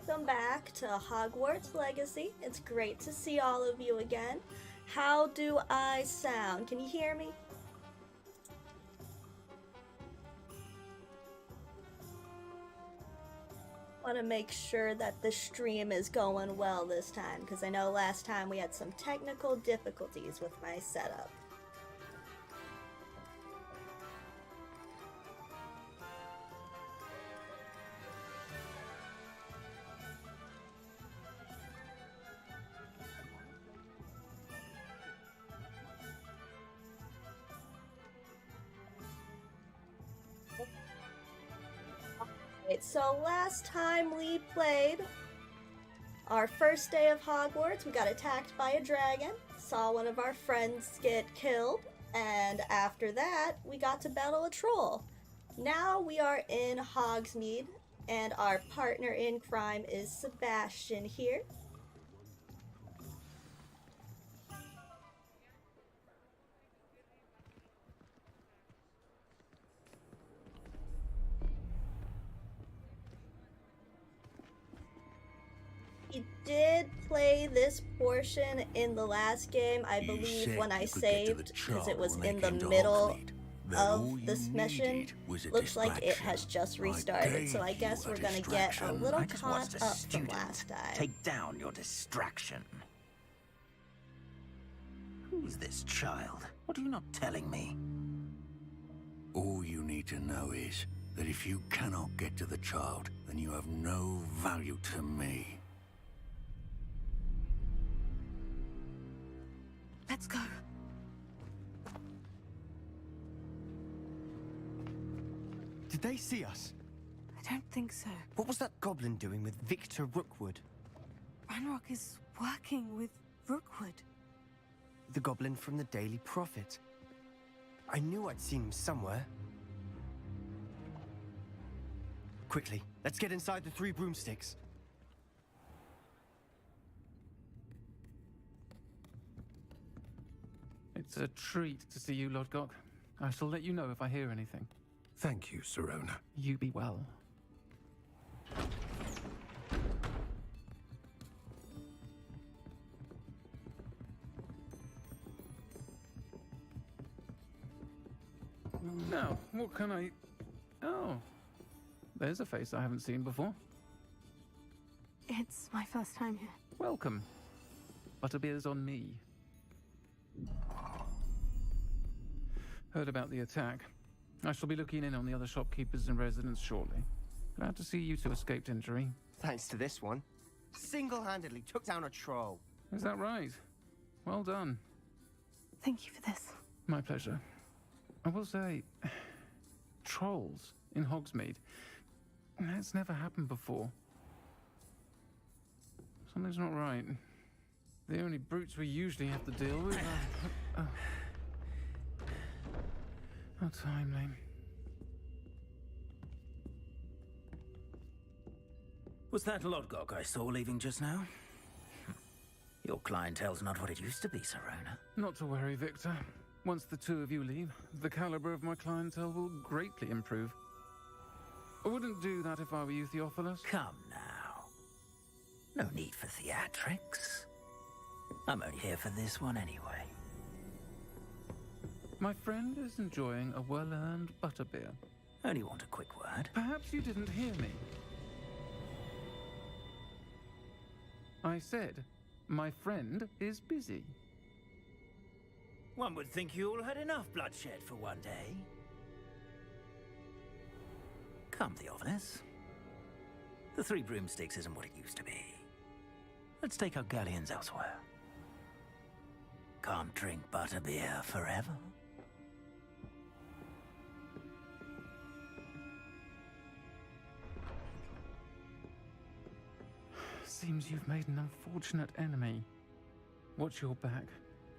Welcome back to Hogwarts Legacy. It's great to see all of you again. How do I sound? Can you hear me? Want to make sure that the stream is going well this time because I know last time we had some technical difficulties with my setup. Right, so last time we played our first day of Hogwarts, we got attacked by a dragon, saw one of our friends get killed, and after that, we got to battle a troll. Now we are in Hogsmeade, and our partner in crime is Sebastian here. He did play this portion in the last game, I believe, when I saved, because it was in the middle of this mission. Looks like it has just restarted, so I guess we're gonna get a little caught up from last time. Take down your distraction. Who's this child? What are you not telling me? All you need to know is that if you cannot get to the child, then you have no value to me. Let's go. Did they see us? I don't think so. What was that goblin doing with Victor Rookwood? Ranrock is working with Rookwood. The goblin from the Daily Prophet. I knew I'd seen him somewhere. Quickly, let's get inside the 3 broomsticks. It's a treat to see you, Lodgok. I shall let you know if I hear anything. Thank you, Sirona. You be well. Now, what can I... Oh, there's a face I haven't seen before. It's my first time here. Welcome. Butterbeer's on me. Heard about the attack. I shall be looking in on the other shopkeepers and residents shortly. Glad to see you two escaped injury. Thanks to this one. Single-handedly took down a troll. Is that right? Well done. Thank you for this. My pleasure. I will say, trolls in Hogsmeade. That's never happened before. Something's not right. The only brutes we usually have to deal with are... How timely. Was that Lodgok I saw leaving just now? Your clientele's not what it used to be, Sirona. Not to worry, Victor. Once the two of you leave, the caliber of my clientele will greatly improve. I wouldn't do that if I were you, Theophilus. Come now. No need for theatrics. I'm only here for this one anyway. My friend is enjoying a well-earned butterbeer. Only want a quick word. Perhaps you didn't hear me. I said, my friend is busy. One would think you all had enough bloodshed for one day. Come, Theophilus. The 3 broomsticks isn't what it used to be. Let's take our galleons elsewhere. Can't drink butterbeer forever. Seems you've made an unfortunate enemy. Watch your back.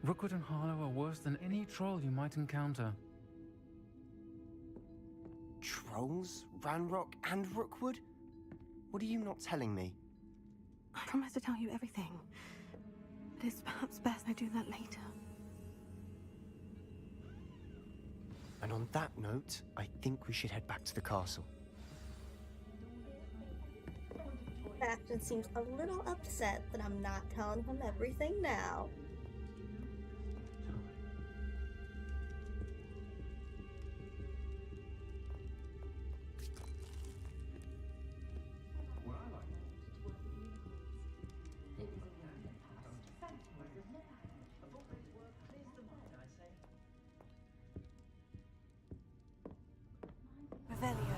Rookwood and Harlow are worse than any troll you might encounter. Trolls? Ranrock and Rookwood? What are you not telling me? I promise to tell you everything. But it's perhaps best I do that later. And on that note, I think we should head back to the castle. Bastion seems a little upset that I'm not telling him everything now. Revelio.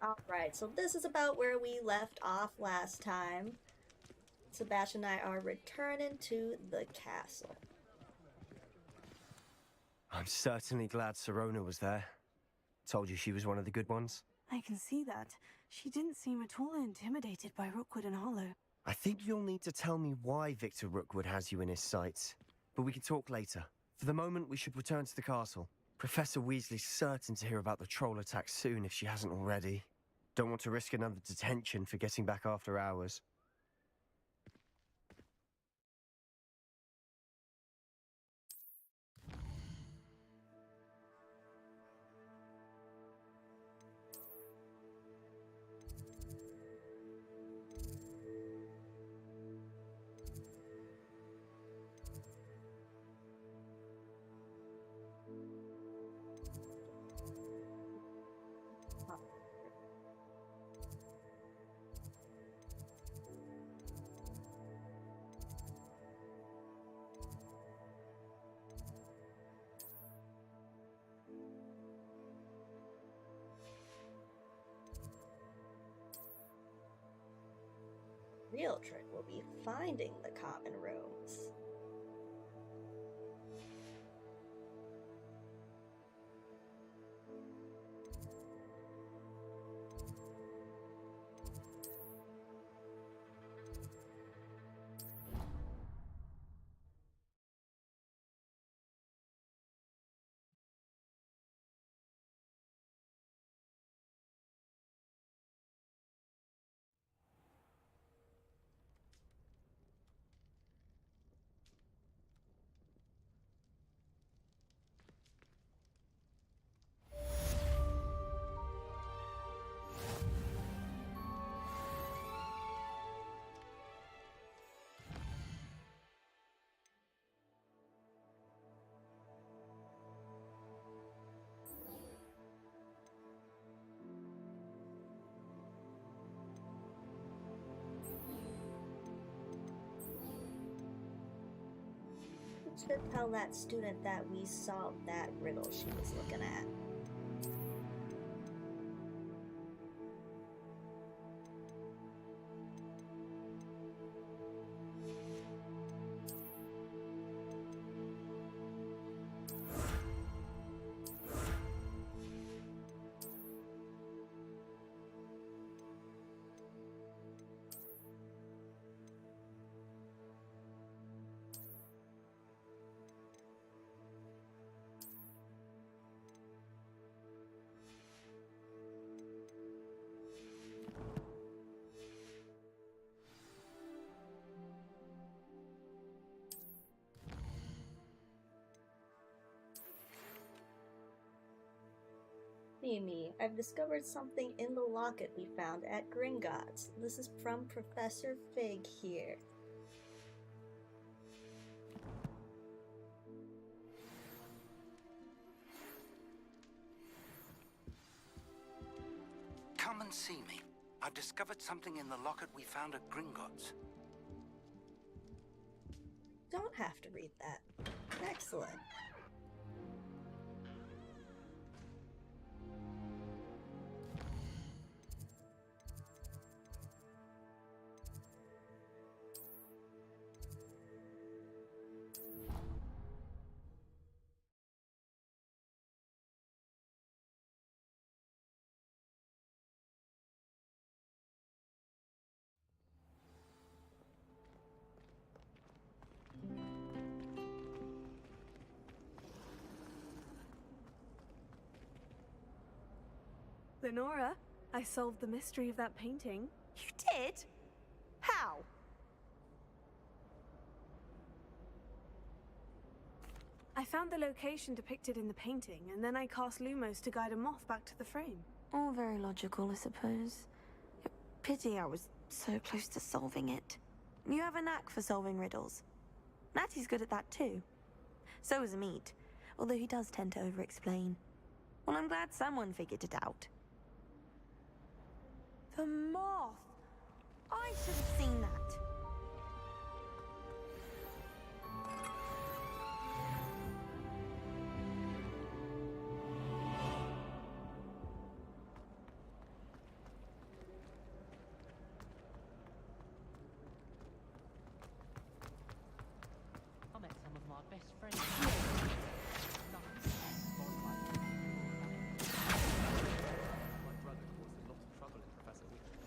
Alright, so this is about where we left off last time. Sebastian and I are returning to the castle. I'm certainly glad Sirona was there. Told you she was one of the good ones. I can see that. She didn't seem at all intimidated by Rookwood and Harlow. I think you'll need to tell me why Victor Rookwood has you in his sights. But we can talk later. For the moment, we should return to the castle. Professor Weasley's certain to hear about the troll attack soon if she hasn't already. Don't want to risk another detention for getting back after hours. real trick will be finding the common rooms. Should tell that student that we solved that riddle she was looking at. Mimi, I've discovered something in the locket we found at Gringotts. This is from Professor Fig here. Come and see me. I've discovered something in the locket we found at Gringotts. Don't have to read that. Excellent. Lenora, I solved the mystery of that painting. You did? How? I found the location depicted in the painting, and then I cast Lumos to guide a moth back to the frame. All very logical, I suppose. Pity I was so close to solving it. You have a knack for solving riddles. Natty's good at that too. So is Amit, although he does tend to over-explain. Well, I'm glad someone figured it out. The moth! I should have seen that. I met some of my best friends. My brother caused a lot of trouble in Professor Weasley.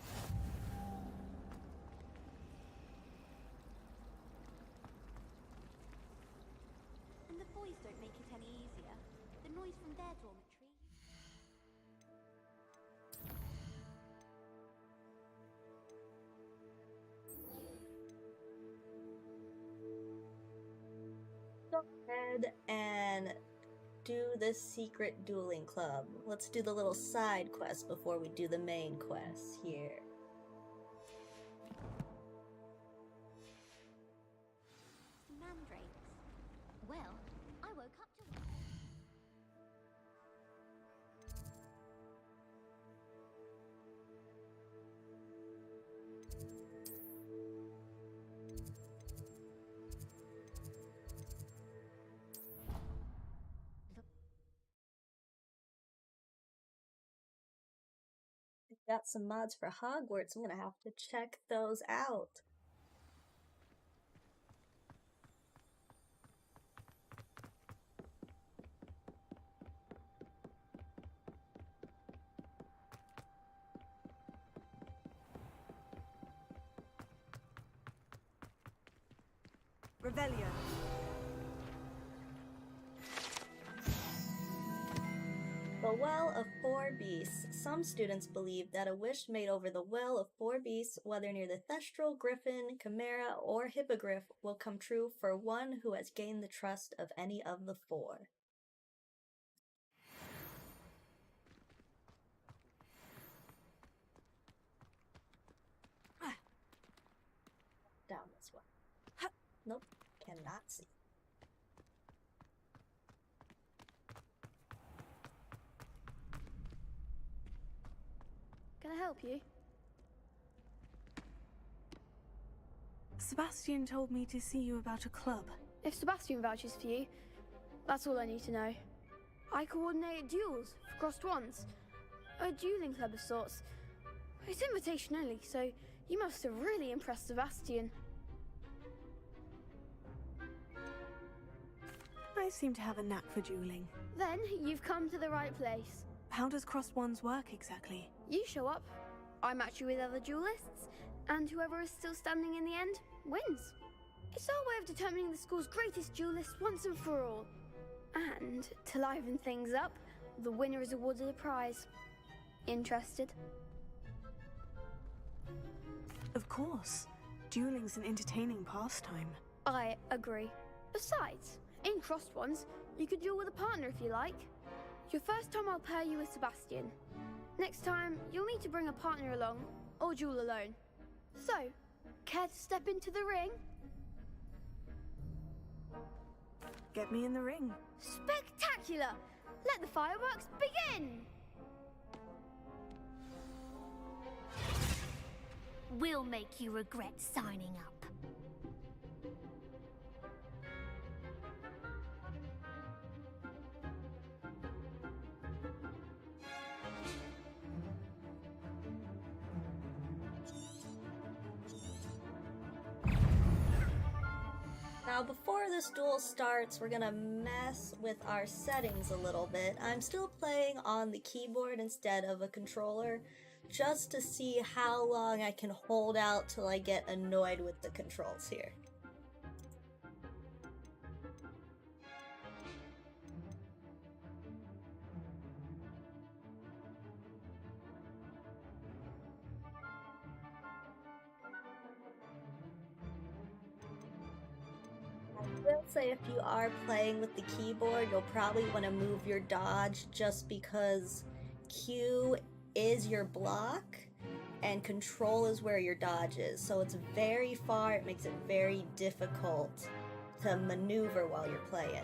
And the boys don't make it any easier. The noise from their dormitory. Go ahead and do the secret dueling club. Let's do the little side quest before we do the main quest here. Mandrakes. Well, I woke up to one. Got some mods for Hogwarts. I'm gonna have to check those out. Revelio. The Well of Four Beasts. Some students believe that a wish made over the Well of Four Beasts, whether near the Thestral, Griffin, Chimera, or Hippogriff, will come true for one who has gained the trust of any of the four. Down this way. Nope, cannot see. Can I help you? Sebastian told me to see you about a club. If Sebastian vouches for you, that's all I need to know. I coordinate duels for crossed wands. A dueling club of sorts. It's invitation only, so you must have really impressed Sebastian. I seem to have a knack for dueling. Then you've come to the right place. How does crossed wands work exactly? You show up, I match you with other duelists, and whoever is still standing in the end wins. It's our way of determining the school's greatest duelist once and for all. And to liven things up, the winner is awarded a prize. Interested? Of course. Dueling's an entertaining pastime. I agree. Besides, in crossed ones, you could duel with a partner if you like. Your first time I'll pair you with Sebastian. Next time, you'll need to bring a partner along, or duel alone. So, care to step into the ring? Get me in the ring. Spectacular! Let the fireworks begin! We'll make you regret signing up. Now, before this duel starts, we're gonna mess with our settings a little bit. I'm still playing on the keyboard instead of a controller, just to see how long I can hold out till I get annoyed with the controls here. I will say if you are playing with the keyboard, you'll probably want to move your dodge just because Q is your block and control is where your dodge is. So it's very far, it makes it very difficult to maneuver while you're playing.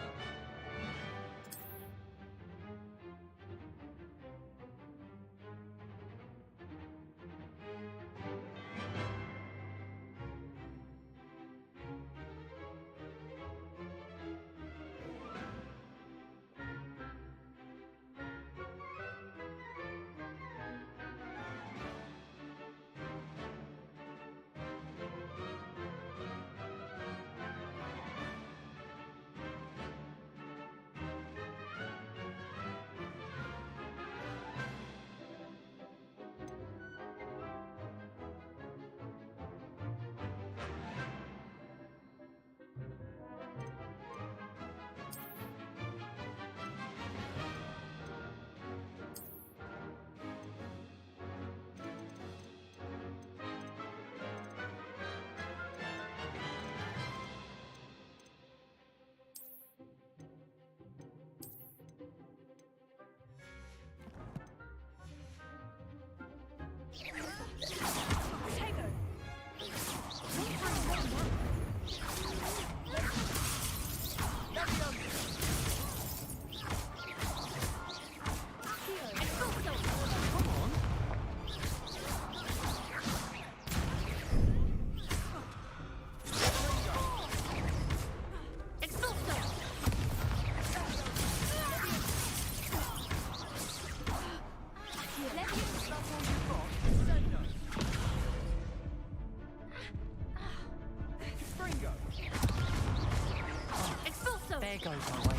There goes my way.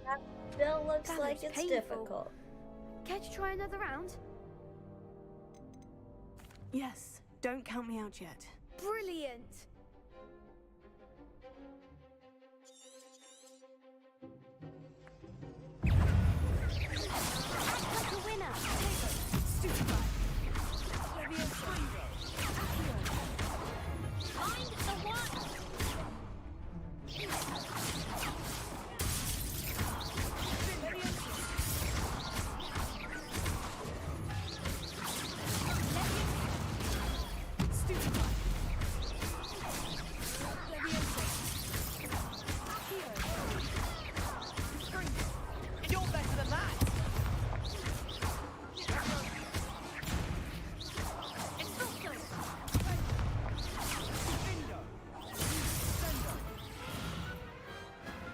That still looks That like looks it's painful. difficult. Care to try another round? Yes, don't count me out yet. Brilliant! Like a winner. Find the one. You're better than that.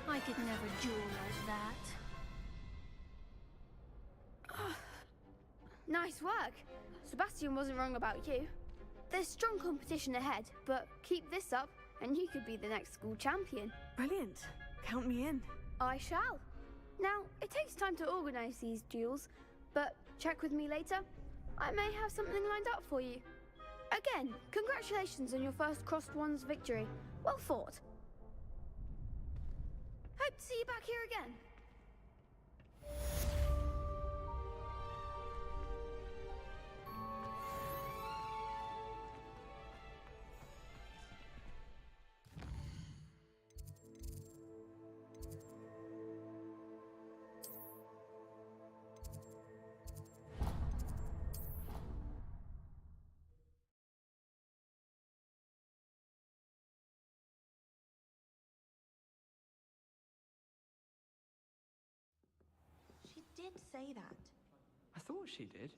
I could never duel like that. Nice work! Sebastian wasn't wrong about you. There's strong competition ahead, but keep this up and you could be the next school champion. Brilliant. Count me in. I shall. Now, it takes time to organise these duels, but check with me later. I may have something lined up for you. Again, congratulations on your first Crossed Wands victory. Well fought. Hope to see you back here again. She did say that. I thought she did.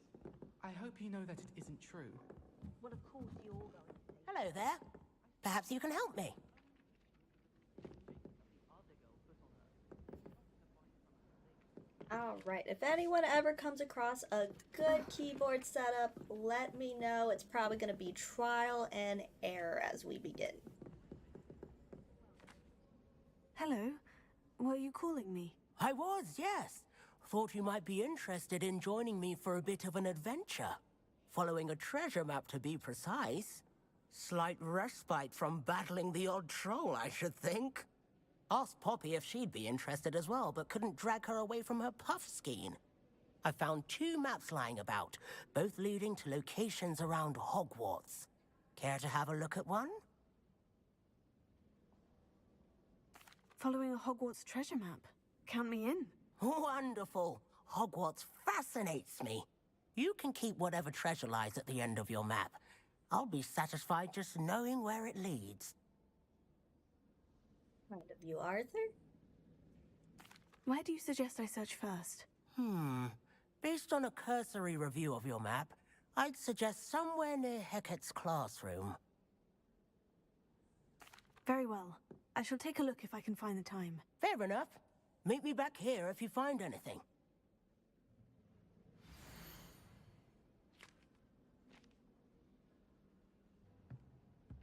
I hope you know that it isn't true. Well, of course you're going to say. Hello there. Perhaps you can help me. Alright, if anyone ever comes across a good keyboard setup, let me know. It's probably going to be trial and error as we begin. Hello. Were you calling me? I was, yes. Thought you might be interested in joining me for a bit of an adventure. Following a treasure map, to be precise. Slight respite from battling the odd troll, I should think. Asked Poppy if she'd be interested as well, but couldn't drag her away from her puff skein. I found 2 maps lying about, both leading to locations around Hogwarts. Care to have a look at one? Following a Hogwarts treasure map. Count me in. Wonderful. Hogwarts fascinates me. You can keep whatever treasure lies at the end of your map. I'll be satisfied just knowing where it leads. Kind of you, Arthur? Where do you suggest I search first? Based on a cursory review of your map, I'd suggest somewhere near Hecat's classroom. Very well. I shall take a look if I can find the time. Fair enough. Meet me back here if you find anything.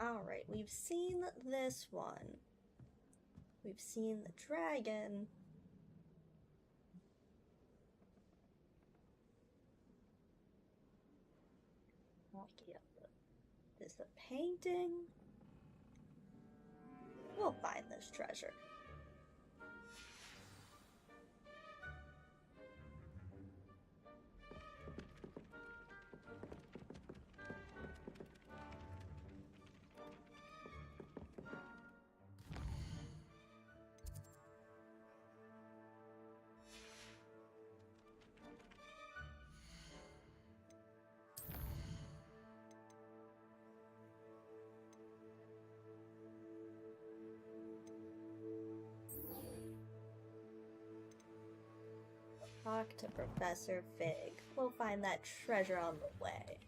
Alright, we've seen this one. We've seen the dragon. Okay, is the painting? We'll find this treasure. Talk to Professor Fig. We'll find that treasure on the way.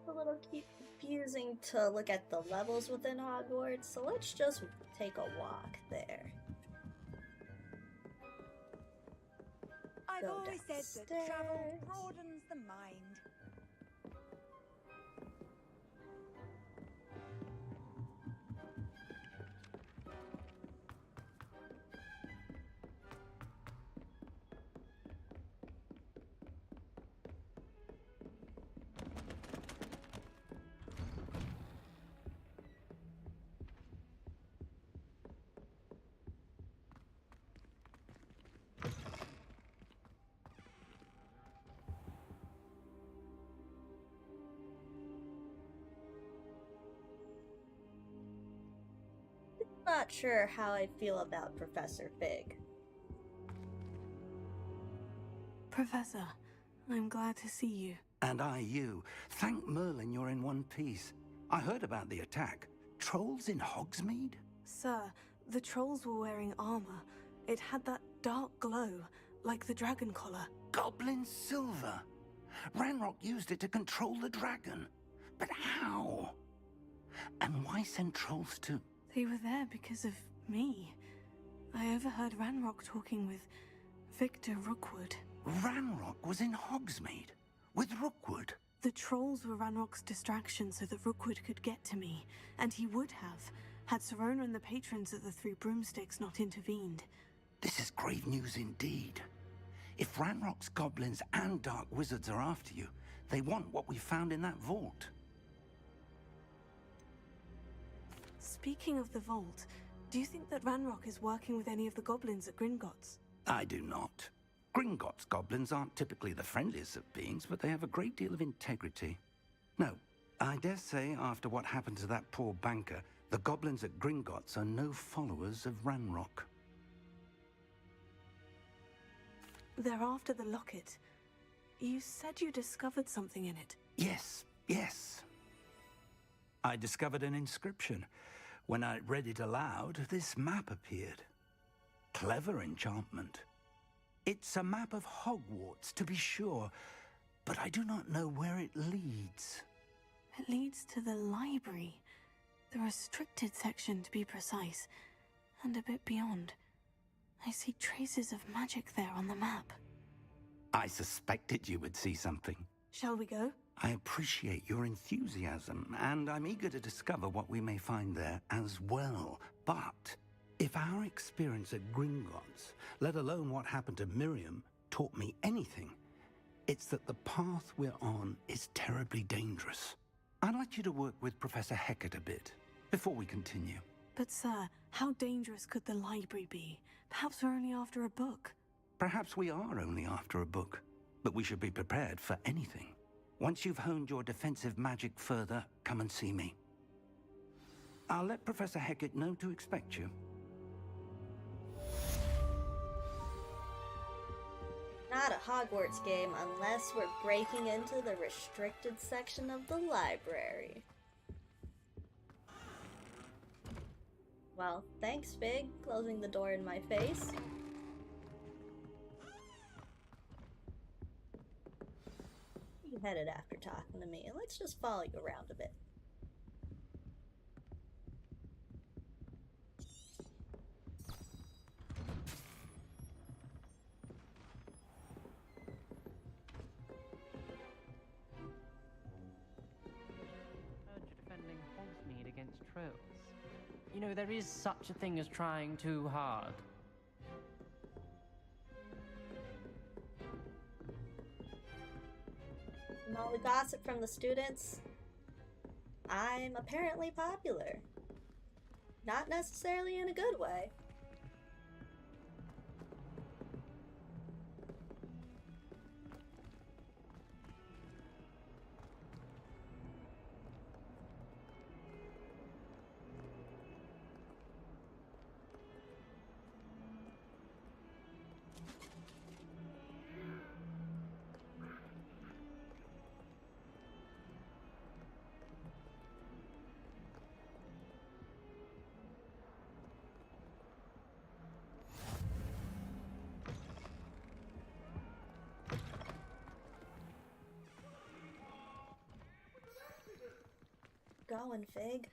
a little confusing to look at the levels within Hogwarts, so let's just take a walk there. I've Go always said that travel downstairs. broadens the mind. Not sure how I feel about Professor Fig. Professor, I'm glad to see you. And I you. Thank Merlin you're in one piece. I heard about the attack. Trolls in Hogsmeade? Sir, the trolls were wearing armor. It had that dark glow, like the dragon collar. Goblin silver. Ranrock used it to control the dragon. But how? And why send trolls to... They were there because of me. I overheard Ranrock talking with Victor Rookwood. Ranrock was in Hogsmeade? With Rookwood? The trolls were Ranrock's distraction so that Rookwood could get to me, and he would have, had Serona and the patrons of the Three Broomsticks not intervened. This is grave news indeed. If Ranrock's goblins and dark wizards are after you, they want what we found in that vault. Speaking of the vault, do you think that Ranrock is working with any of the goblins at Gringotts? I do not. Gringotts goblins aren't typically the friendliest of beings, but they have a great deal of integrity. No, I dare say after what happened to that poor banker, the goblins at Gringotts are no followers of Ranrock. They're after the locket. You said you discovered something in it. Yes. I discovered an inscription. When I read it aloud, this map appeared. Clever enchantment. It's a map of Hogwarts, to be sure, but I do not know where it leads. It leads to the library. The restricted section, to be precise, and a bit beyond. I see traces of magic there on the map. I suspected you would see something. Shall we go? I appreciate your enthusiasm, and I'm eager to discover what we may find there as well. But if our experience at Gringotts, let alone what happened to Miriam, taught me anything, it's that the path we're on is terribly dangerous. I'd like you to work with Professor Hecat a bit before we continue. But sir, how dangerous could the library be? Perhaps we're only after a book. Perhaps we are only after a book, but we should be prepared for anything. Once you've honed your defensive magic further, come and see me. I'll let Professor Hecat know to expect you. Not a Hogwarts game unless we're breaking into the restricted section of the library. Well, thanks, Fig, closing the door in my face. You headed after talking to me. Let's just follow you around a bit. Heard you're defending Hogsmeade against trolls. You know, there is such a thing as trying too hard. From all the gossip from the students, I'm apparently popular. Not necessarily in a good way. going, Fig.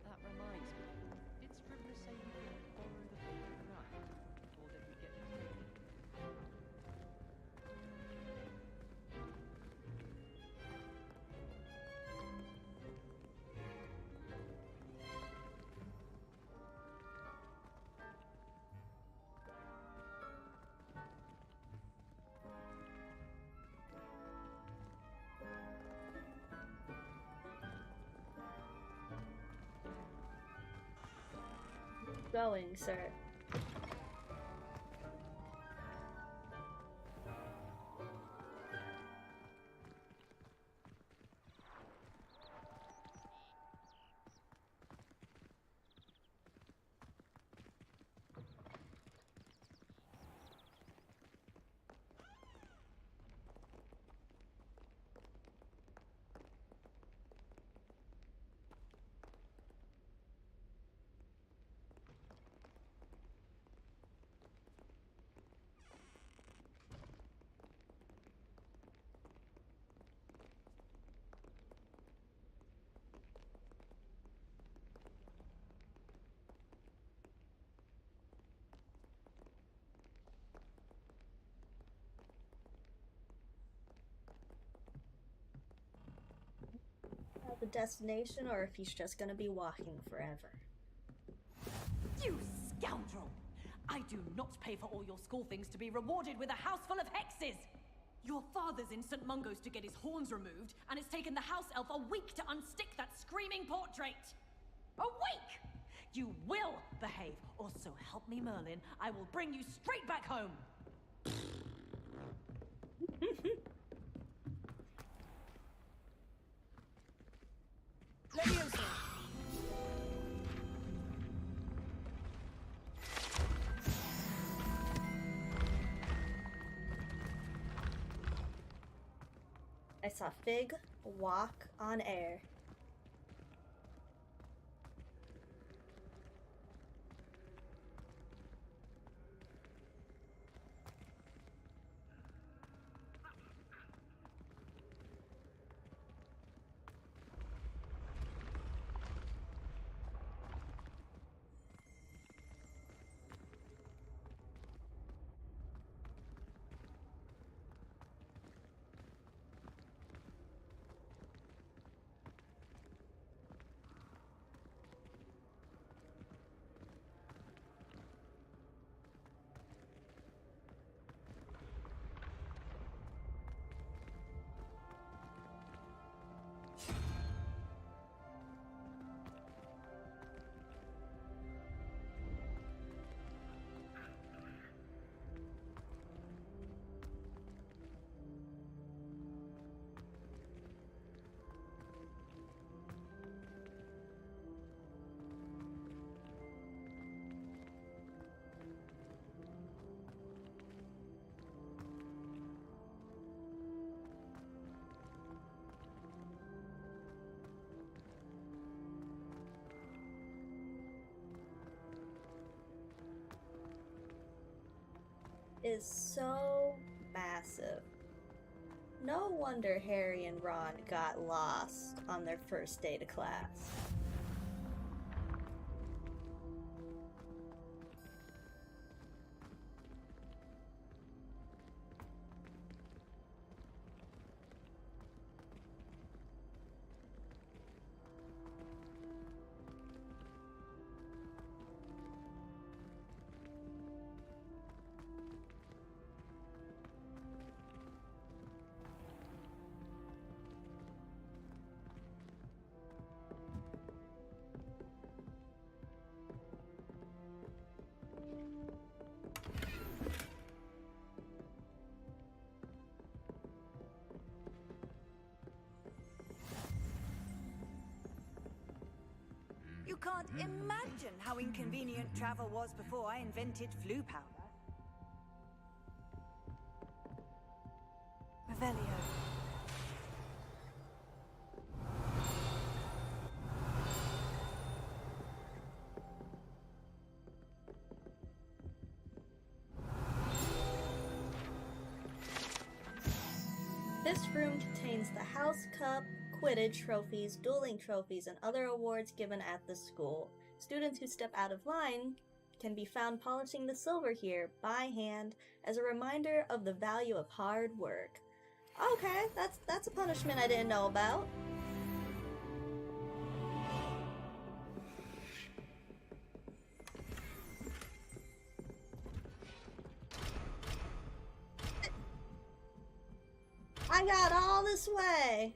That reminds me. Did Scrivener say we could borrow the book overnight? Or did we get to take it? Going, sir. The destination, or if he's just gonna be walking forever. You scoundrel! I do not pay for all your school things to be rewarded with a house full of hexes! Your father's in St. Mungo's to get his horns removed, and it's taken the house elf a week to unstick that screaming portrait! A week! You will behave, or so help me Merlin, I will bring you straight back home! Leviosa! I saw Fig walk on air. Is so massive. No wonder Harry and Ron got lost on their first day to class. can't imagine how inconvenient travel was before I invented flu powder. Revelio. This room contains the House Cup, Quidditch trophies, Dueling trophies, and other awards given at the school. Students who step out of line can be found polishing the silver here by hand as a reminder of the value of hard work. Okay, that's a punishment I didn't know about. I got all this way.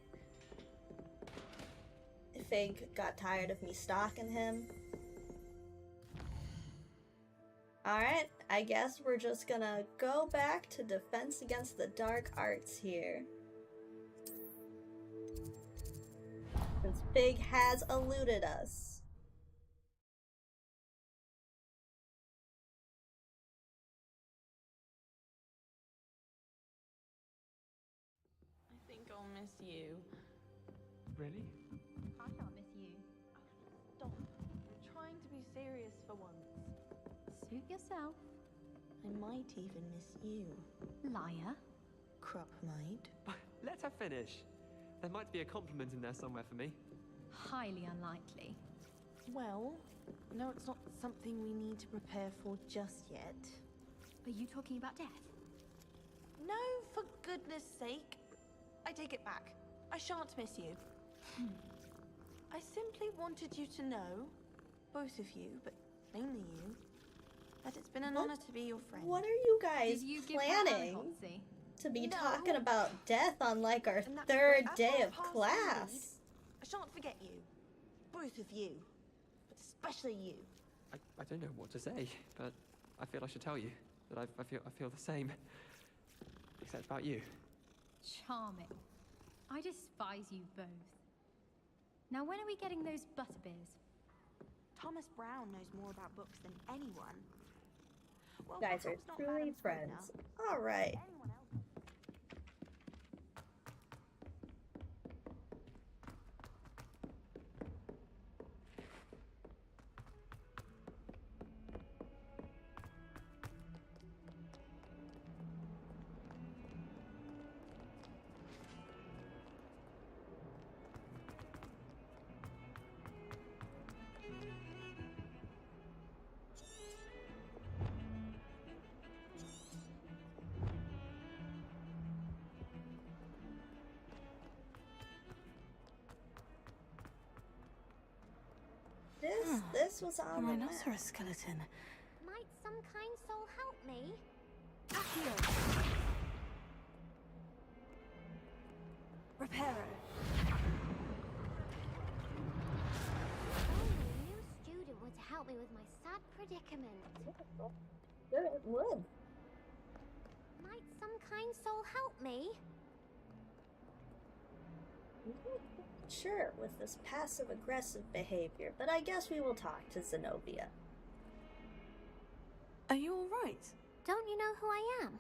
Fig got tired of me stalking him. Alright, I guess we're just gonna go back to Defense Against the Dark Arts here. Since Fig has eluded us. I think I'll miss you. Really? I can't miss you. Stop. I'm trying to be serious for once. Suit yourself. I might even miss you. Liar. Crop might. Let her finish. There might be a compliment in there somewhere for me. Highly unlikely. Well, no, it's not something we need to prepare for just yet. Are you talking about death? No, for goodness sake. I take it back. I shan't miss you. I simply wanted you to know, both of you, but mainly you, that it's been an honor to be your friend. What are you guys Did you give her planning Hogwarts? to be No. talking about death on like our And that's third great. As day for of past class? need, I shan't forget you. Both of you. But especially you. I don't know what to say, but I feel I should tell you that I feel the same. Except about you. Charming. I despise you both. Now when are we getting those butterbeers? Thomas Brown knows more about books than anyone. Well, You guys are perhaps not truly Madame friends. Scrivener. Alright. Anyone else? This was A on the map. rhinoceros skeleton. Might some kind soul help me? Reparo. Only a new student would help me with my sad predicament. Good, it would. Might some kind soul help me? Sure, with this passive-aggressive behavior, but I guess we will talk to Zenobia. Are you alright? Don't you know who I am?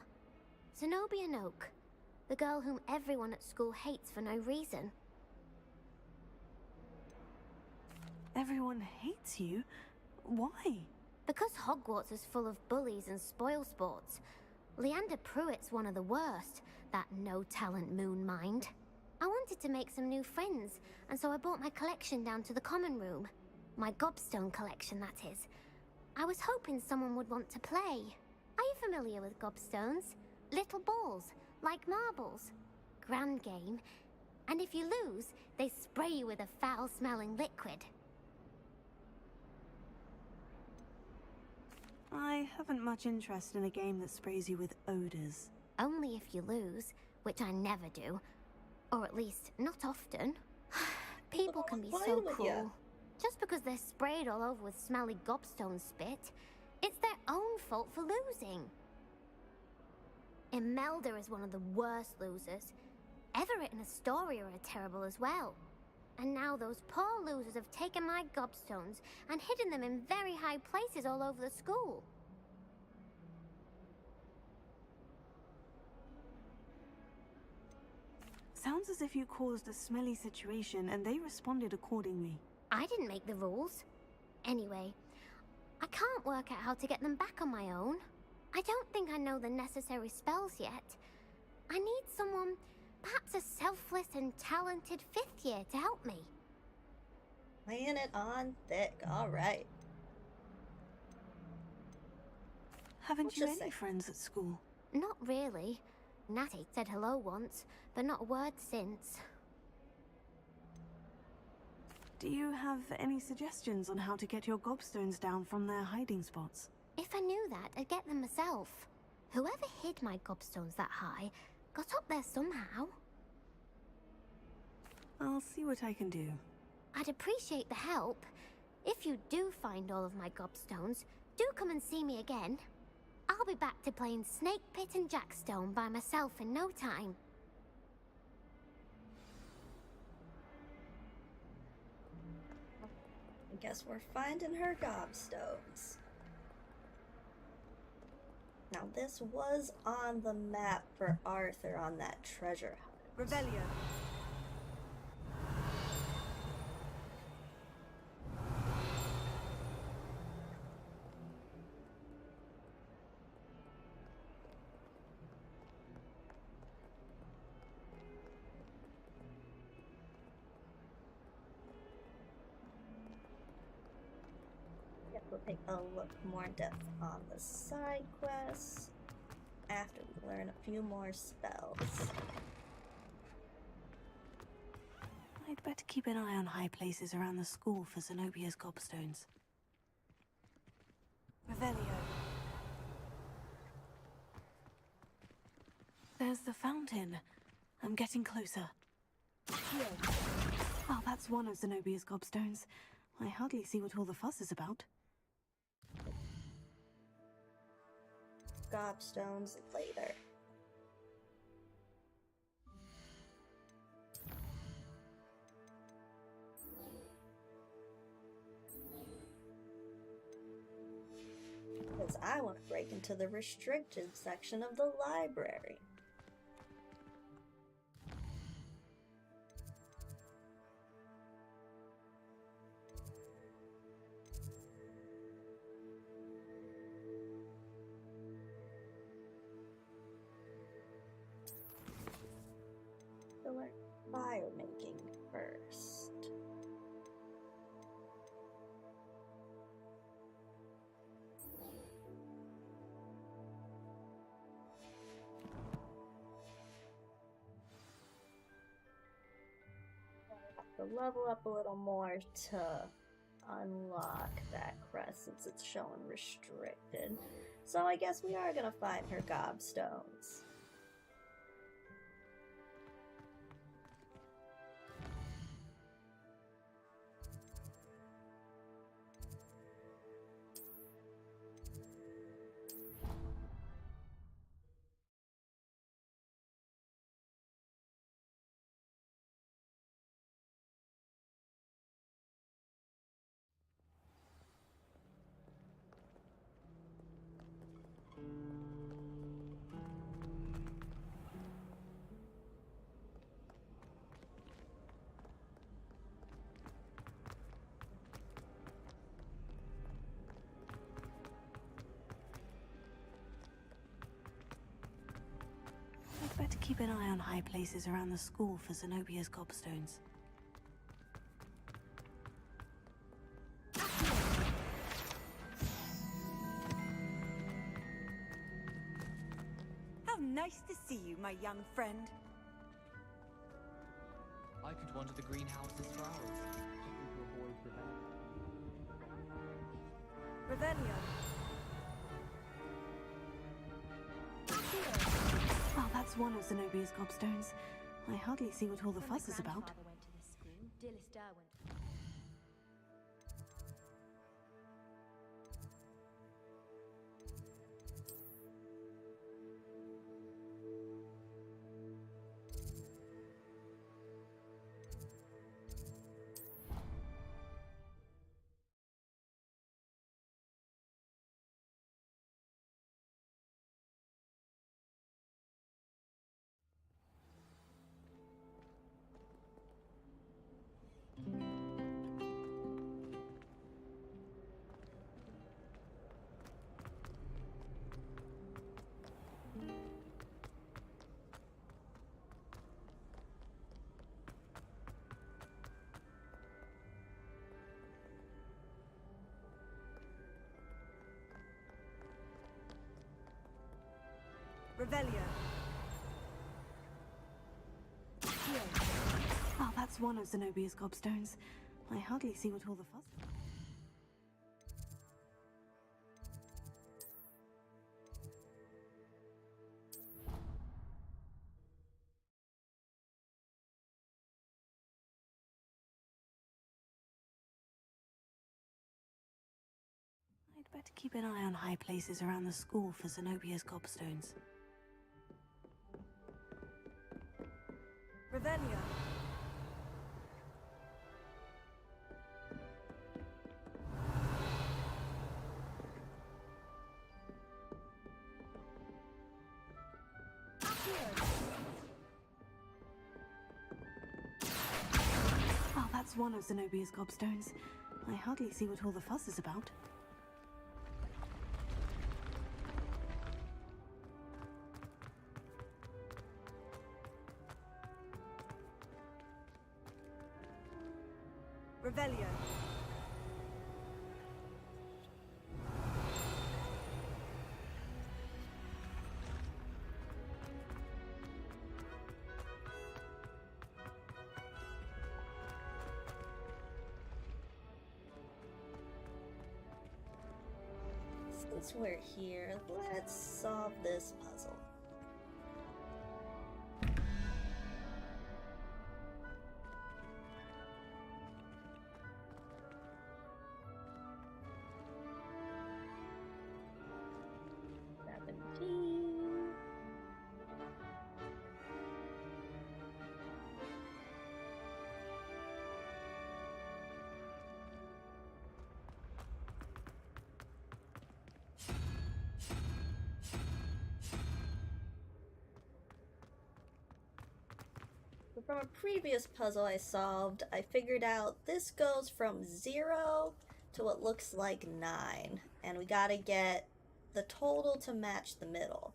Zenobia Noak, the girl whom everyone at school hates for no reason. Everyone hates you? Why? Because Hogwarts is full of bullies and spoilsports. Leander Pruitt's one of the worst, that no-talent moon mind. I wanted to make some new friends, and so I brought my collection down to the common room. My gobstone collection, that is. I was hoping someone would want to play. Are you familiar with gobstones? Little balls, like marbles. Grand game. And if you lose, they spray you with a foul-smelling liquid. I haven't much interest in a game that sprays you with odors. Only if you lose, which I never do. Or at least, not often. People can be so cruel. Just because they're sprayed all over with smelly gobstone spit, it's their own fault for losing. Imelda is one of the worst losers. Everett and Astoria are terrible as well. And now those poor losers have taken my gobstones and hidden them in very high places all over the school. Sounds as if you caused a smelly situation and they responded accordingly. I didn't make the rules. Anyway, I can't work out how to get them back on my own. I don't think I know the necessary spells yet. I need someone, perhaps a selfless and talented 5th year to help me. Laying it on thick, alright. Haven't you any friends at school? Not really. Natty said hello once, but not a word since. Do you have any suggestions on how to get your gobstones down from their hiding spots? If I knew that, I'd get them myself. Whoever hid my gobstones that high got up there somehow. I'll see what I can do. I'd appreciate the help. If you do find all of my gobstones, do come and see me again. I'll be back to playing Snake Pit and Jackstone by myself in no time. I guess we're finding her gobstones. Now this was on the map for Arthur on that treasure hunt. Revelio. We'll take a look more in depth on the side quests after we learn a few more spells. I'd better keep an eye on high places around the school for Zenobia's gobstones. Revelio. There's the fountain. I'm getting closer. Well, that's one of Zenobia's gobstones. I hardly see what all the fuss is about. Gobstones later. Because I want to break into the restricted section of the library. So learn fire making first. To level up a little more to unlock that crest since it's showing restricted. So I guess we are gonna find her gobstones. I'd better keep an eye on high places around the school for Zenobia's gobstones. How nice to see you, my young friend. I could wander the greenhouse's flowers. Hoping to avoid the Revelio. Well, that's one of Zenobia's gobstones. I hardly see what all the fuss is about. Grandfather went to this school, Dillis Derwent. Revelio. Oh, that's one of Zenobia's gobstones. I hardly see what all the fuss. I'd better keep an eye on high places around the school for Zenobia's gobstones. Revelio. Oh, that's one of Zenobia's gobstones. I hardly see what all the fuss is about. Revelio. Since we're here, let's solve this puzzle. So from a previous puzzle I solved, I figured out this goes from 0 to what looks like 9. And we gotta get the total to match the middle.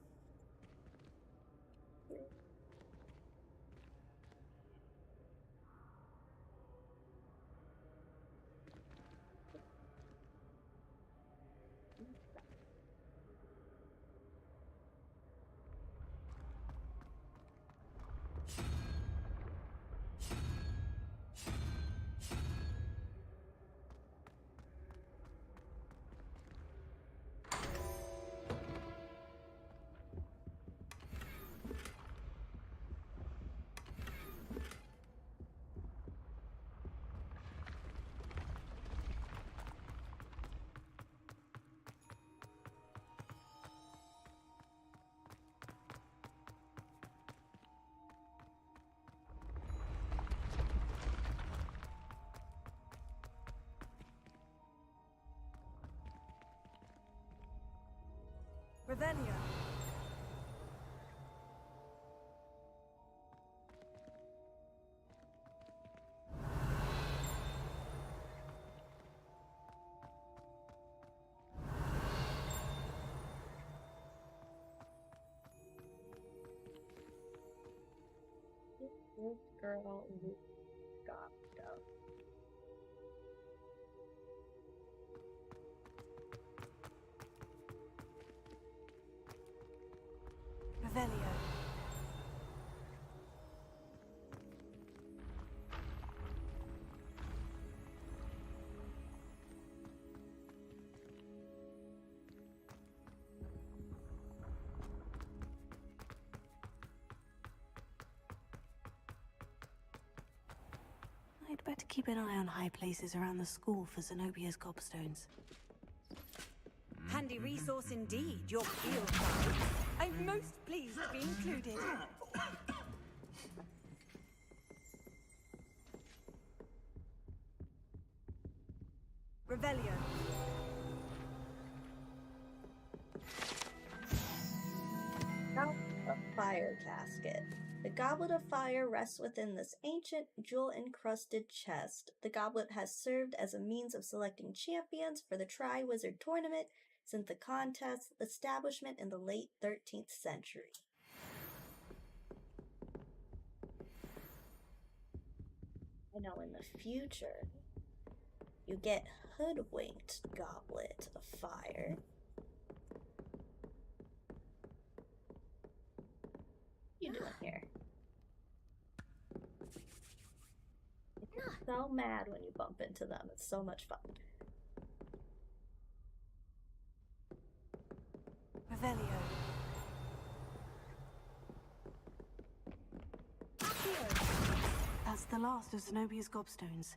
Revelio. This girl got stuff. Revelio. I'd better keep an eye on high places around the school for Zenobia's gobstones. Handy resource indeed, your field guide. I'm most pleased to be included. Revelio. Now, a fire casket. The goblet of fire rests within this ancient, jewel-encrusted chest. The goblet has served as a means of selecting champions for the Tri-Wizard tournament since the contest's establishment in the late 13th century. I know in the future, you get Hoodwinked Goblet of Fire. so mad when you bump into them. It's so much fun. Revelio. That's the last of Zenobia's gobstones.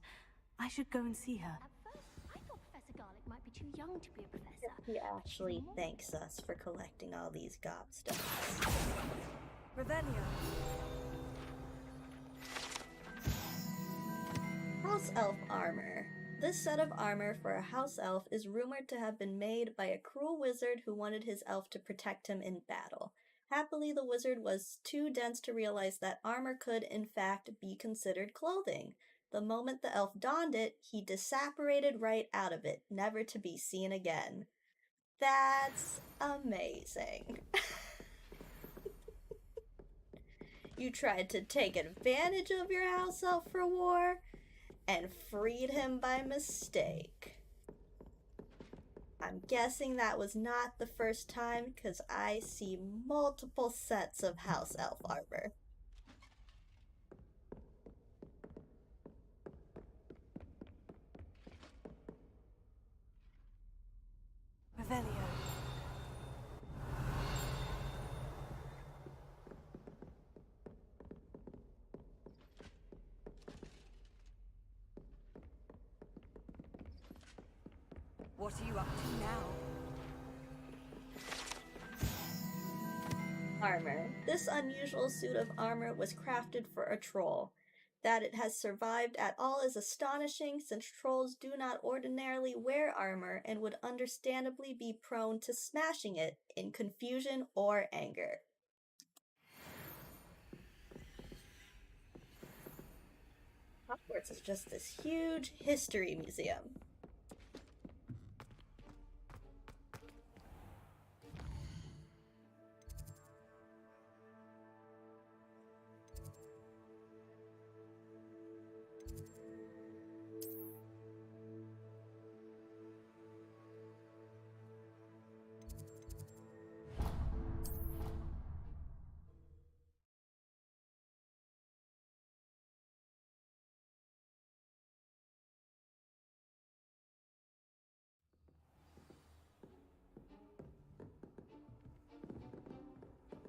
I should go and see her. At first, I thought Professor Garlick might be too young to be a professor. He actually thanks us for collecting all these gobstones. Revelio. House Elf armor. This set of armor for a house elf is rumored to have been made by a cruel wizard who wanted his elf to protect him in battle. Happily, the wizard was too dense to realize that armor could, in fact, be considered clothing. The moment the elf donned it, he disapparated right out of it, never to be seen again. That's amazing. You tried to take advantage of your house elf for war, and freed him by mistake. I'm guessing that was not the first time, because I see multiple sets of house elf armor. Revelio. What are you up to now? Armor. This unusual suit of armor was crafted for a troll. That it has survived at all is astonishing, since trolls do not ordinarily wear armor and would understandably be prone to smashing it in confusion or anger. Hogwarts is just this huge history museum.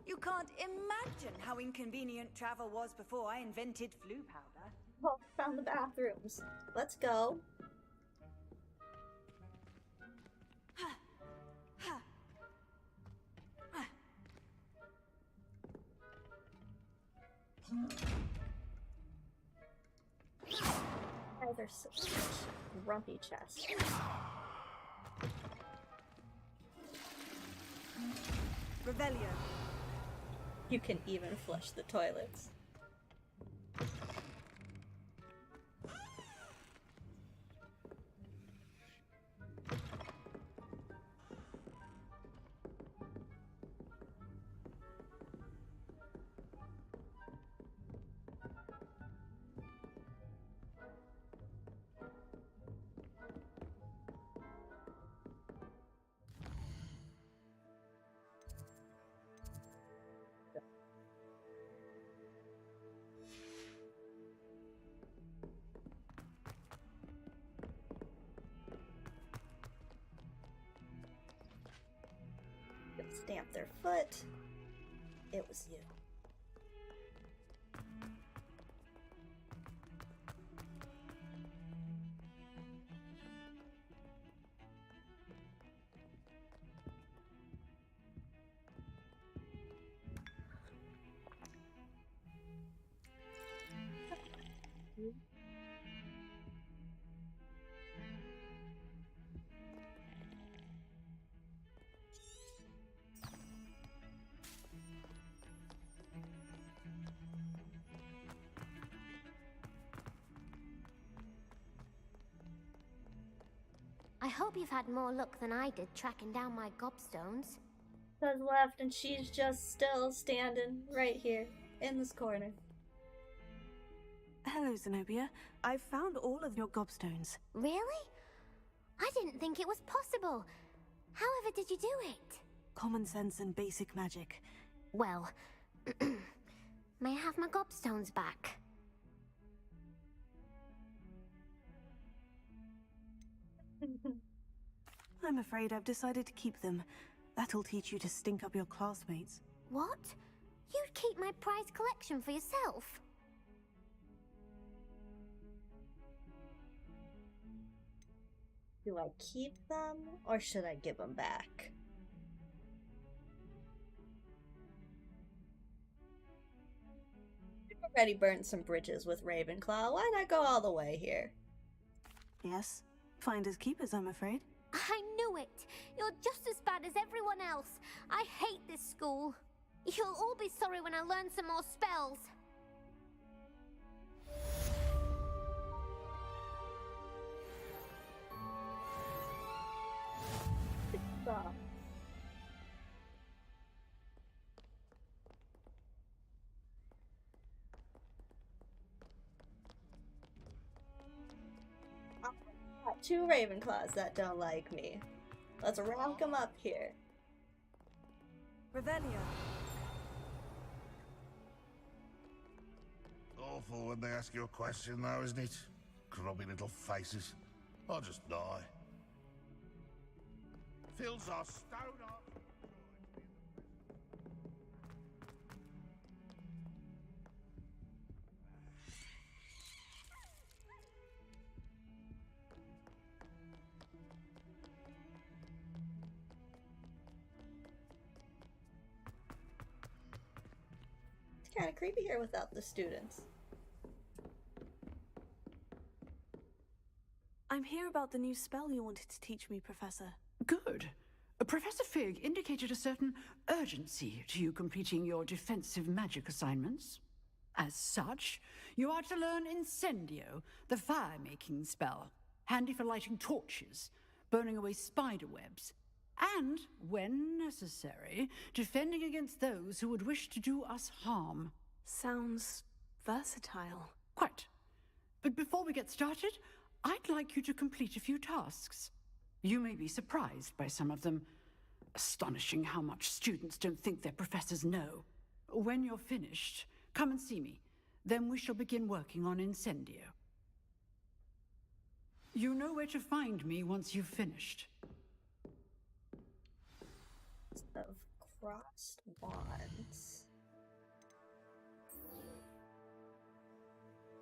You can't imagine how inconvenient travel was before I invented flu powder. Oh, found the bathrooms. Let's go. Guys are such grumpy chests. Revelio. You can even flush the toilets. Stamp their foot. It was you. I hope you've had more luck than I did tracking down my gobstones. Says left, and she's just still standing right here in this corner. Hello, Zenobia. I found all of your gobstones. Really? I didn't think it was possible. However did you do it? Common sense and basic magic. Well, may I have my gobstones back? I'm afraid I've decided to keep them. That'll teach you to stink up your classmates. What? You'd keep my prized collection for yourself? Do I keep them, or should I give them back? I've already burned some bridges with Ravenclaw. Why not go all the way here? Yes. Finders keepers, I'm afraid. I knew it! You're just as bad as everyone else. I hate this school. You'll all be sorry when I learn some more spells. Stop. Got 2 Ravenclaws that don't like me. Let's rank them up here. Revelio. Awful when they ask you a question, though, isn't it? Grubby little faces. I'll just die. Fills our stone up. It's kind of creepy here without the students. I'm here about the new spell you wanted to teach me, Professor. Good. Professor Fig indicated a certain urgency to you completing your defensive magic assignments. As such, you are to learn Incendio, the fire-making spell, handy for lighting torches, burning away spider webs, and, when necessary, defending against those who would wish to do us harm. Sounds versatile. Quite. But before we get started, I'd like you to complete a few tasks. You may be surprised by some of them. Astonishing how much students don't think their professors know. When you're finished, come and see me. Then we shall begin working on Incendio. You know where to find me once you've finished. Of crossed wands.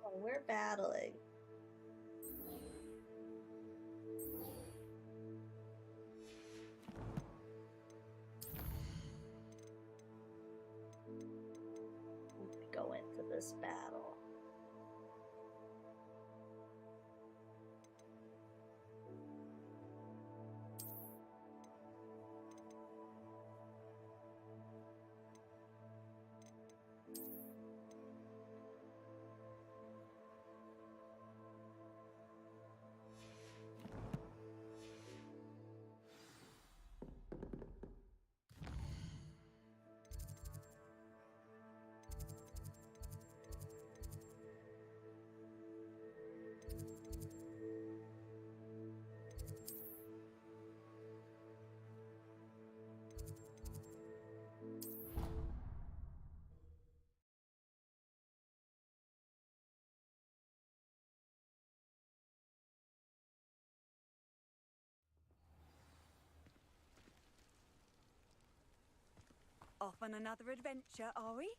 Oh, we're battling. Go into this battle. Off on another adventure, are we?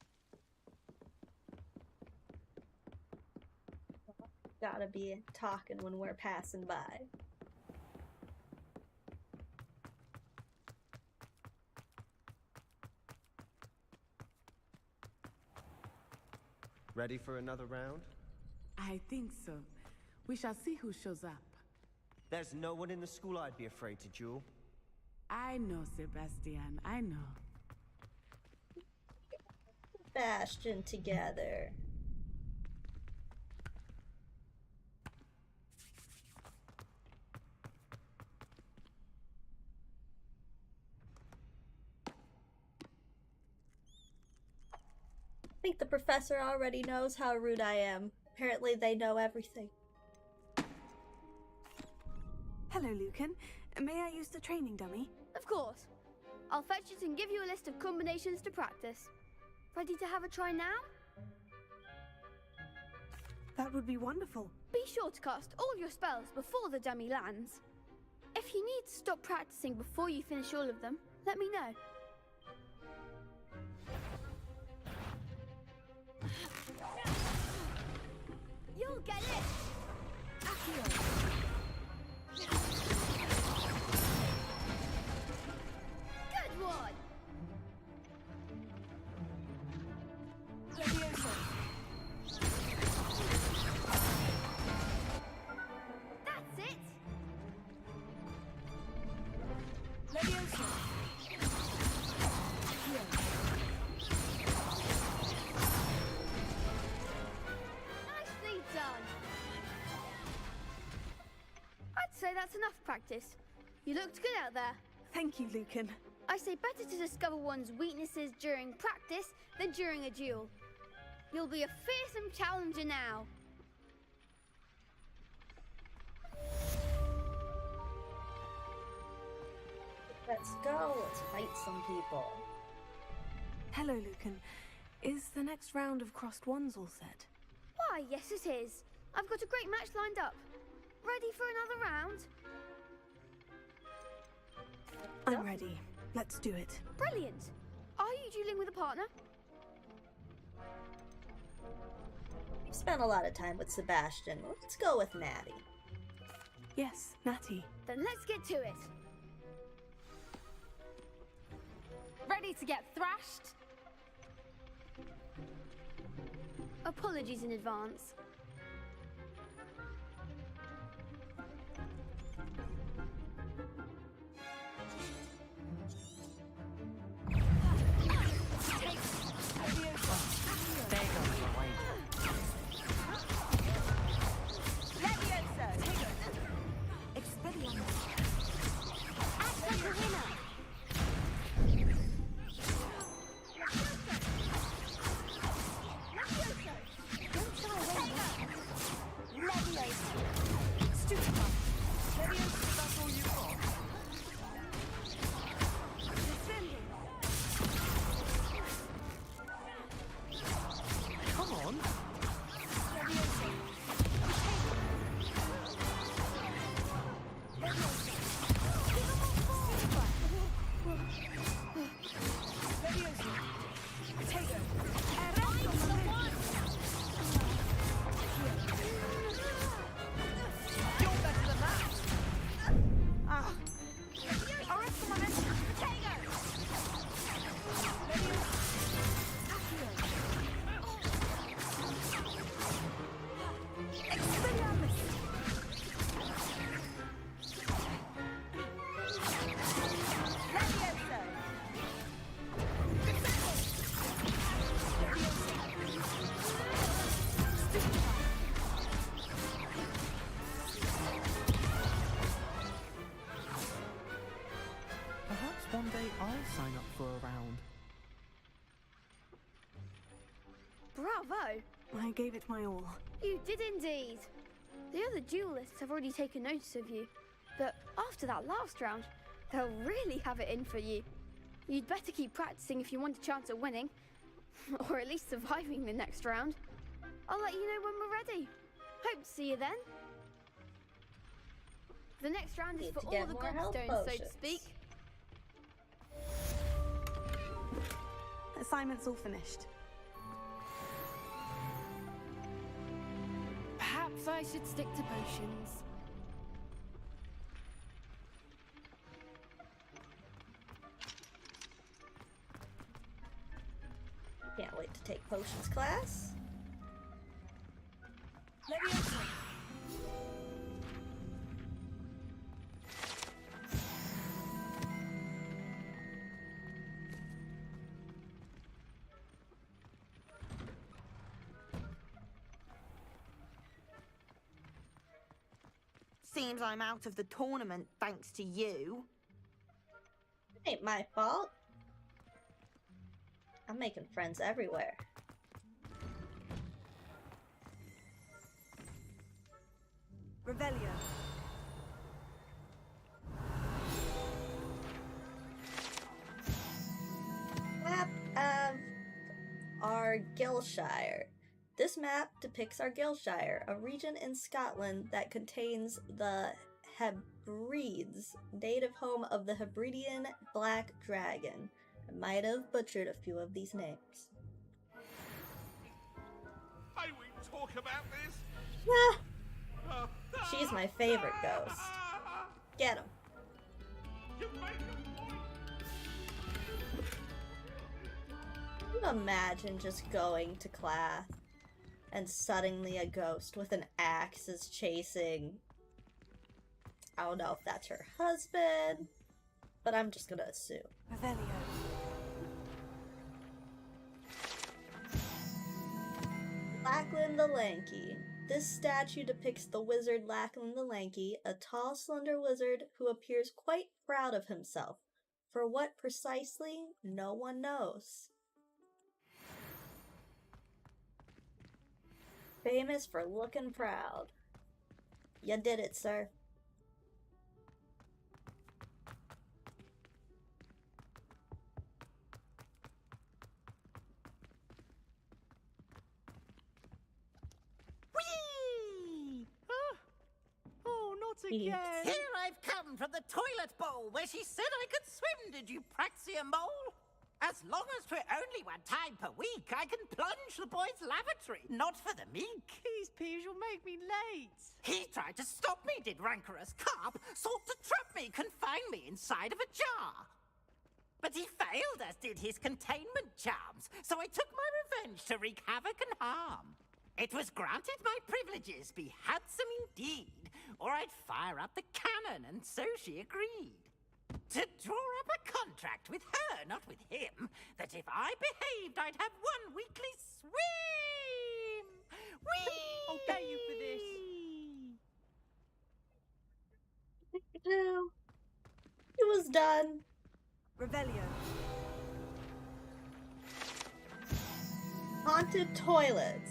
Gotta be talking when we're passing by. Ready for another round? I think so. We shall see who shows up. There's no one in the school I'd be afraid to duel. I know, Sebastian. I know. Bastion together. I think the professor already knows how rude I am. Apparently they know everything. Hello, Lucan. May I use the training dummy? Of course. I'll fetch it and give you a list of combinations to practice. Ready to have a try now? That would be wonderful. Be sure to cast all your spells before the dummy lands. If you need to stop practicing before you finish all of them, let me know. You'll get it! Accio. Good one! Leviosa. That's it! Leviosa. Nicely done! I'd say that's enough practice. You looked good out there. Thank you, Lucan. I say better to discover one's weaknesses during practice than during a duel. You'll be a fearsome challenger now. Let's go. Let's fight some people. Hello, Lucan. Is the next round of crossed ones all set? Why, yes it is. I've got a great match lined up. Ready for another round? I'm ready. Let's do it. Brilliant. Are you dueling with a partner? We've spent a lot of time with Sebastian. Let's go with Natty. Yes, Natty. Then let's get to it. Ready to get thrashed? Apologies in advance. One day I'll sign up for a round. Bravo! I gave it my all. You did indeed. The other duelists have already taken notice of you, but after that last round, they'll really have it in for you. You'd better keep practicing if you want a chance at winning, or at least surviving the next round. I'll let you know when we're ready. Hope to see you then. The next round is for all the gobstones, so to speak. Assignment's all finished. Perhaps I should stick to potions. Can't wait to take potions class. Seems I'm out of the tournament thanks to you. It ain't my fault. I'm making friends everywhere. Revelio. Map of Argyllshire. This map depicts Argyllshire, a region in Scotland that contains the Hebrides, native home of the Hebridean black dragon. I might have butchered a few of these names. May we talk about this? Ah, she's my favorite ghost. Get him. You make a point. Can you imagine just going to class and suddenly a ghost with an axe is chasing... I don't know if that's her husband, but I'm just gonna assume. Revelio. Lachlan the Lanky. This statue depicts the wizard Lachlan the Lanky, a tall, slender wizard who appears quite proud of himself. For what precisely, no one knows. Famous for looking proud. You did it, sir. Whee! Oh, not again. Here I've come from the toilet bowl where she said I could swim, did you praxia mole? As long as 'twere only one time per week, I can plunge the boy's lavatory, not for the meek. These peas will make me late. He tried to stop me, did rancorous carp, sought to trap me, confine me inside of a jar. But he failed, as did his containment charms, so I took my revenge to wreak havoc and harm. It was granted my privileges be handsome indeed, or I'd fire up the cannon, and so she agreed. To draw up a contract with her, not with him, that if I behaved, I'd have one weekly swim! Whee! I'll pay you for this. It was done. Revelio. Haunted toilets.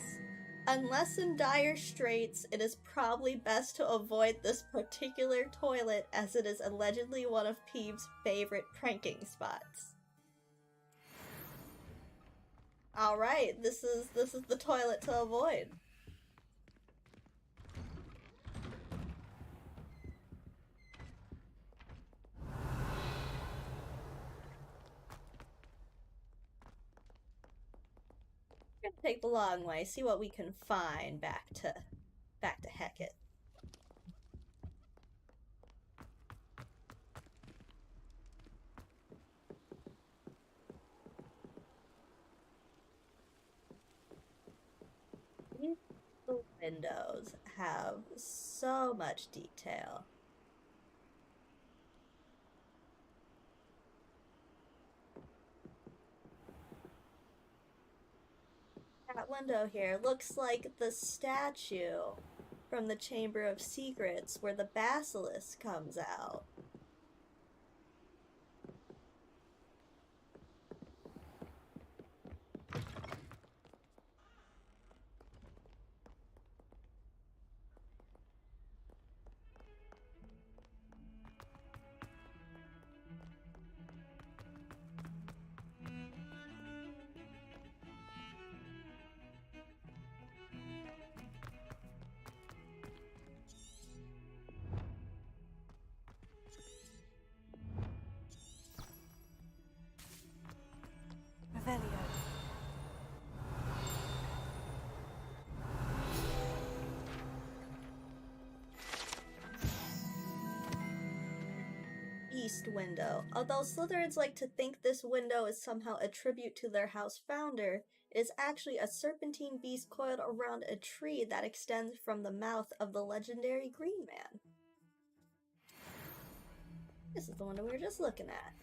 Unless in dire straits, it is probably best to avoid this particular toilet as it is allegedly one of Peeves' favorite pranking spots. Alright, this is the toilet to avoid. We're gonna take the long way, see what we can find back to Hecate. These windows have so much detail. That window here looks like the statue from the Chamber of Secrets where the basilisk comes out. Revelio. East window. Although Slytherins like to think this window is somehow a tribute to their house founder, it is actually a serpentine beast coiled around a tree that extends from the mouth of the legendary Green Man. This is the window we were just looking at.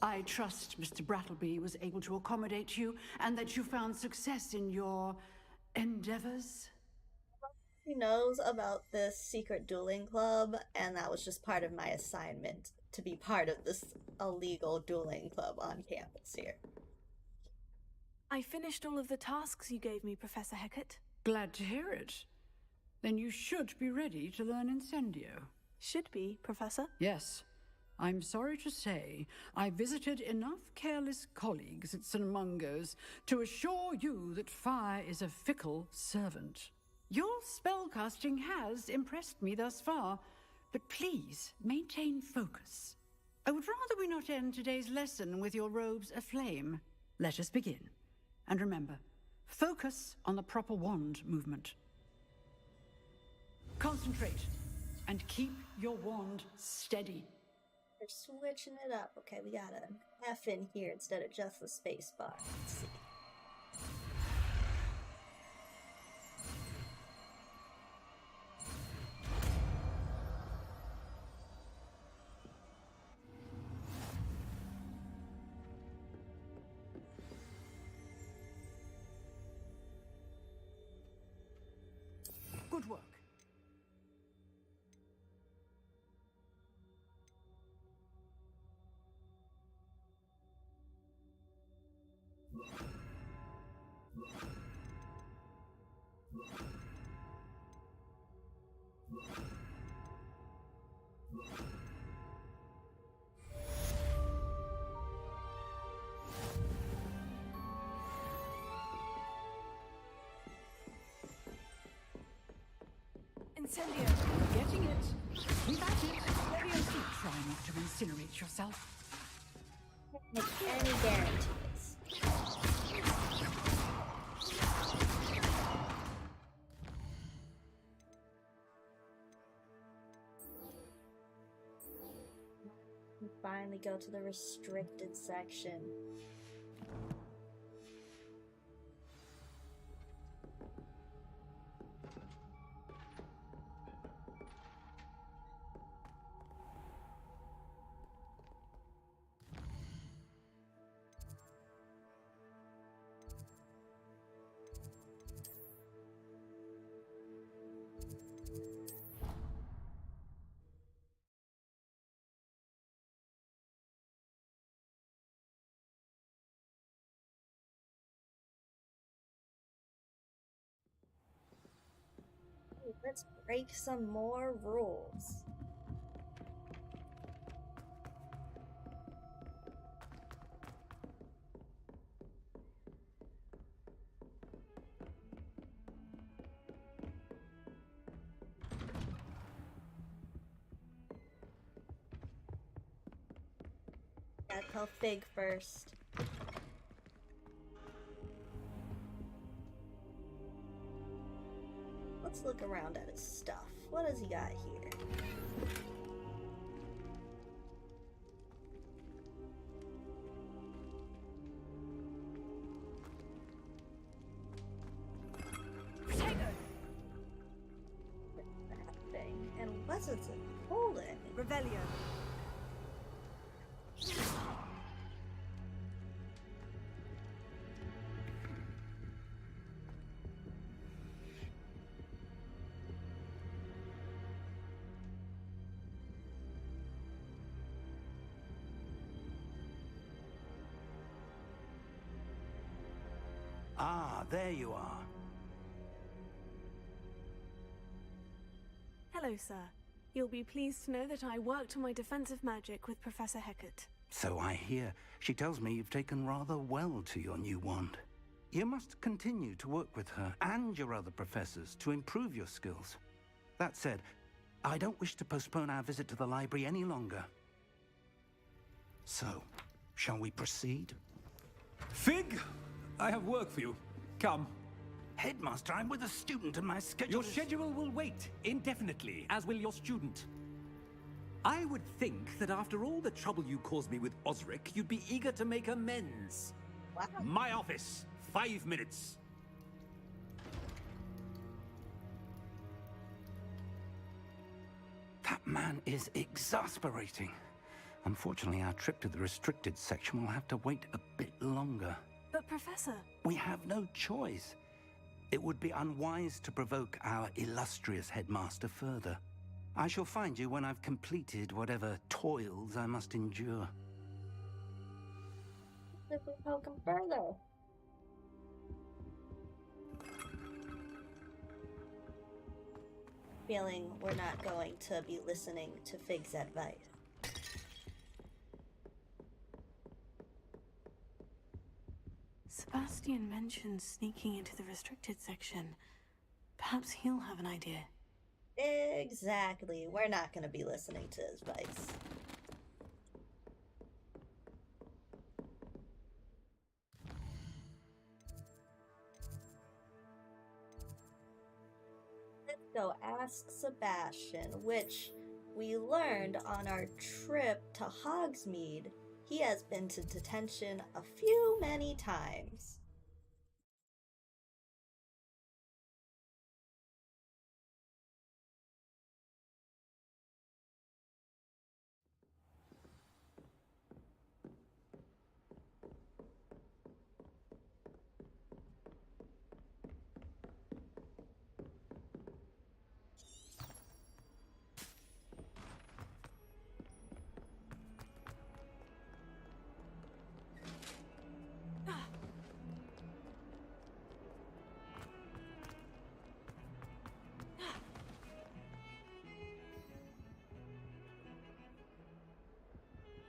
I trust Mr. Brattleby was able to accommodate you and that you found success in your endeavors. He knows about this secret dueling club, and that was just part of my assignment to be part of this illegal dueling club on campus here. I finished all of the tasks you gave me, Professor Hecate. Glad to hear it. then you should be ready to learn Incendio. Should be, Professor. Yes. I'm sorry to say, I visited enough careless colleagues at St. Mungo's to assure you that fire is a fickle servant. Your spellcasting has impressed me thus far, but please maintain focus. I would rather we not end today's lesson with your robes aflame. Let us begin. And remember, focus on the proper wand movement. Concentrate, and keep your wand steady. We're switching it up. Okay, we got an F in here instead of just the space bar. Let's see. Good work. Incendio. Getting it. Keep at it. Leviosa, try not to incinerate yourself. Can't make any guarantees. We finally go to the restricted section. Let's break some more rules. Gotta tell Fig first. Let's look around at his stuff. What does he got here? Potato! That thing. And what's it holding? Revelio. Ah, there you are. Hello, sir. You'll be pleased to know that I worked on my defensive magic with Professor Hecat. So I hear. She tells me you've taken rather well to your new wand. You must continue to work with her and your other professors to improve your skills. That said, I don't wish to postpone our visit to the library any longer. So, shall we proceed? Fig! I have work for you. Come. Headmaster, I'm with a student and my schedule Your schedule will wait indefinitely, as will your student. I would think that after all the trouble you caused me with Osric, you'd be eager to make amends. Wow. My office, 5 minutes. That man is exasperating. Unfortunately, our trip to the restricted section will have to wait a bit longer. But, Professor... We have no choice. It would be unwise to provoke our illustrious headmaster further. I shall find you when I've completed whatever toils I must endure. If we poke him further. feeling we're not going to be listening to Fig's advice. Sebastian mentioned sneaking into the restricted section. Perhaps he'll have an idea. Exactly. We're not going to be listening to his advice. Let's go ask Sebastian, which we learned on our trip to Hogsmeade. He has been to detention a few many times.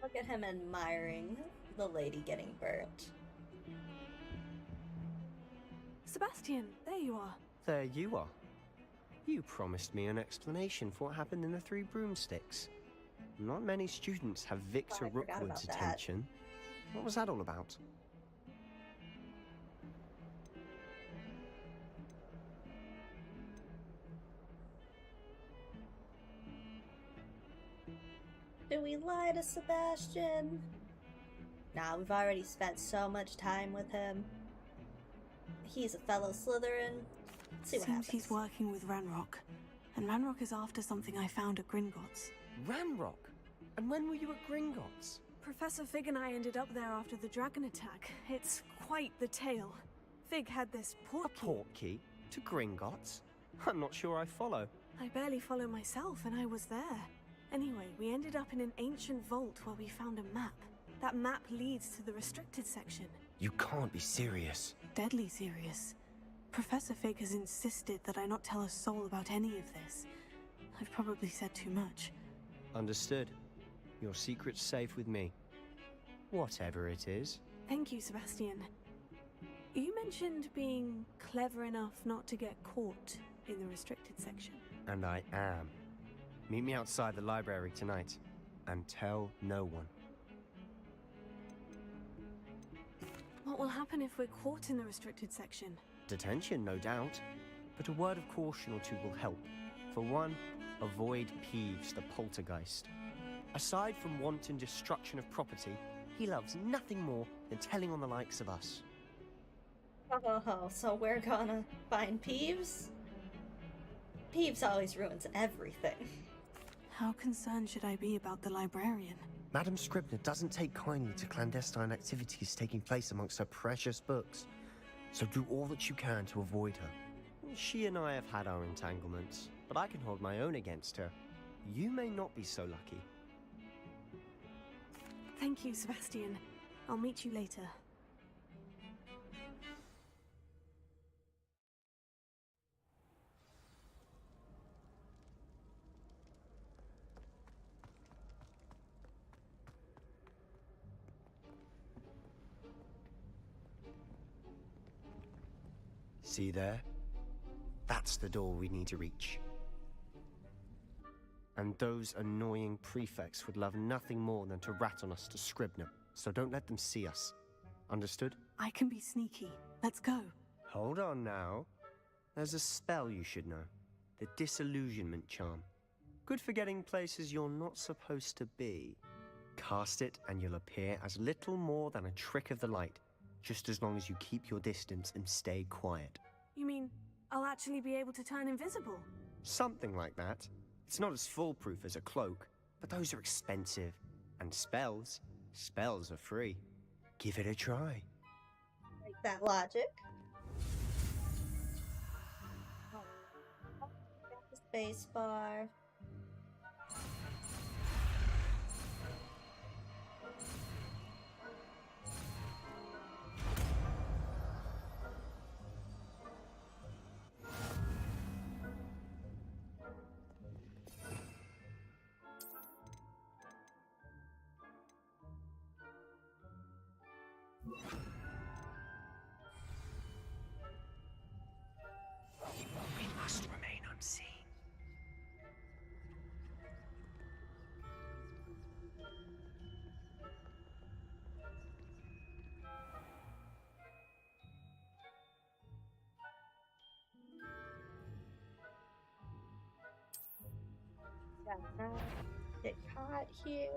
Look at him admiring the lady getting burnt. Sebastian, there you are. There you are. You promised me an explanation for what happened in the Three Broomsticks. Not many students have Victor Rookwood's attention. What was that all about? Do we lie to Sebastian? Nah, we've already spent so much time with him. He's a fellow Slytherin. Let's see what happens. Seems he's working with Ranrock. And Ranrock is after something I found at Gringotts. Ranrock? And when were you at Gringotts? Professor Fig and I ended up there after the dragon attack. It's quite the tale. Fig had this portkey. A portkey? To Gringotts? I'm not sure I follow. I barely follow myself, and I was there. Anyway, we ended up in an ancient vault where we found a map. That map leads to the restricted section. You can't be serious. Deadly serious. Professor Fig has insisted that I not tell a soul about any of this. I've probably said too much. Understood. Your secret's safe with me. Whatever it is. Thank you, Sebastian. You mentioned being clever enough not to get caught in the restricted section. And I am. Meet me outside the library tonight. And tell no one. What will happen if we're caught in the restricted section? Detention, no doubt. But a word of caution or two will help. For one, avoid Peeves, the poltergeist. Aside from wanton destruction of property, he loves nothing more than telling on the likes of us. Oh, so we're gonna find Peeves? Peeves always ruins everything. How concerned should I be about the librarian? Madam Scribner doesn't take kindly to clandestine activities taking place amongst her precious books. So do all that you can to avoid her. She and I have had our entanglements, but I can hold my own against her. You may not be so lucky. Thank you, Sebastian. I'll meet you later. See there? That's the door we need to reach. And those annoying prefects would love nothing more than to rat on us to Scribner, so don't let them see us. Understood? I can be sneaky. Let's go. Hold on now. There's a spell you should know. The Disillusionment Charm. Good for getting places you're not supposed to be. Cast it and you'll appear as little more than a trick of the light, just as long as you keep your distance and stay quiet. You mean I'll actually be able to turn invisible? Something like that. It's not as foolproof as a cloak, but those are expensive. And spells are free. Give it a try. Like that logic. Got the space bar. Get caught here.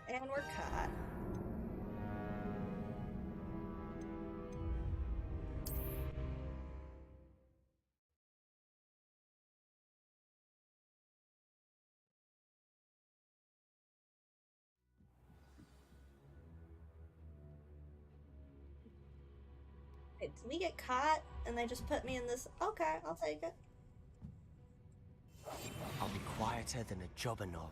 And we're caught. Wait, did we get caught and they just put me in this? Okay, I'll take it. I'll be quieter than a jobberknoll.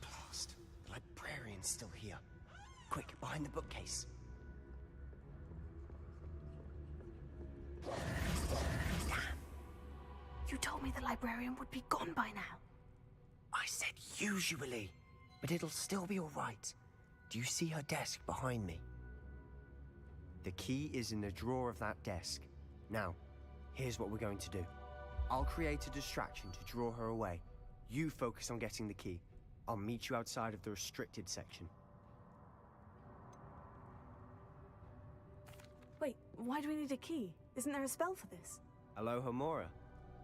Blast. The librarian's still here. Quick, behind the bookcase. Damn. You told me the librarian would be gone by now. I said usually, but it'll still be all right. Do you see her desk behind me? The key is in the drawer of that desk. Now, here's what we're going to do. I'll create a distraction to draw her away. You focus on getting the key. I'll meet you outside of the restricted section. Wait, why do we need a key? Isn't there a spell for this? Alohomora.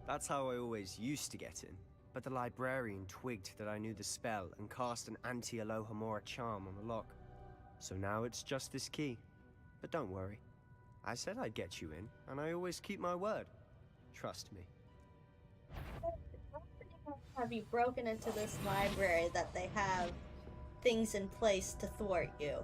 That's how I always used to get in. But the librarian twigged that I knew the spell and cast an anti-Alohomora charm on the lock. So now it's just this key. But don't worry. I said I'd get you in, and I always keep my word. Trust me. Have you broken into this library that they have things in place to thwart you?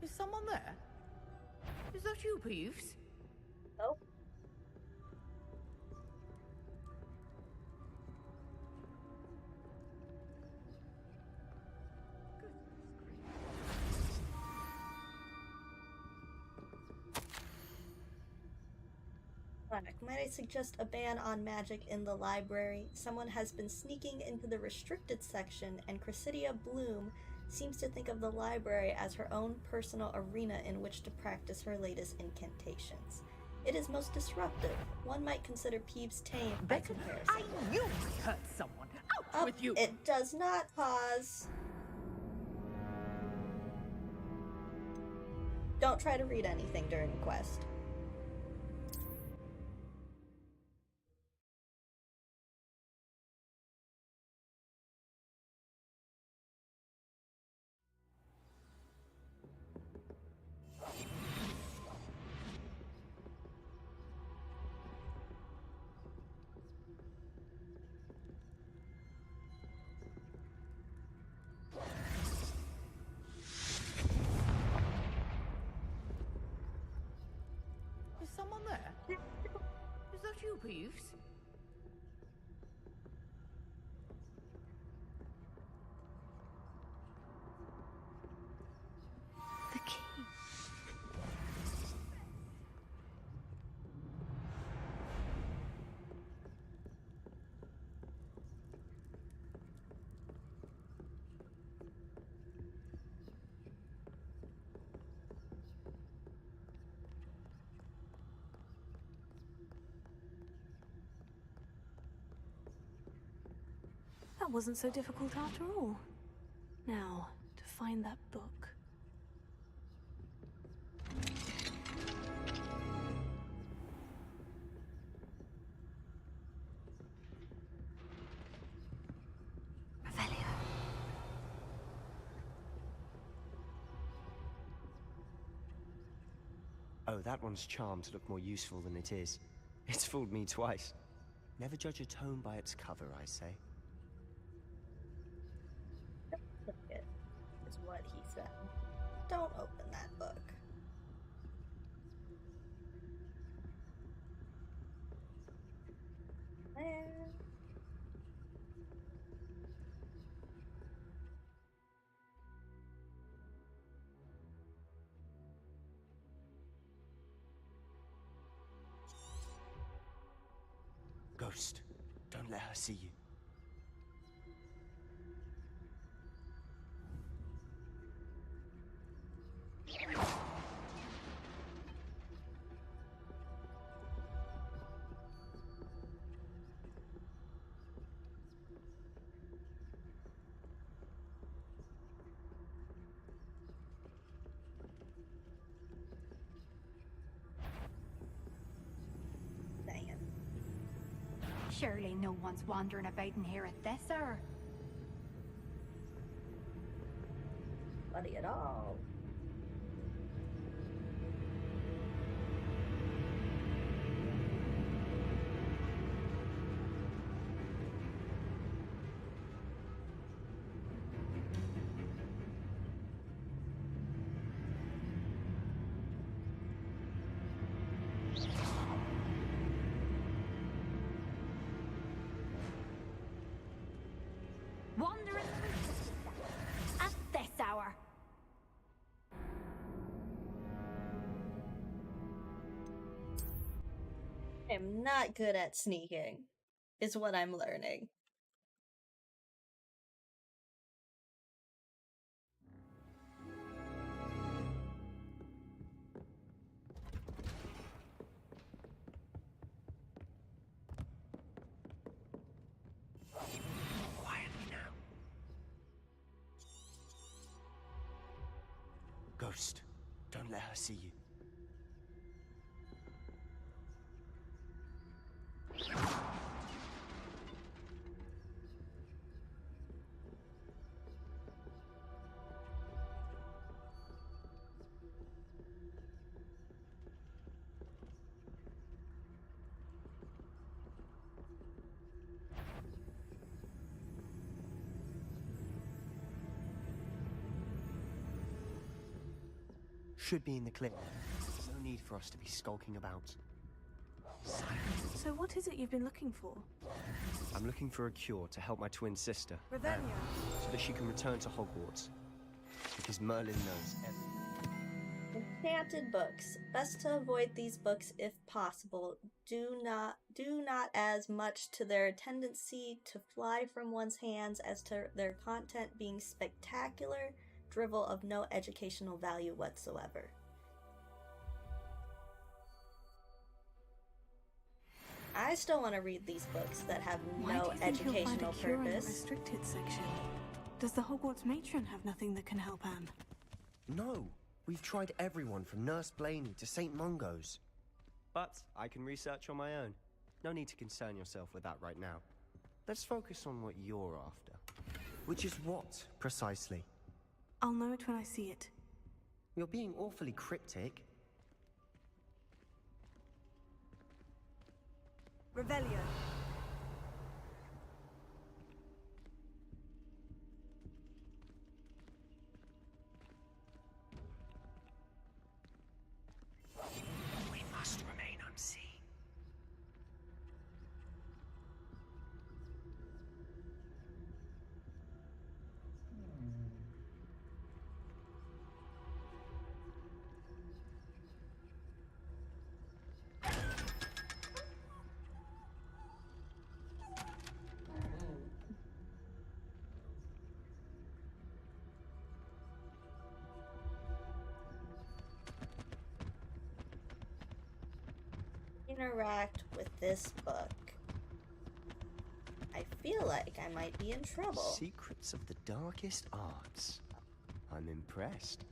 Is someone there? Is that you, Peeves? Nope. Might I suggest a ban on magic in the library? Someone has been sneaking into the restricted section, and Cressidia Bloom seems to think of the library as her own personal arena in which to practice her latest incantations. It is most disruptive. One might consider Peeves tame by comparison. I knew I hurt someone. Out with you! It does not pause. Don't try to read anything during the quest. Is someone there? Is that you, Peeves? The key. That wasn't so difficult after all. Now, to find that book. Revelio. Oh, that one's charmed to look more useful than it is. It's fooled me twice. Never judge a tome by its cover, I say. It is what he said. Don't open that book. There. Ghost, don't let her see you. Dang it. Surely no one's wandering about in here at this hour. Buddy at all. Wandering at this hour. I'm not good at sneaking, is what I'm learning. Quietly now. Ghost, don't let her see you. Should be in the clear. No need for us to be skulking about. So what is it you've been looking for? I'm looking for a cure to help my twin sister. Revelio. So that she can return to Hogwarts. Because Merlin knows everything. Enchanted books. Best to avoid these books if possible. Do not as much to their tendency to fly from one's hands as to their content being spectacular, drivel of no educational value whatsoever. I still want to read these books that have no educational cure in the purpose. restricted section? Does the Hogwarts matron have nothing that can help Anne? No, we've tried everyone from Nurse Blaney to St. Mungo's. But I can research on my own. No need to concern yourself with that right now. Let's focus on what you're after. Which is what, precisely? I'll know it when I see it. You're being awfully cryptic. Revelio. We must remain unseen. Interact with this book. I feel like I might be in trouble. Secrets of the darkest arts. I'm impressed.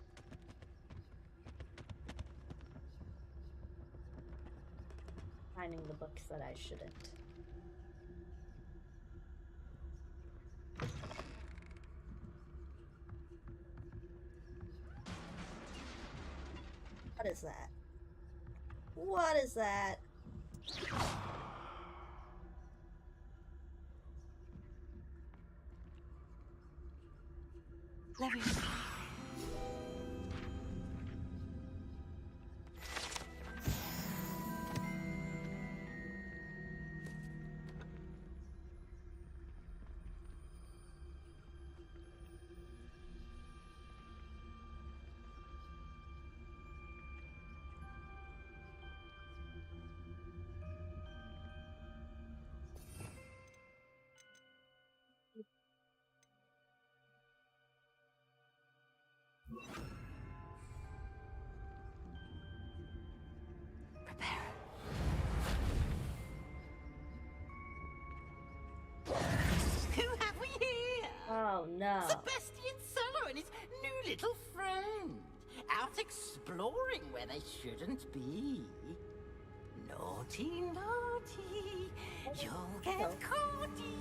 Finding the books that I shouldn't. What is that? What is that? Leviosa. Oh no. Sebastian Solo and his new little friend. Out exploring where they shouldn't be. Naughty, naughty. You'll get caughty.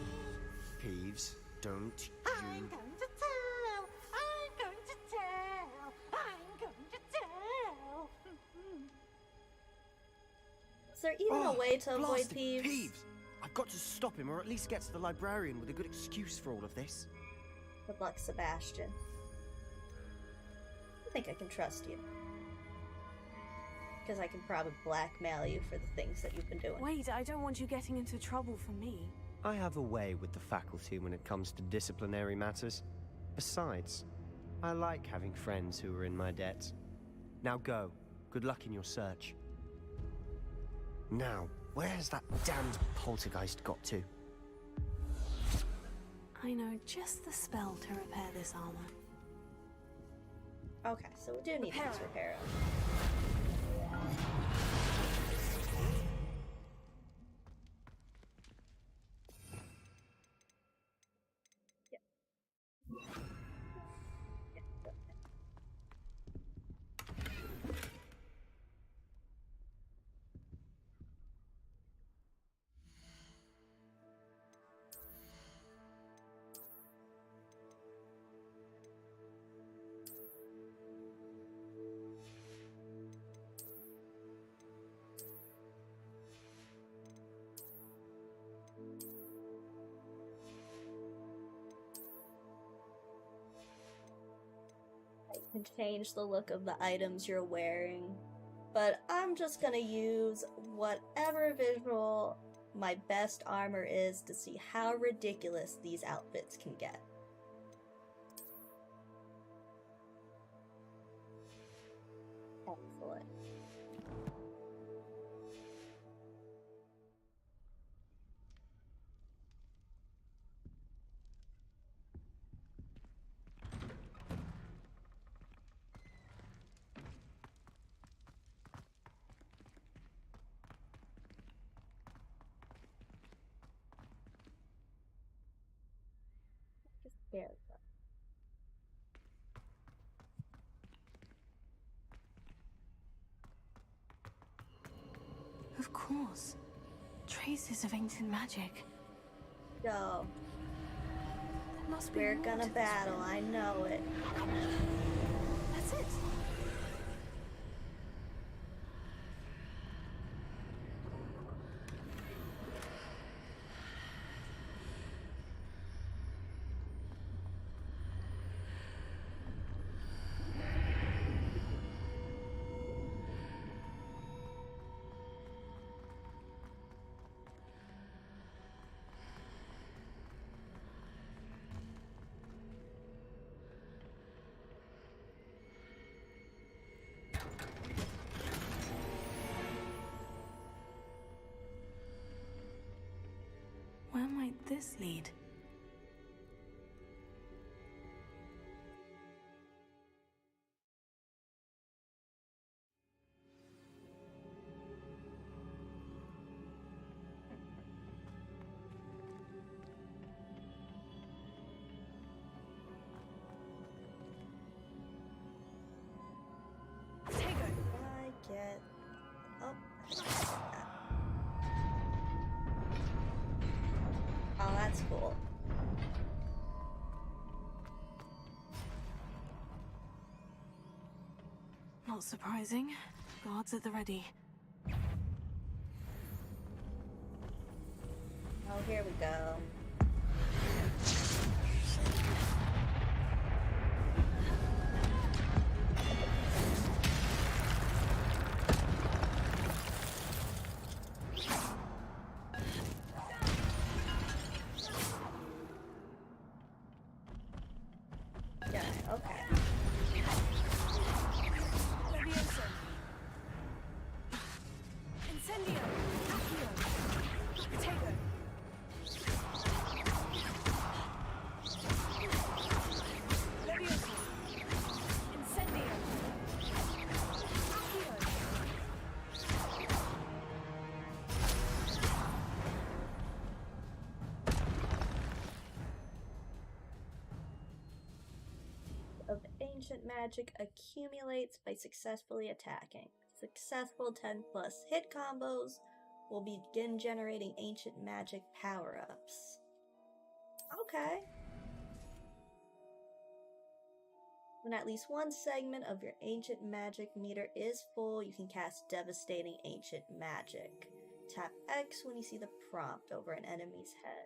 Peeves, don't I'm going to tell. I'm going to tell. I'm going to tell. Is there even a way to avoid blasted Peeves? I've got to stop him, or at least get to the librarian with a good excuse for all of this. Good luck, Sebastian. I think I can trust you. Because I can probably blackmail you for the things that you've been doing. Wait, I don't want you getting into trouble for me. I have a way with the faculty when it comes to disciplinary matters. Besides, I like having friends who are in my debt. Now go. Good luck in your search. Now, where has that damned poltergeist got to? I know just the spell to repair this armor. Okay, so we do need to repair it. Can change the look of the items you're wearing, but I'm just gonna use whatever visual my best armor is to see how ridiculous these outfits can get. Excellent. There we go. Of course. Traces of ancient magic. Go. There must be We're more gonna to this battle, room. I know it. That's it. Where might this lead? I get... Oh. Oh, that's cool. Not surprising. Guards at the ready. Oh, here we go. Yeah, okay. Levioso. Incendio. Accio. Protego. ancient magic accumulates by successfully attacking. Successful 10+ hit combos will begin generating ancient magic power-ups. Okay. When at least one segment of your ancient magic meter is full, you can cast devastating ancient magic. Tap X when you see the prompt over an enemy's head.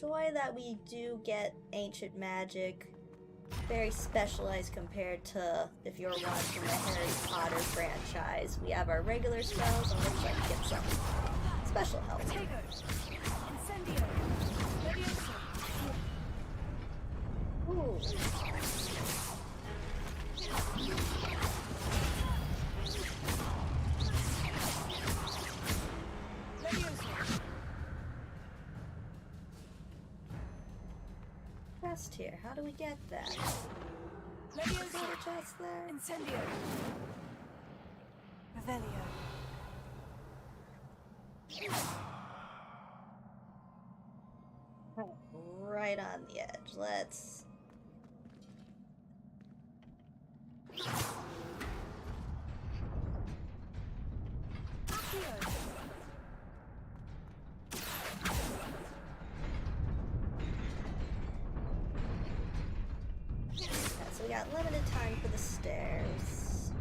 Joy that we do get ancient magic, very specialized compared to if you're watching the Harry Potter franchise. We have our regular spells, and looks like we get some special help. Ooh. Chest here. How do we get that? Is there a chest there? Incendio. Revelio. Right on the edge. Let's... Okay, so we got limited time for the stairs.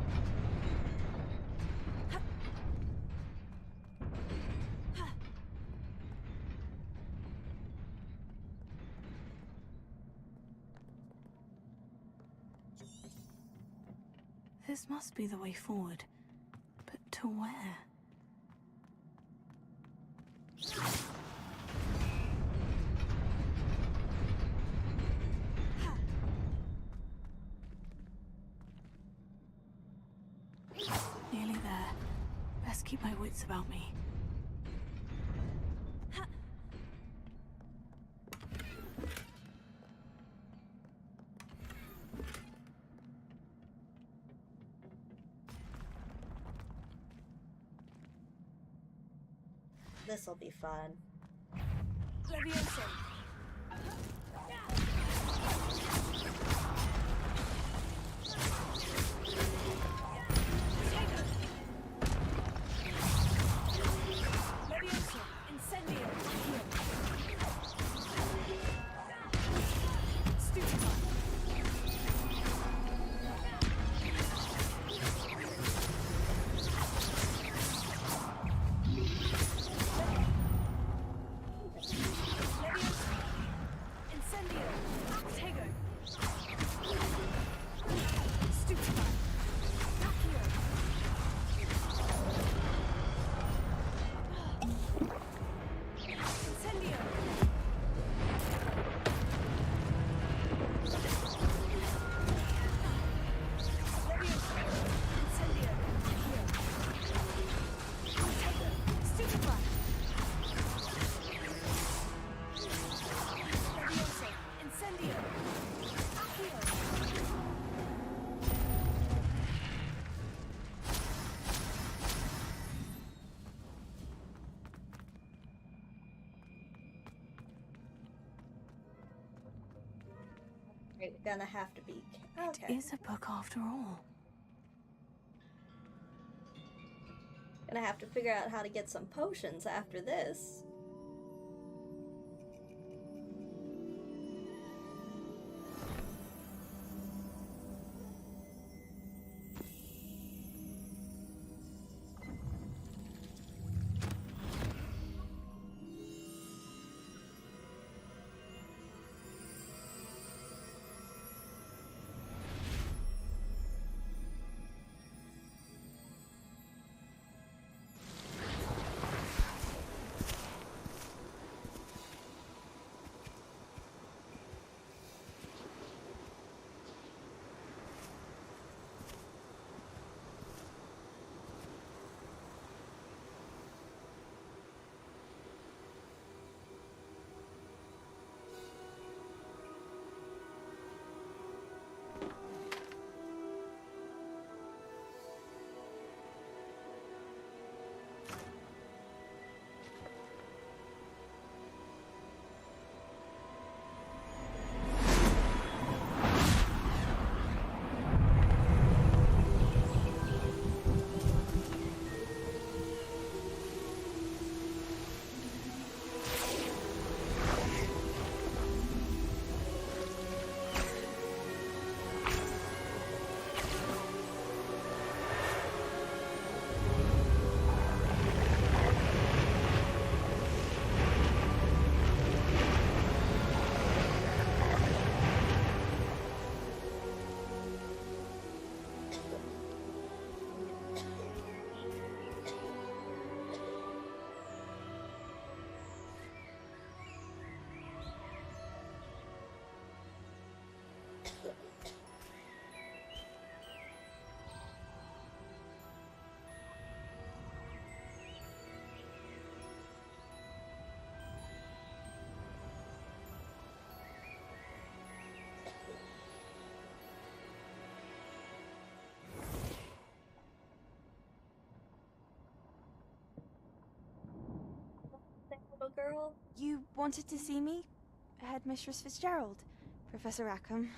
This must be the way forward. But to where? Nearly there. Best keep my wits about me. This'll be fun. Levioso. Levioso. Incendio. Stupefy. We're gonna have to be... It is a book after all. Gonna have to figure out how to get some potions after this. Hello. You wanted to see me? Headmistress Fitzgerald. Professor Rackham.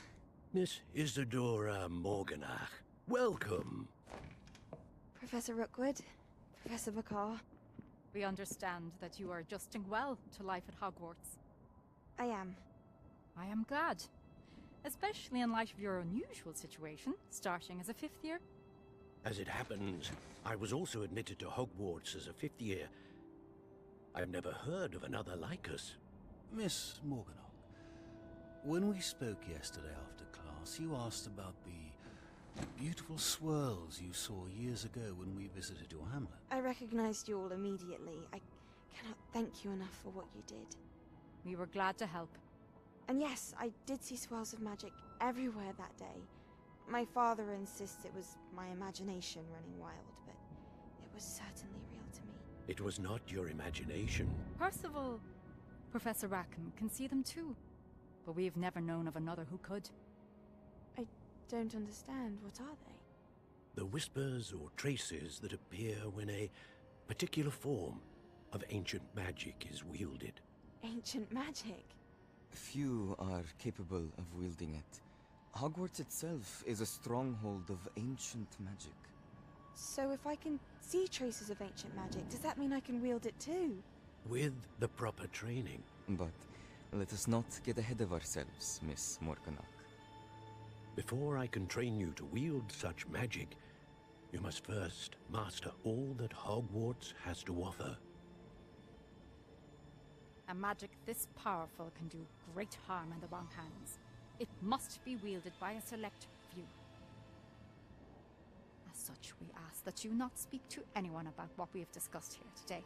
Miss Isadora Morganach, welcome. Professor Rookwood. Professor Bakar. We understand that you are adjusting well to life at Hogwarts. I am. I am glad. Especially in light of your unusual situation, starting as a 5th year. As it happens, I was also admitted to Hogwarts as a 5th year. I've never heard of another like us. Miss Morganock, when we spoke yesterday after class, you asked about the beautiful swirls you saw years ago when we visited your hamlet. I recognized you all immediately. I cannot thank you enough for what you did. We were glad to help. And yes, I did see swirls of magic everywhere that day. My father insists it was my imagination running wild, but it was certainly real to me. It was not your imagination. Percival, Professor Rackham can see them too. But we've never known of another who could. I don't understand. What are they? The whispers or traces that appear when a particular form of ancient magic is wielded. Ancient magic? Few are capable of wielding it. Hogwarts itself is a stronghold of ancient magic. So if I can see traces of ancient magic, does that mean I can wield it too? With the proper training. But let us not get ahead of ourselves, Miss Morganock. Before I can train you to wield such magic, you must first master all that Hogwarts has to offer. A magic this powerful can do great harm in the wrong hands. It must be wielded by a select few. As such, we ask that you not speak to anyone about what we have discussed here today.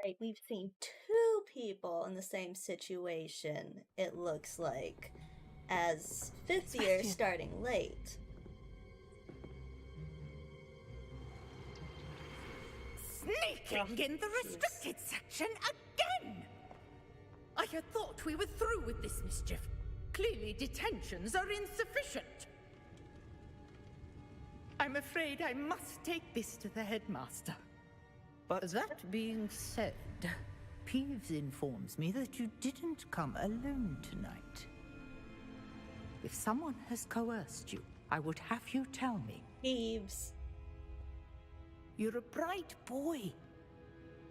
Right, we've seen 2 people in the same situation, it looks like, as 5th year starting late. Sneaking in the restricted section again! I had thought we were through with this mischief. Clearly detentions are insufficient. I'm afraid I must take this to the headmaster. But that being said, Peeves informs me that you didn't come alone tonight. If someone has coerced you, I would have you tell me. Peeves. You're a bright boy.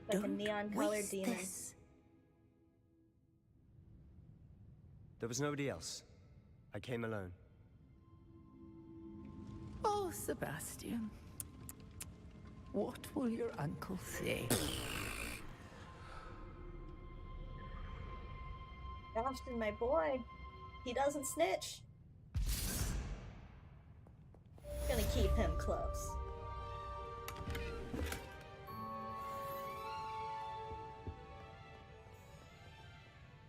Like a Don't neon-colored waste demon. this. There was nobody else. I came alone. Oh, Sebastian. What will your uncle say? Ashton, my boy. He doesn't snitch. Gonna keep him close.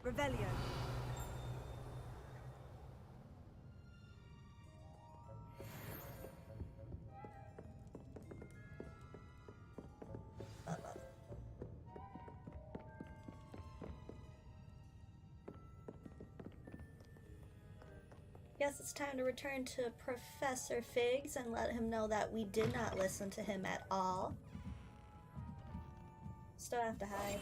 Revelio. Guess it's time to return to Professor Figs and let him know that we did not listen to him at all. Still have to hide.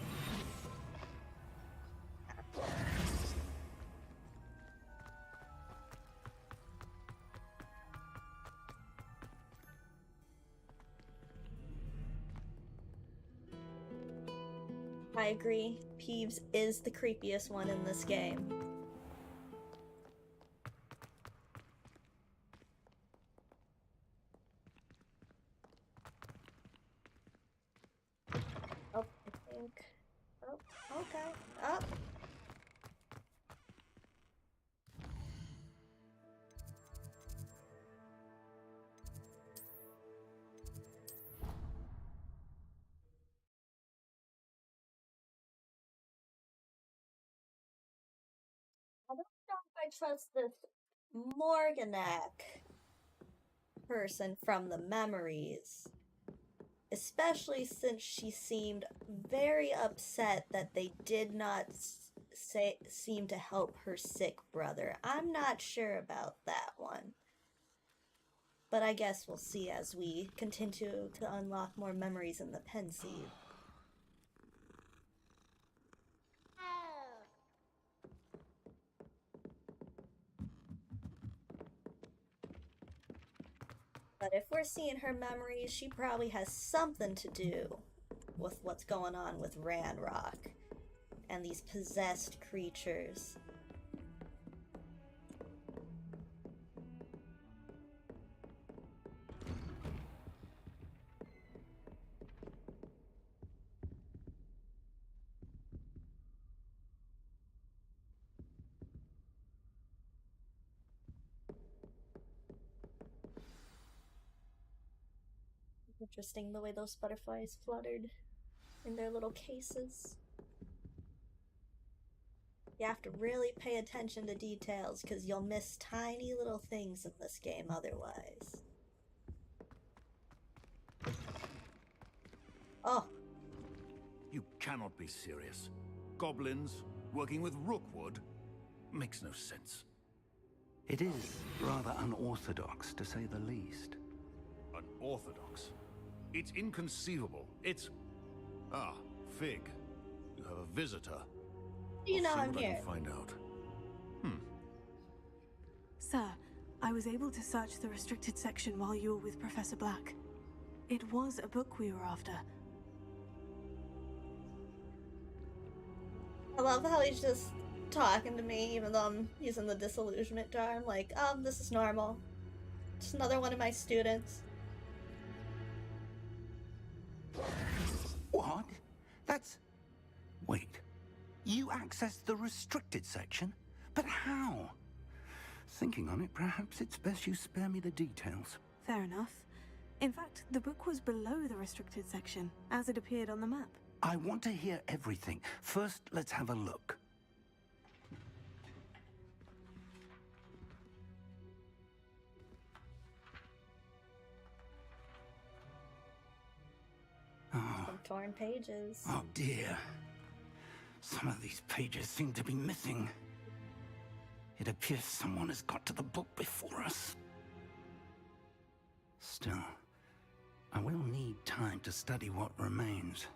I agree. Peeves is the creepiest one in this game. Oh, I think. Oh, okay. Up. I don't know if I trust this Morganac person from the memories. Especially since she seemed very upset that they did not seem to help her sick brother. I'm not sure about that one. But I guess we'll see as we continue to unlock more memories in the pensieve. But if we're seeing her memories, she probably has something to do with what's going on with Ranrock and these possessed creatures. Interesting the way those butterflies fluttered in their little cases. You have to really pay attention to details because you'll miss tiny little things in this game otherwise. Oh. You cannot be serious. Goblins working with Rookwood makes no sense. It is rather unorthodox, to say the least. Unorthodox? It's inconceivable. It's... Ah, Fig. You have a visitor. You know I'll see I'm what I here. can find out. Sir, I was able to search the restricted section while you were with Professor Black. It was a book we were after. I love how he's just talking to me even though I'm using the disillusionment charm. Like, this is normal. Just another one of my students. What? That's... Wait. You accessed the restricted section? But how? Thinking on it, perhaps it's best you spare me the details. Fair enough. In fact, the book was below the restricted section, as it appeared on the map. I want to hear everything. First, let's have a look. Some torn pages. Oh dear. Some of these pages seem to be missing. It appears someone has got to the book before us. Still, I will need time to study what remains.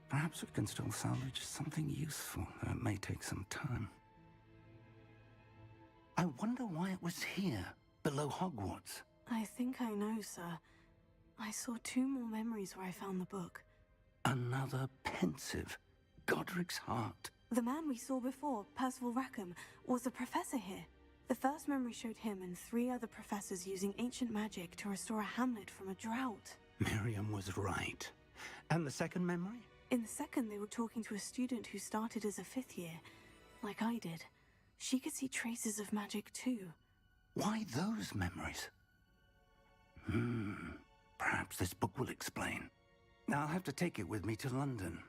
Perhaps we can still salvage something useful, though it may take some time. I wonder why it was here, below Hogwarts. I think I know, sir. I saw 2 more memories where I found the book. Another pensive. Godric's heart. The man we saw before, Percival Rackham, was a professor here. The first memory showed him and 3 other professors using ancient magic to restore a hamlet from a drought. Miriam was right. And the second memory? In the second, they were talking to a student who started as a 5th year, like I did. She could see traces of magic too. Why those memories? Perhaps this book will explain. I'll have to take it with me to London.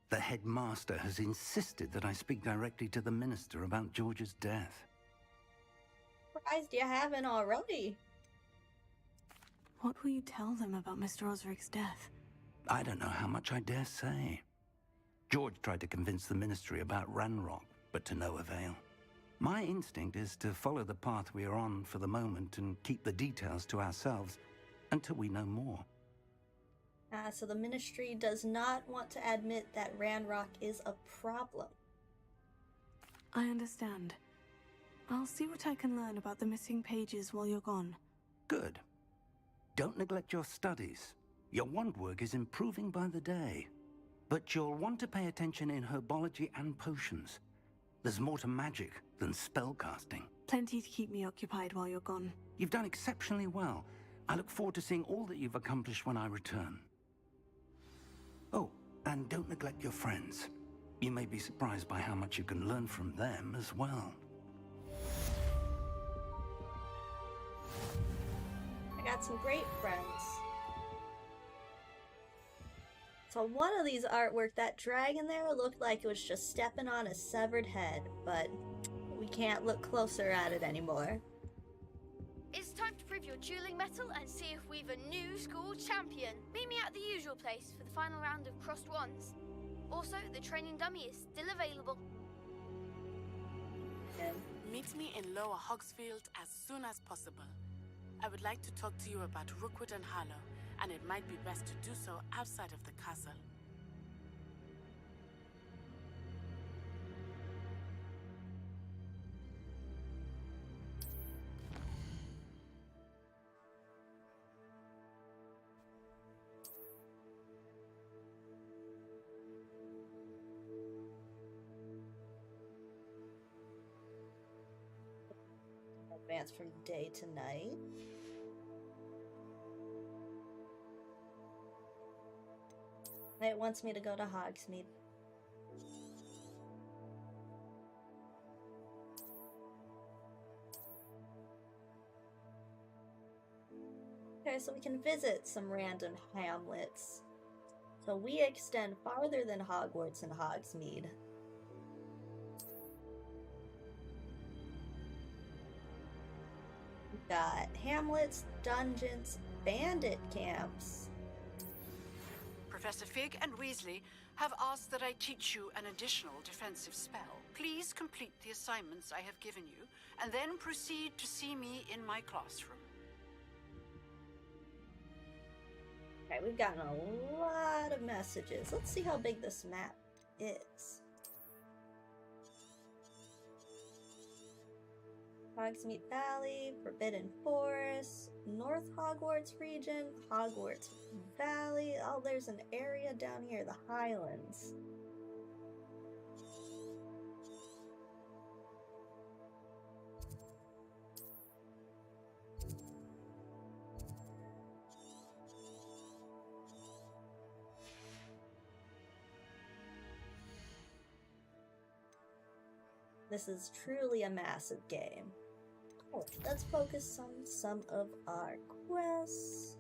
The headmaster has insisted that I speak directly to the minister about George's death. Surprised you haven't already. What will you tell them about Mr. Osric's death? I don't know how much I dare say. George tried to convince the ministry about Ranrock, but to no avail. My instinct is to follow the path we are on for the moment and keep the details to ourselves until we know more. So the ministry does not want to admit that Ranrock is a problem. I understand. I'll see what I can learn about the missing pages while you're gone. Good. Don't neglect your studies. Your wand work is improving by the day. But you'll want to pay attention in herbology and potions. There's more to magic than spellcasting. Plenty to keep me occupied while you're gone. You've done exceptionally well. I look forward to seeing all that you've accomplished when I return. Oh, and don't neglect your friends. You may be surprised by how much you can learn from them as well. I got some great friends. So one of these artwork, that dragon there looked like it was just stepping on a severed head, but we can't look closer at it anymore. It's time to prove your dueling mettle and see if we've a new school champion. Meet me at the usual place for the final round of crossed wands. Also, the training dummy is still available. Meet me in Lower Hogsfield as soon as possible. I would like to talk to you about Rookwood and Harlow, and it might be best to do so outside of the castle. Advance from day to night. It wants me to go to Hogsmeade. Okay, so we can visit some random hamlets. So we extend farther than Hogwarts and Hogsmeade. Got hamlets, dungeons, bandit camps. Professor Fig and Weasley have asked that I teach you an additional defensive spell. Please complete the assignments I have given you, and then proceed to see me in my classroom. Okay, we've gotten a lot of messages. Let's see how big this map is. Hogsmeade Valley, Forbidden Forest, North Hogwarts region, Hogwarts Valley. Oh, there's an area down here, the Highlands. This is truly a massive game. Let's focus on some of our quests.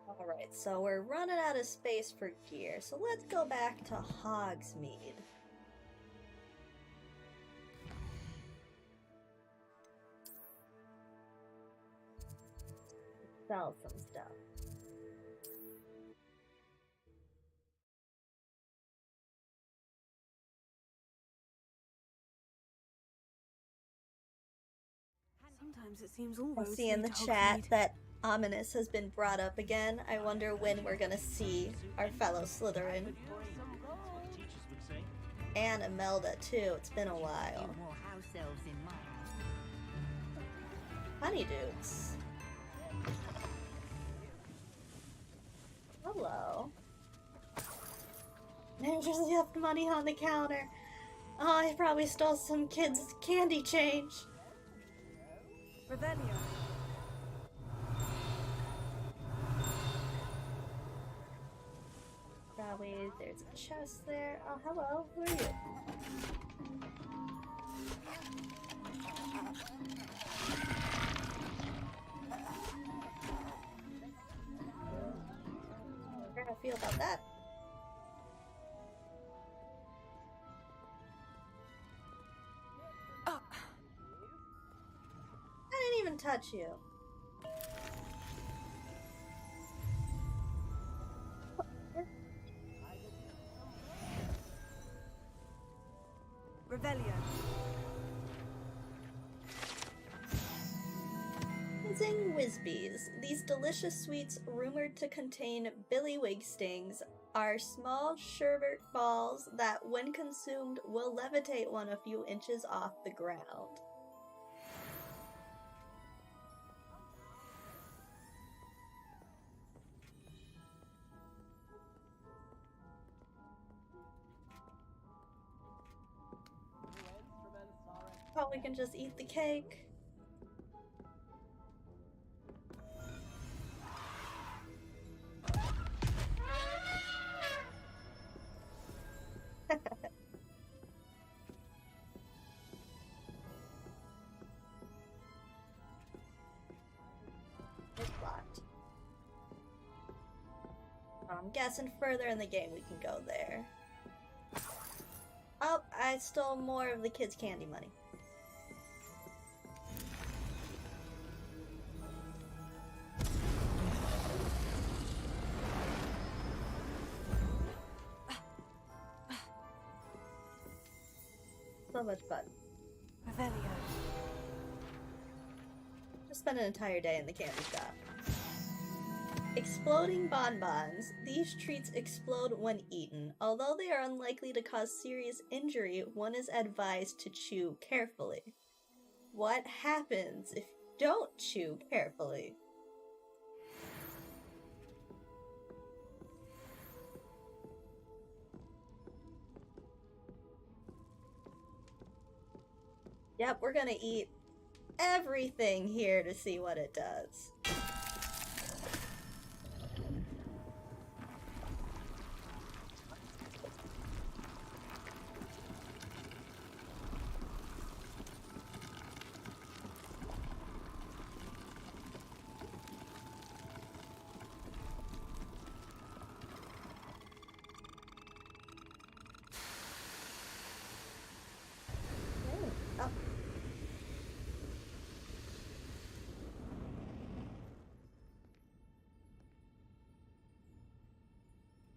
Alright, so we're running out of space for gear, so let's go back to Hogsmeade. Sell some stuff. Sometimes it seems all I roads see in the lead to chat Hogsmeade. that Ominous has been brought up again. I wonder when we're gonna see our fellow Slytherin. And Imelda too, it's been a while. Honeydukes. Hello. I just left money on the counter. Oh, I probably stole some kid's candy change. Revelio. Probably there's a chest there. Oh, hello. Who are you? How do I feel about that? Oh. I didn't even touch you. Revelio. Whizzing Whizbees. These delicious sweets, rumored to contain billywig stings, are small sherbet balls that, when consumed, will levitate one a few inches off the ground. Oh, we can just eat the cake. It's locked. I'm guessing further in the game we can go there. Oh, I stole more of the kids' candy money. so much fun. Revelio. Just spend an entire day in the candy shop. Exploding bonbons. These treats explode when eaten. Although they are unlikely to cause serious injury, one is advised to chew carefully. What happens if you don't chew carefully? Yep, we're gonna eat everything here to see what it does. Oh.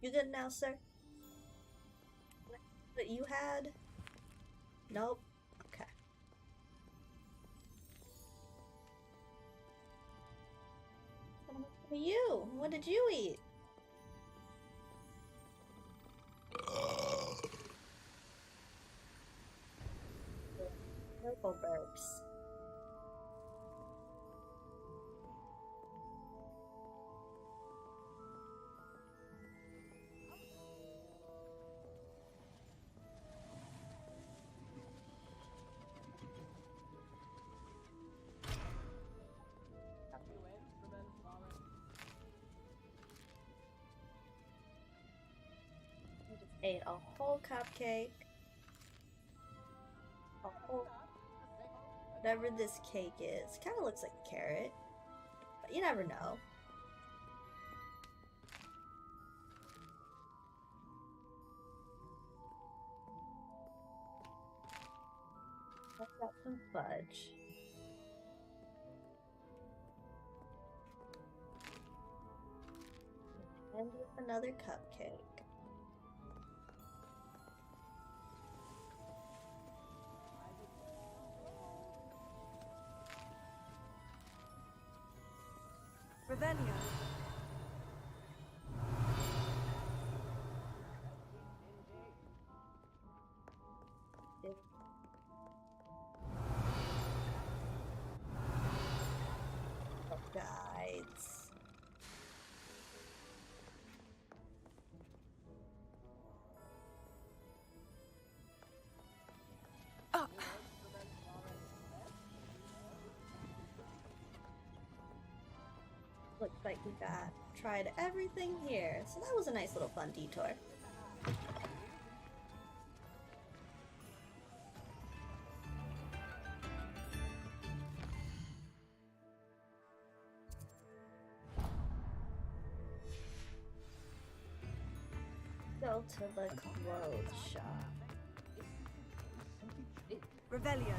You good now, sir? What you had? Nope. Okay. You? What did you eat? Purple burps. I just ate a whole cupcake. A whole... Whatever this cake is. Kind of looks like a carrot. But you never know. I've got some fudge. And with another cupcake. Revelio. Guides. Looks like we tried everything here, so that was a nice little fun detour. Go to the clothes shop. Revelio.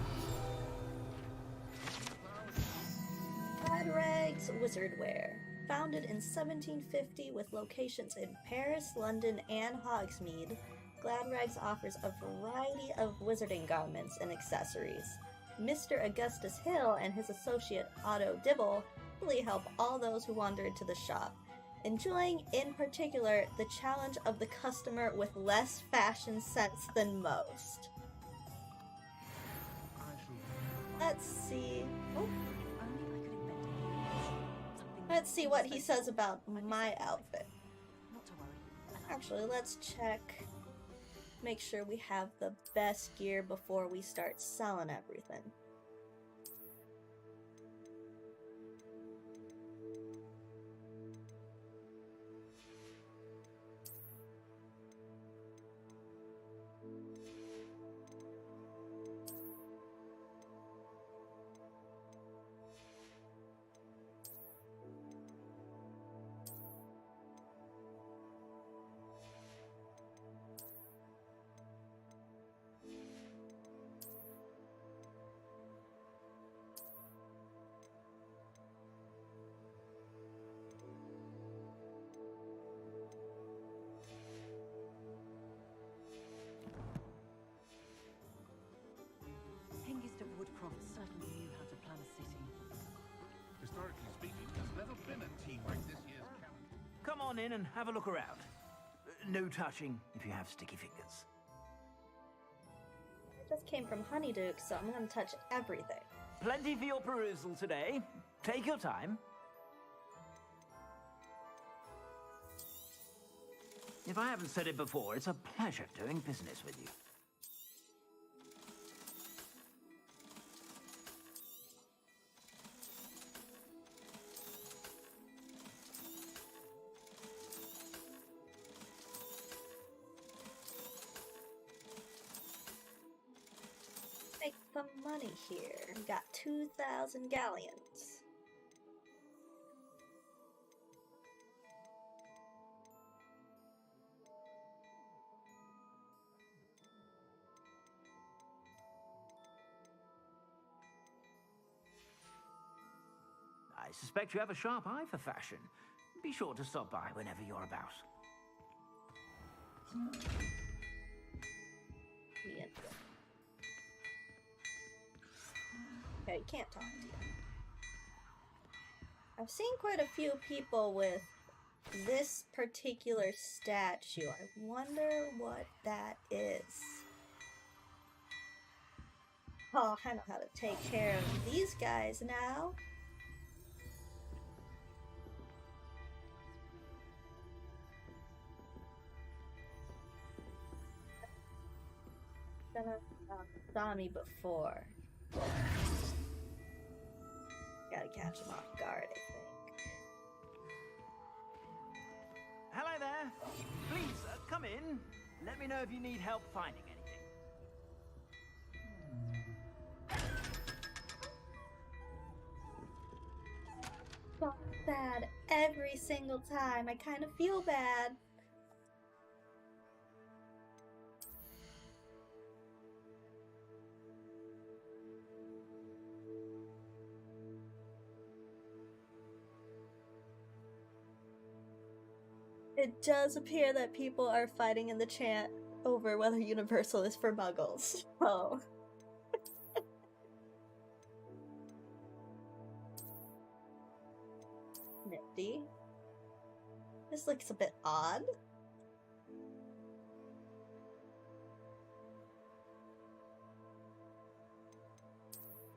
Gladrag's Wizard Wear. Founded in 1750 with locations in Paris, London, and Hogsmeade, Gladrags offers a variety of wizarding garments and accessories. Mr. Augustus Hill and his associate Otto Dibble really help all those who wander into the shop, enjoying in particular the challenge of the customer with less fashion sense than most. Let's see. Oh. Let's see what he says about my outfit. Actually, let's check. Make sure we have the best gear before we start selling everything. Croft certainly knew how to plan a city. Historically speaking, there's never been a team like this year's calendar. Come on in and have a look around. No touching if you have sticky fingers. It just came from Honeyduke, so I'm gonna touch everything. Plenty for your perusal today. Take your time. If I haven't said it before, it's a pleasure doing business with you. Make some money here. We got 2,000 galleons. I suspect you have a sharp eye for fashion. Be sure to stop by whenever you're about. Yeah. Okay, you can't talk to you. I've seen quite a few people with this particular statue. I wonder what that is. Oh, I know how to take care of these guys now. Saw me before. Gotta catch him off guard, I think. Hello there. Please, come in. Let me know if you need help finding anything. So bad every single time. I kind of feel bad. It does appear that people are fighting in the chat over whether Universal is for muggles. Oh. Nifty. This looks a bit odd.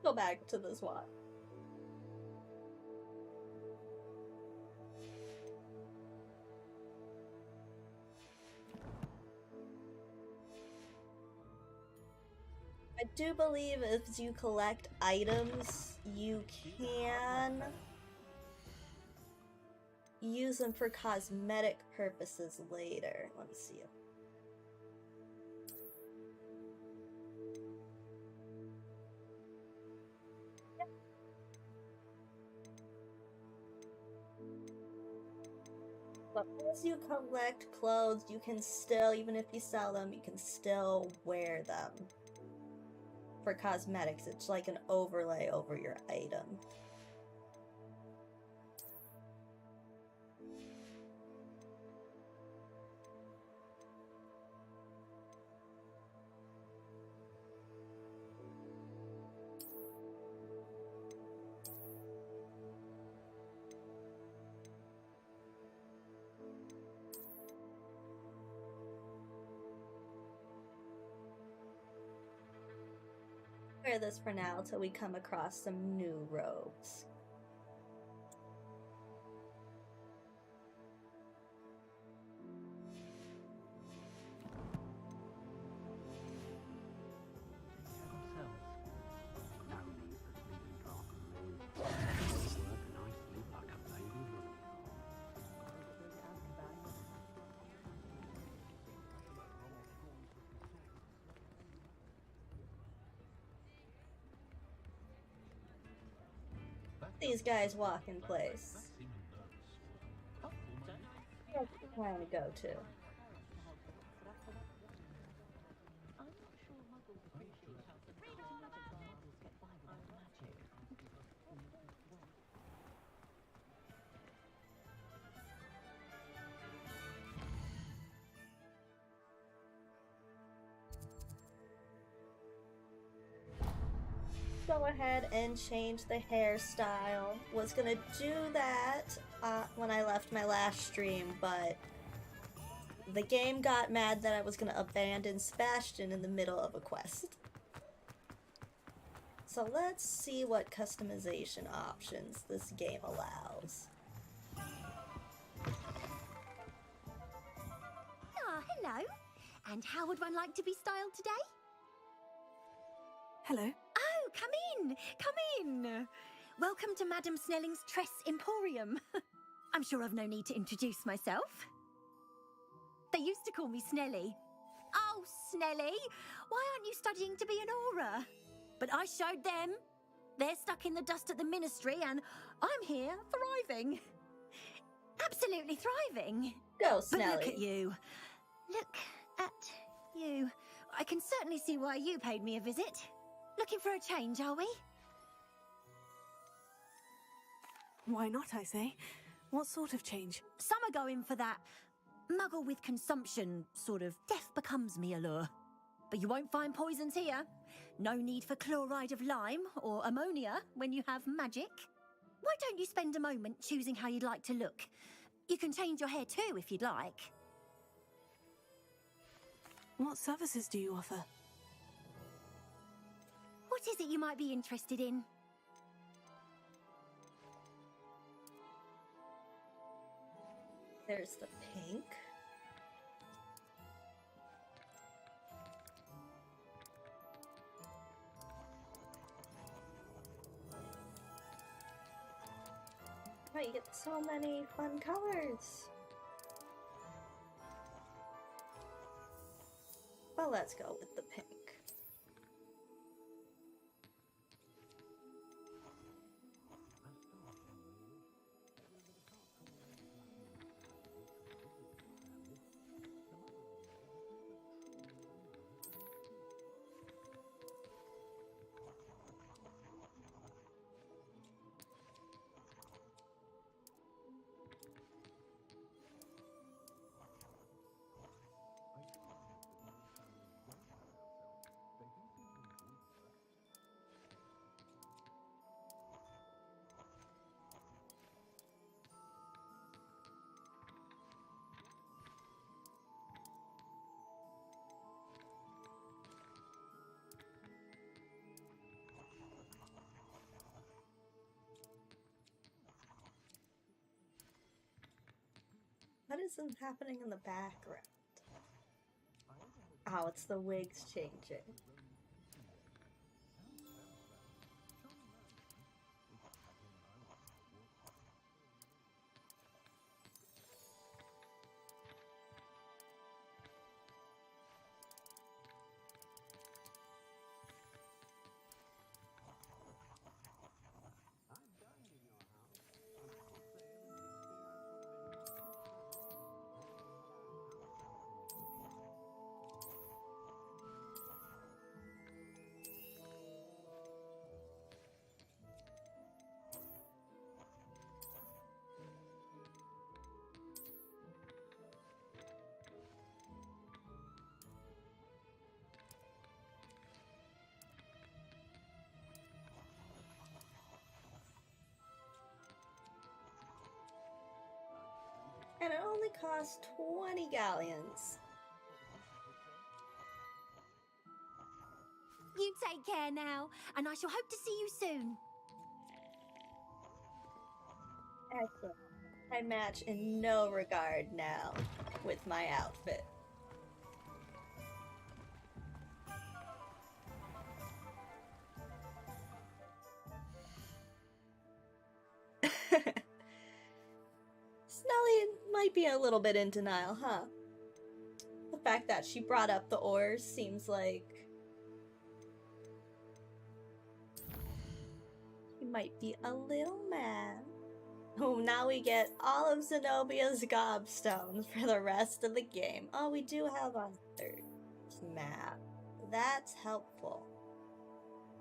Go back to this one. I do believe as you collect items, you can use them for cosmetic purposes later. Let me see. But once you collect clothes, you can still, even if you sell them, you can still wear them. For cosmetics, it's like an overlay over your item. Wear this for now till we come across some new robes. These guys walk in place. Where's he trying to go to? go ahead and change the hairstyle. Was gonna do that when I left my last stream, but the game got mad that I was gonna abandon Sebastian in the middle of a quest. So let's see what customization options this game allows. Ah, hello. And how would one like to be styled today? Hello. Oh, come in! Come in! Welcome to Madame Snelling's Tress Emporium. I'm sure I've no need to introduce myself. They used to call me Snelly. Oh, Snelly! Why aren't you studying to be an aura? But I showed them. They're stuck in the dust at the ministry, and I'm here thriving. Absolutely thriving. Go, But Snelly. look at you. Look at you. I can certainly see why you paid me a visit. Looking for a change, are we? Why not, I say? What sort of change? Some are going for that muggle with consumption, sort of death becomes me allure. But you won't find poisons here. No need for chloride of lime or ammonia when you have magic. Why don't you spend a moment choosing how you'd like to look? You can change your hair too if you'd like. What services do you offer? What is it you might be interested in? There's the pink. Oh, you get so many fun colors. Well, let's go with the pink. What isn't happening in the background? Oh, it's the wigs changing. And it only costs 20 galleons. You take care now, and I shall hope to see you soon. Excellent. I match in no regard now with my outfit. Snelly might be a little bit in denial, huh? The fact that she brought up the oars seems like she might be a little mad. Oh, now we get all of Zenobia's gobstones for the rest of the game. Oh, we do have a third map. That's helpful.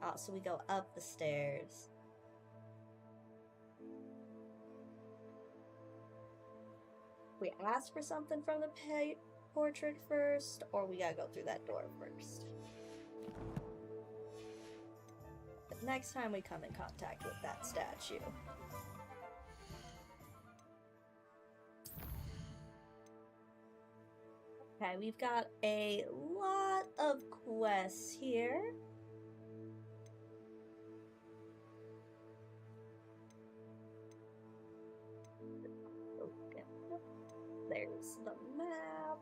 Oh, so we go up the stairs. We ask for something from the portrait first, or we gotta go through that door first. next time we come in contact with that statue. Okay, we've got a lot of quests here. There's the map.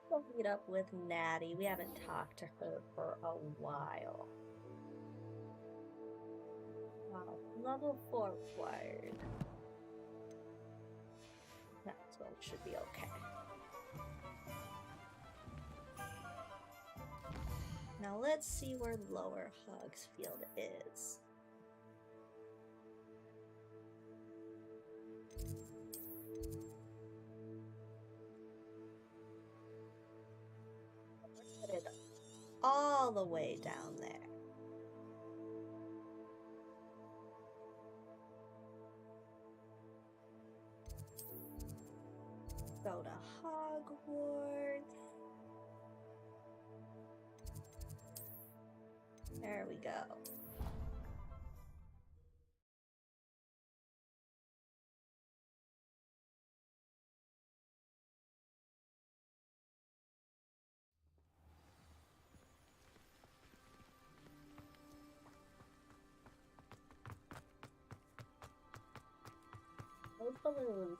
We'll meet up with Natty. We haven't talked to her for a while. Wow, level 4 required. That's what should be okay. Now let's see where Lower Hogsfield is. Put it all the way down there. Go to Hogwarts. There we go. Those balloons.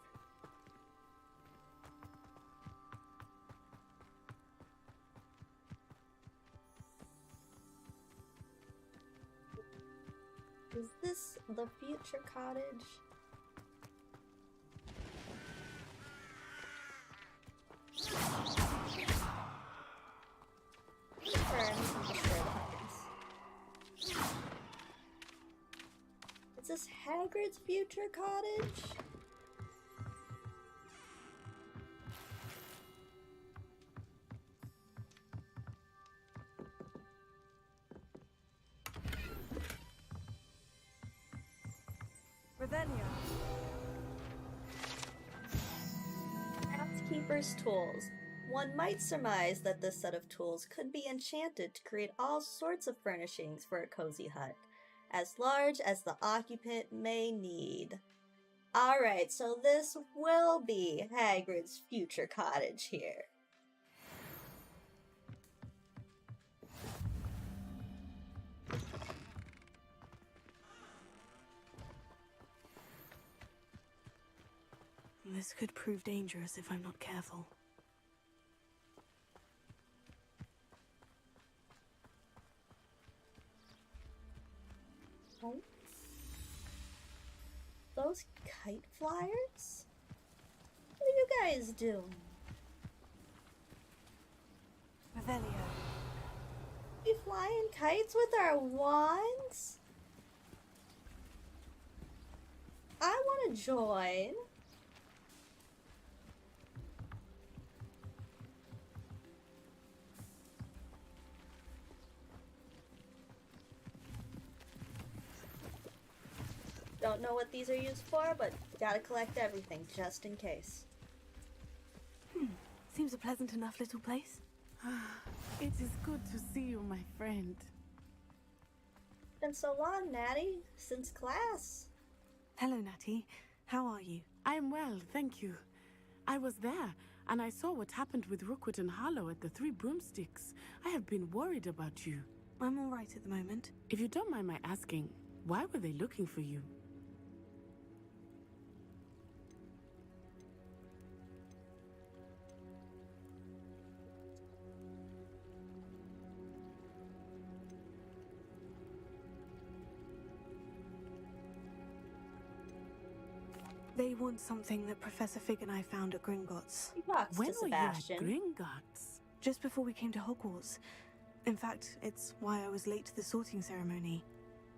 Is this the future cottage? Is this Hagrid's future cottage? Keeper's tools. One might surmise that this set of tools could be enchanted to create all sorts of furnishings for a cozy hut, as large as the occupant may need. Alright, so this will be Hagrid's future cottage here. This could prove dangerous if I'm not careful. Oh. Those kite flyers? What are you guys doing? Revelio. We flying kites with our wands? I want to join. Don't know what these are used for, but gotta collect everything just in case. Seems a pleasant enough little place. It is good to see you, my friend. Been so long, Natty, since class. Hello, Natty. How are you? I am well, thank you. I was there, and I saw what happened with Rookwood and Harlow at the Three Broomsticks. I have been worried about you. I'm all right at the moment. If you don't mind my asking, why were they looking for you? They want something that Professor Fig and I found at Gringotts. When were you at Gringotts? Just before we came to Hogwarts. In fact, it's why I was late to the sorting ceremony.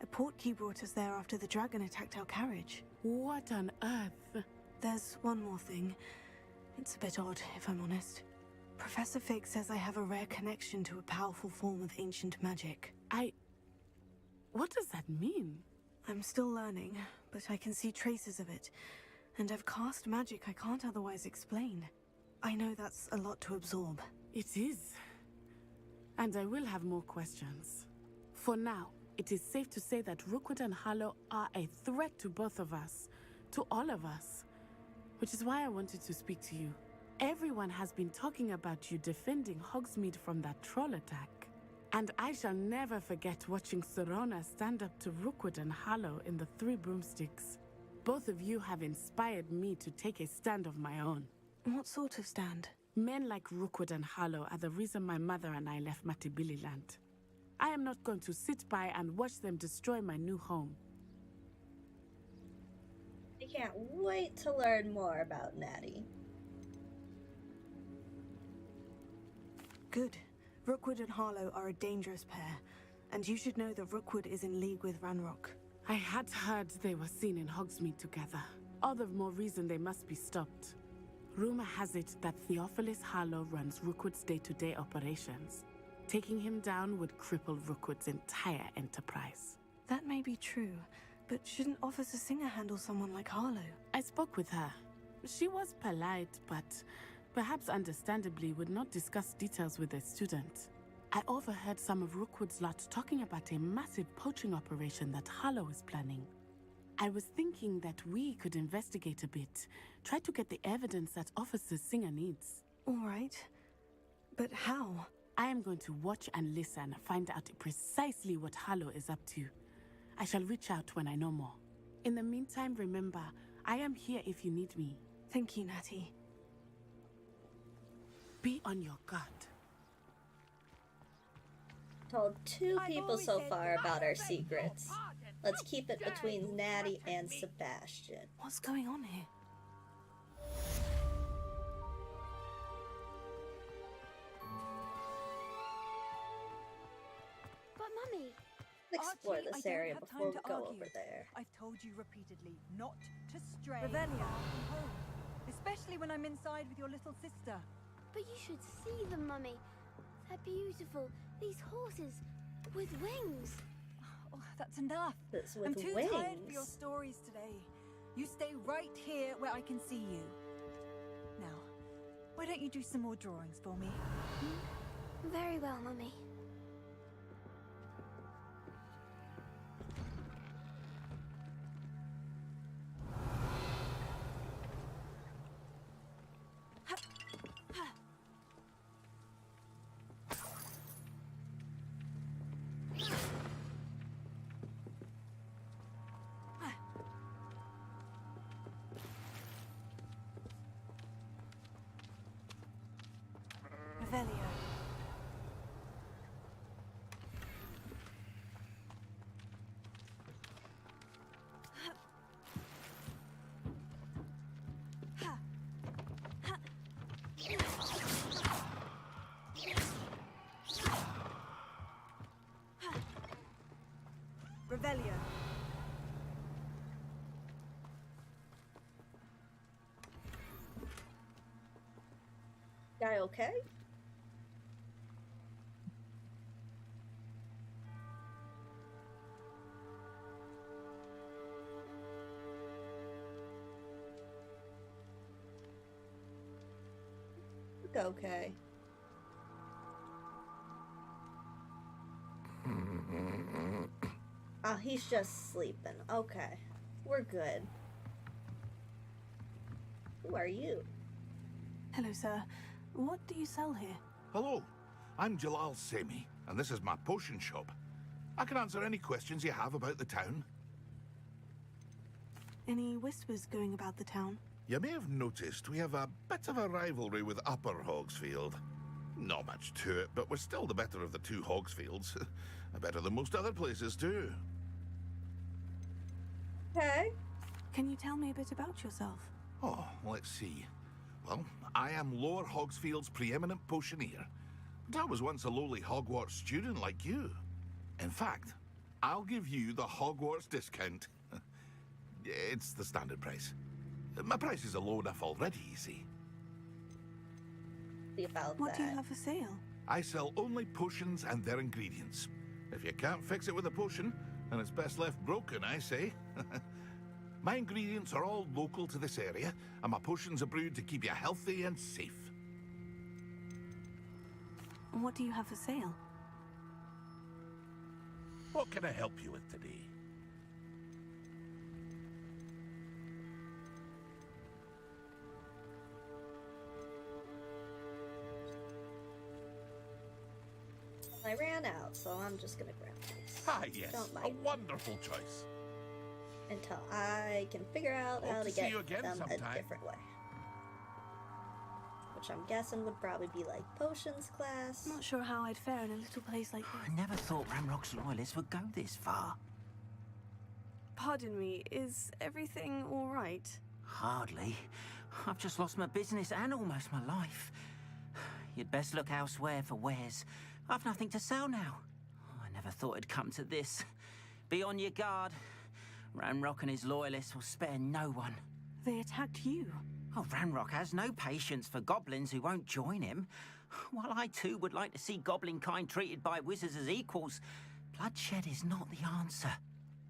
A portkey brought us there after the dragon attacked our carriage. What on earth? There's one more thing. It's a bit odd, if I'm honest. Professor Fig says I have a rare connection to a powerful form of ancient magic. What does that mean? I'm still learning, but I can see traces of it. And I've cast magic I can't otherwise explain. I know that's a lot to absorb. It is. And I will have more questions. For now, it is safe to say that Rookwood and Harlow are a threat to both of us. To all of us. Which is why I wanted to speak to you. Everyone has been talking about you defending Hogsmeade from that troll attack. And I shall never forget watching Serona stand up to Rookwood and Harlow in the Three Broomsticks. Both of you have inspired me to take a stand of my own. What sort of stand? Men like Rookwood and Harlow are the reason my mother and I left Matibili-land. I am not going to sit by and watch them destroy my new home. I can't wait to learn more about Natty. Good. Rookwood and Harlow are a dangerous pair, and you should know that Rookwood is in league with Ranrock. I had heard they were seen in Hogsmeade together. All the more reason they must be stopped. Rumor has it that Theophilus Harlow runs Rookwood's day-to-day operations. Taking him down would cripple Rookwood's entire enterprise. That may be true, but shouldn't Officer Singer handle someone like Harlow? I spoke with her. She was polite, but perhaps understandably would not discuss details with a student. I overheard some of Rookwood's lot talking about a massive poaching operation that Harlow is planning. I was thinking that we could investigate a bit, try to get the evidence that Officer Singer needs. All right. But how? I am going to watch and listen, find out precisely what Harlow is up to. I shall reach out when I know more. In the meantime, remember, I am here if you need me. Thank you, Natty. Be on your guard. Told two people so far about our secrets. Let's keep it between Natty and Sebastian. What's going on here? But Mummy, Explore Archie, this I don't area have before time we to go argue. over there. I've told you repeatedly not to stray Revelio. far from home, especially when I'm inside with your little sister. but you should see them, Mummy. They're beautiful. These horses with wings. Oh, that's enough. That's I'm with too wings. tired for your stories today. You stay right here where I can see you. Now, why don't you do some more drawings for me? Very well, Mummy. Revelio. Revelio. Guy okay? Look okay. Ah, he's just sleeping. Okay. We're good. Who are you? Hello, sir. What do you sell here? Hello, I'm Jalal Semi, and this is my potion shop. I can answer any questions you have about the town. Any whispers going about the town? You may have noticed we have a bit of a rivalry with Upper Hogsfield. Not much to it, but we're still the better of the two Hogsfields. Better than most other places, too. Okay. Can you tell me a bit about yourself? Oh, let's see. Well, I am Lower Hogsfield's preeminent potioneer. But I was once a lowly Hogwarts student like you. In fact, I'll give you the Hogwarts discount. It's the standard price. My prices are low enough already, you see. What do you have for sale? I sell only potions and their ingredients. If you can't fix it with a potion, and it's best left broken, I say. My ingredients are all local to this area, and my potions are brewed to keep you healthy and safe. What do you have for sale? What can I help you with today? I ran out, so I'm just gonna grab these. Ah, yes, Don't a mind me. wonderful choice. Until I can figure out how Hope to to see get you again them sometime. a different way. Which I'm guessing would probably be like potions class. Not sure how I'd fare in a little place like this. I never thought Ramrock's loyalists would go this far. Pardon me, is everything all right? Hardly. I've just lost my business and almost my life. You'd best look elsewhere for wares. I've nothing to sell now. I never thought it'd come to this. Be on your guard. Ranrock and his loyalists will spare no one. They attacked you. Oh, Ranrock has no patience for goblins who won't join him. While I too would like to see goblin kind treated by wizards as equals, bloodshed is not the answer.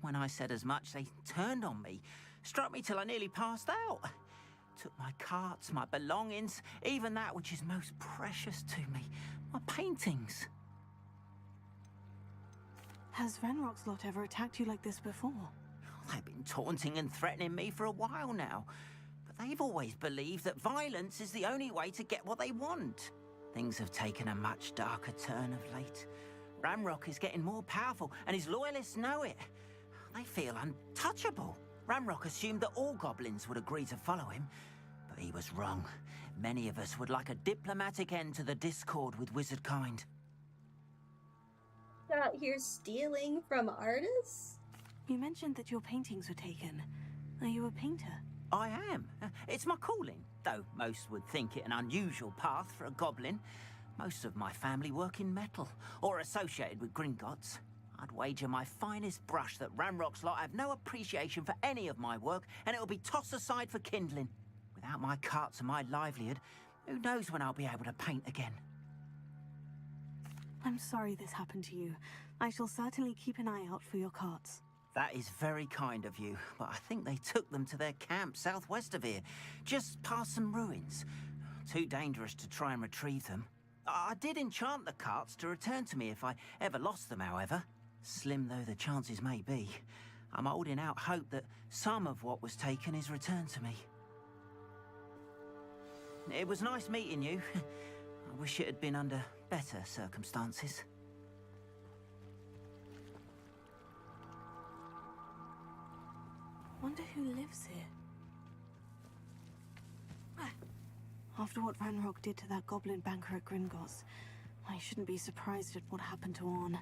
When I said as much, they turned on me, struck me till I nearly passed out. Took my carts, my belongings, even that which is most precious to me, my paintings. Has Ranrock's lot ever attacked you like this before? They've been taunting and threatening me for a while now, but they've always believed that violence is the only way to get what they want. Things have taken a much darker turn of late. Ranrock is getting more powerful, and his loyalists know it. They feel untouchable. Ranrock assumed that all goblins would agree to follow him, but he was wrong. Many of us would like a diplomatic end to the discord with wizard kind. Out here stealing from artists? You mentioned that your paintings were taken. Are you a painter? I am. It's my calling, though most would think it an unusual path for a goblin. Most of my family work in metal, or associated with Gringotts. I'd wager my finest brush that Ranrock's lot have no appreciation for any of my work, and it'll be tossed aside for kindling. Without my carts and my livelihood, who knows when I'll be able to paint again. I'm sorry this happened to you. I shall certainly keep an eye out for your carts. That is very kind of you, but I think they took them to their camp southwest of here, just past some ruins. Too dangerous to try and retrieve them. I did enchant the carts to return to me if I ever lost them, however. Slim though the chances may be, I'm holding out hope that some of what was taken is returned to me. It was nice meeting you. I wish it had been under better circumstances. Wonder who lives here. After what Ranrock did to that goblin banker at Gringotts, I shouldn't be surprised at what happened to Orn.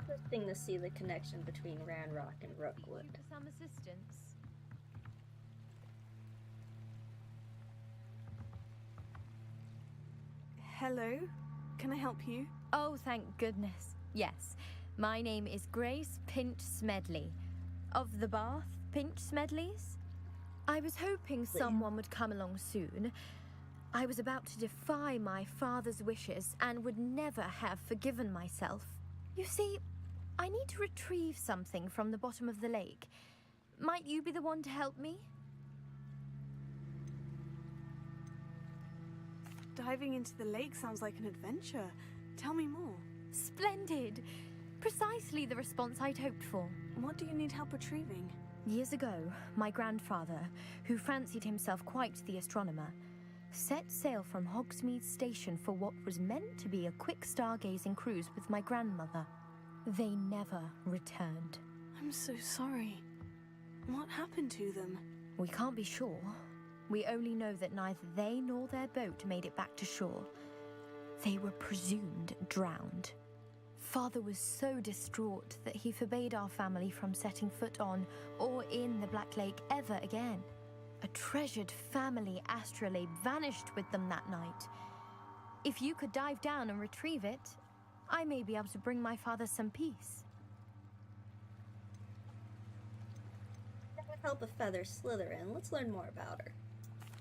Interesting to see the connection between Ranrock and Rookwood. For some assistance. Hello? Can I help you? Oh, thank goodness. Yes. My name is Grace Pinch Smedley. Of the Bath Pinch Smedleys? I was hoping someone would come along soon. I was about to defy my father's wishes and would never have forgiven myself. You see, I need to retrieve something from the bottom of the lake. Might you be the one to help me? Diving into the lake sounds like an adventure. Tell me more. Splendid! Precisely the response I'd hoped for. What do you need help retrieving? Years ago, my grandfather, who fancied himself quite the astronomer, set sail from Hogsmeade Station for what was meant to be a quick stargazing cruise with my grandmother. They never returned. I'm so sorry. What happened to them? We can't be sure. We only know that neither they nor their boat made it back to shore. They were presumed drowned. Father was so distraught that he forbade our family from setting foot on or in the Black Lake ever again. A treasured family astrolabe vanished with them that night. If you could dive down and retrieve it, I may be able to bring my father some peace. That would help a feather Slytherin. Let's learn more about her.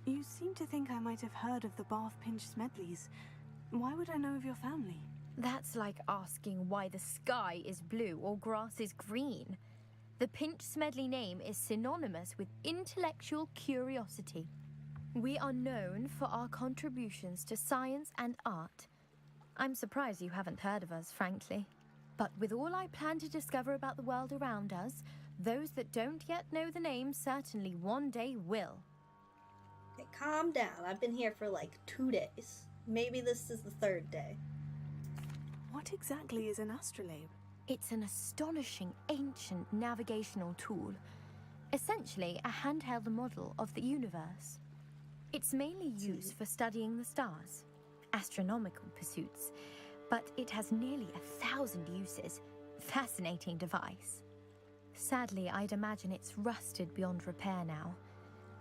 You seem to think I might have heard of the Bath Pinch Smedleys. Why would I know of your family? That's like asking why the sky is blue or grass is green. The Pinch Smedley name is synonymous with intellectual curiosity. We are known for our contributions to science and art. I'm surprised you haven't heard of us, frankly. But with all I plan to discover about the world around us, those that don't yet know the name certainly one day will. Okay, calm down. I've been here for like 2 days. Maybe this is the 3rd day. What exactly is an astrolabe? It's an astonishing ancient navigational tool. Essentially, a handheld model of the universe. It's mainly used for studying the stars, astronomical pursuits, but it has nearly 1,000 uses. Fascinating device. Sadly, I'd imagine it's rusted beyond repair now.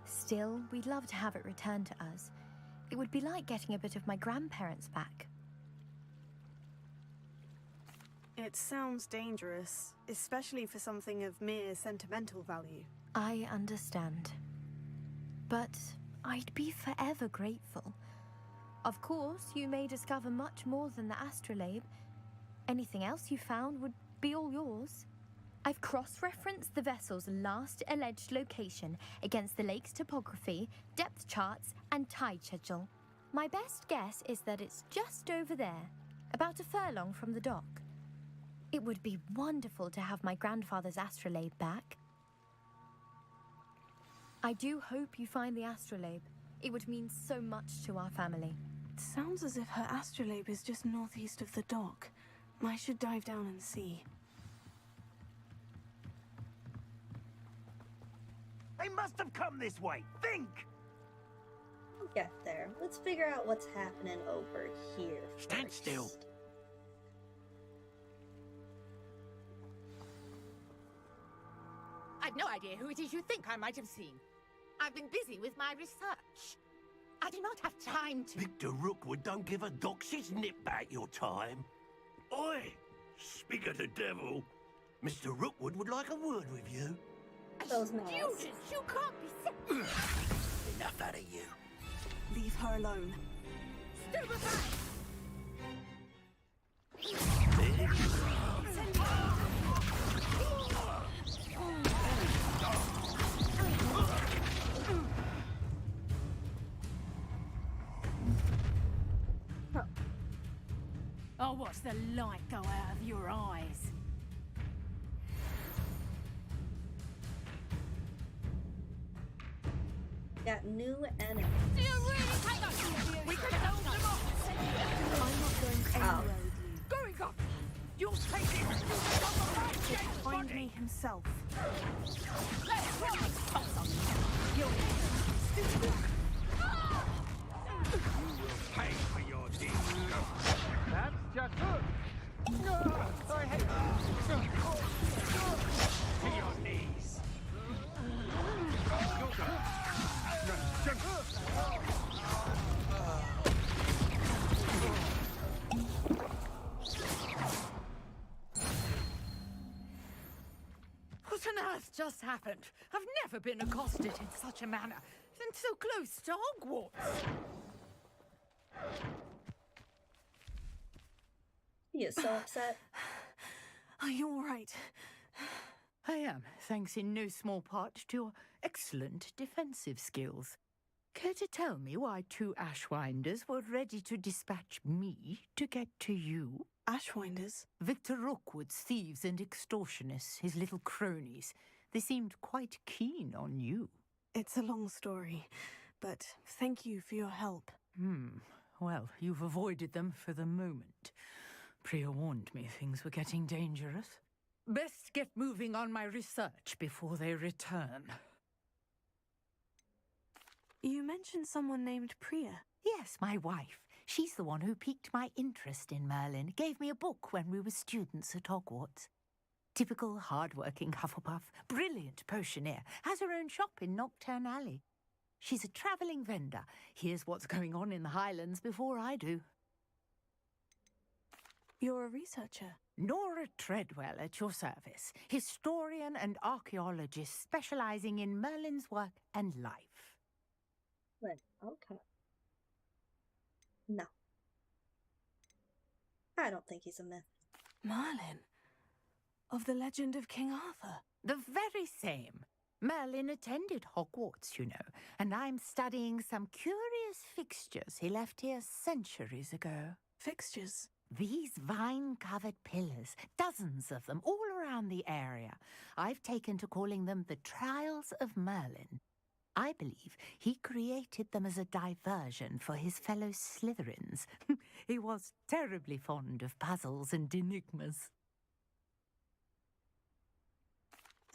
Still, we'd love to have it returned to us. It would be like getting a bit of my grandparents back. It sounds dangerous, especially for something of mere sentimental value. I understand. But I'd be forever grateful. Of course, you may discover much more than the astrolabe. Anything else you found would be all yours. I've cross-referenced the vessel's last alleged location against the lake's topography, depth charts, and tide schedule. My best guess is that it's just over there, about a furlong from the dock. It would be wonderful to have my grandfather's astrolabe back. I do hope you find the astrolabe. It would mean so much to our family. It sounds as if her astrolabe is just northeast of the dock. I should dive down and see. They must have come this way. Think! We'll get there. Let's figure out what's happening over here first. Stand still. I've no idea who it is you think I might have seen. I've been busy with my research. I do not have time to... Victor Rookwood don't give a doxy's nip back your time. Oi! Speak of the devil. Mr. Rookwood would like a word with you. Those mouths. Students, you can't be... Enough out of you. Leave her alone. Stupefy! Oh, watch the light go out of your eyes. Got new enemies. Do you really take us? We could hold them off. I'm not going anywhere with you. Going up. You'll take it. He'll find me himself. Let's rock. You'll stupid. Pay for your deeds. That's just good. I hate to your knees. What on earth just happened? I've never been accosted in such a manner, and so close to Hogwarts. He is so upset. Are you all right? I am, thanks in no small part to your excellent defensive skills. Care to tell me why 2 Ashwinders were ready to dispatch me to get to you? Ashwinders? Victor Rookwood's thieves and extortionists, his little cronies. They seemed quite keen on you. It's a long story, but thank you for your help. Well, you've avoided them for the moment. Priya warned me things were getting dangerous. Best get moving on my research before they return. You mentioned someone named Priya. Yes, my wife. She's the one who piqued my interest in Merlin, gave me a book when we were students at Hogwarts. Typical hard-working Hufflepuff, brilliant potioneer, has her own shop in Knockturn Alley. She's a travelling vendor. Hears what's going on in the Highlands before I do. You're a researcher? Nora Treadwell at your service, historian and archaeologist specialising in Merlin's work and life. Right, okay. No. I don't think he's a myth. Merlin? Of the legend of King Arthur? The very same. Merlin attended Hogwarts, you know, and I'm studying some curious fixtures he left here centuries ago. Fixtures? These vine-covered pillars, dozens of them, all around the area. I've taken to calling them the Trials of Merlin. I believe he created them as a diversion for his fellow Slytherins. He was terribly fond of puzzles and enigmas.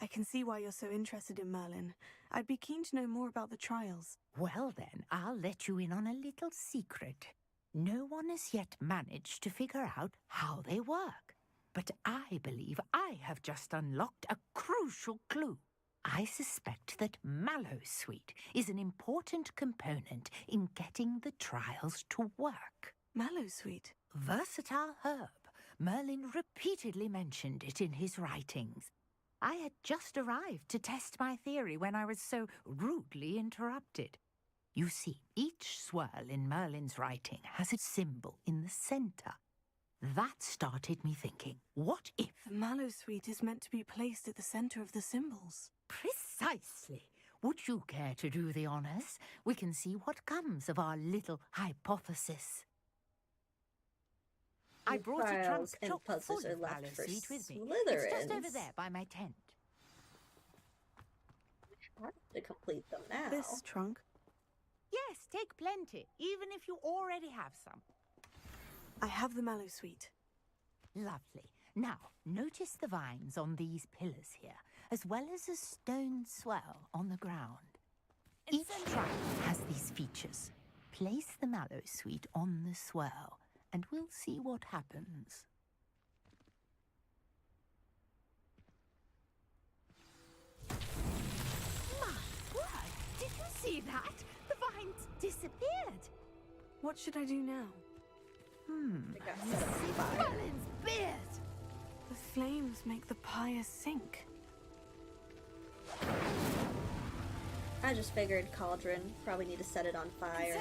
I can see why you're so interested in Merlin. I'd be keen to know more about the trials. Well then, I'll let you in on a little secret. No one has yet managed to figure out how they work. But I believe I have just unlocked a crucial clue. I suspect that Mallowsweet is an important component in getting the trials to work. Mallowsweet? Versatile herb. Merlin repeatedly mentioned it in his writings. I had just arrived to test my theory when I was so rudely interrupted. You see, each swirl in Merlin's writing has a symbol in the center. That started me thinking, what if... The Mallowsweet is meant to be placed at the center of the symbols. Precisely. Would you care to do the honors? We can see what comes of our little hypothesis. I brought a trunk and chock full puzzles are of left for Mallowsweet with me. Slytherins. It's just over there by my tent. I have to complete them now. This trunk? Yes, take plenty, even if you already have some. I have the Mallowsweet. Lovely. Now, notice the vines on these pillars here, as well as a stone swell on the ground. Each trunk has these features. Place the Mallowsweet on the swell, and we'll see what happens. My word! Did you see that? The vines disappeared. What should I do now? Merlin's beard! The flames make the pyre sink. I just figured cauldron. Probably need to set it on fire.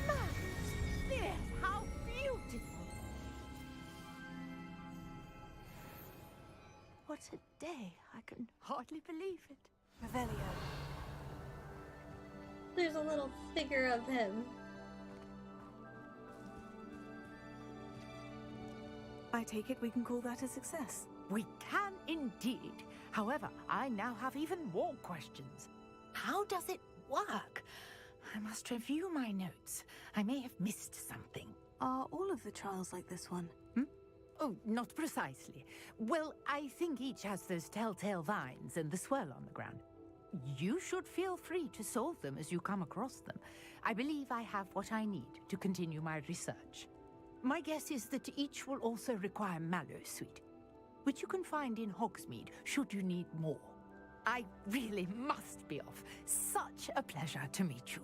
Merlin's beard! How beautiful! What a day! I can hardly believe it. Revelio. There's a little figure of him. I take it we can call that a success. We can indeed. However, I now have even more questions. How does it work? I must review my notes. I may have missed something. Are all of the trials like this one? Oh, not precisely. Well, I think each has those telltale vines and the swirl on the ground. You should feel free to solve them as you come across them. I believe I have what I need to continue my research. My guess is that each will also require Mallowsweet, which you can find in Hogsmeade should you need more. I really must be off. Such a pleasure to meet you.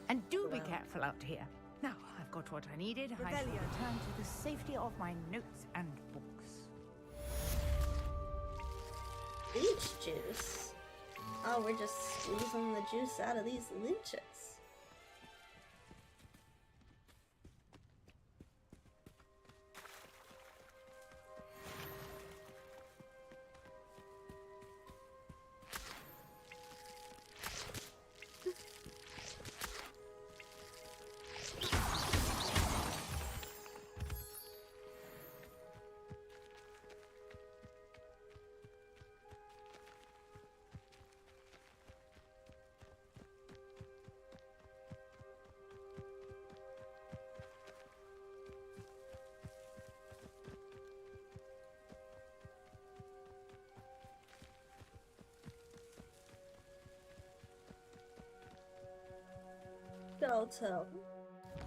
And do be careful out here. Now, I've got what I needed. I shall return to the safety of my notes and books. Leech juice? Oh, we're just squeezing the juice out of these leeches. Go to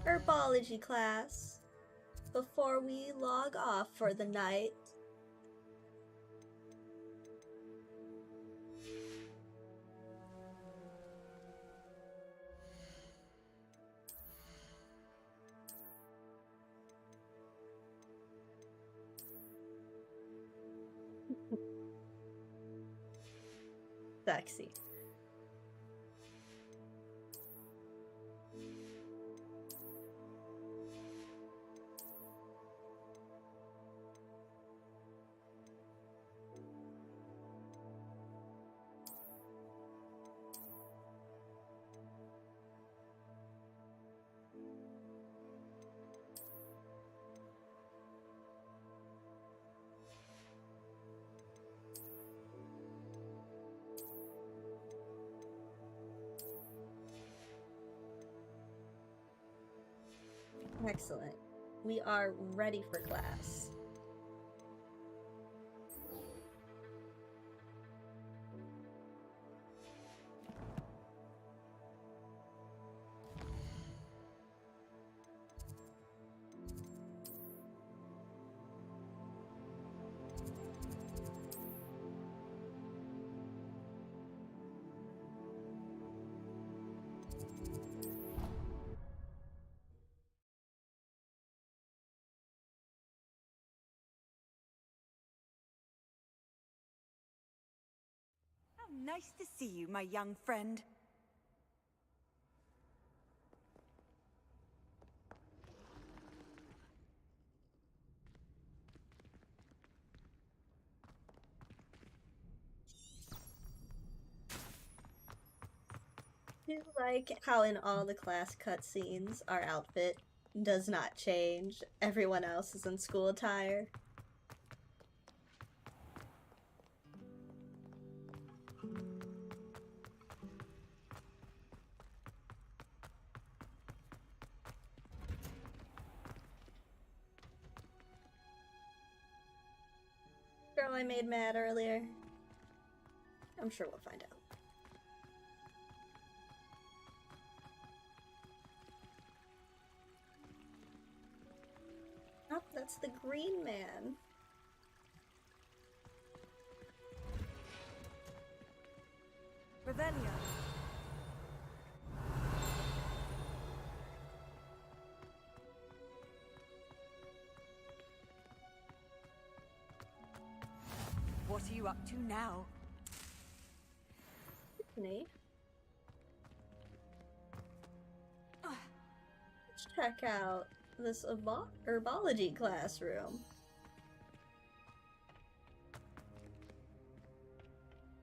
Herbology class before we log off for the night. Sexy. Excellent. We are ready for class. How nice to see you, my young friend. I do like how in all the class cutscenes, our outfit does not change. Everyone else is in school attire. Girl I made mad earlier. I'm sure we'll find out. Oh, that's the green man. Revelio. What are you up to now? Neat. Let's check out this Herbology classroom.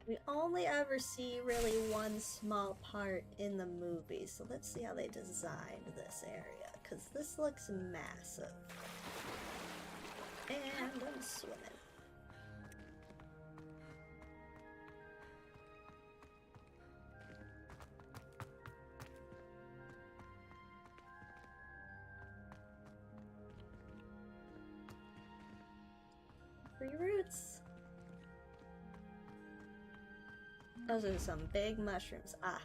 We only ever see really one small part in the movie, so let's see how they designed this area, because this looks massive. And I'm swimming. Free roots. Those are some big mushrooms. Ah.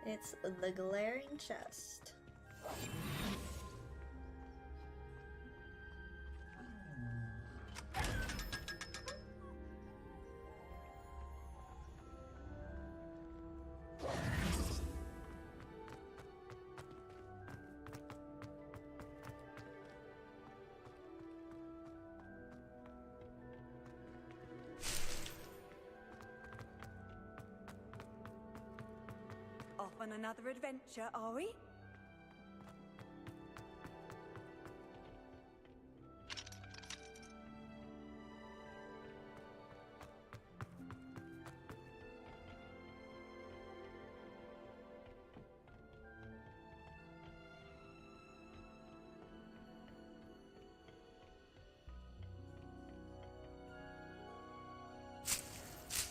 It's the glaring chest. Off on another adventure, are we?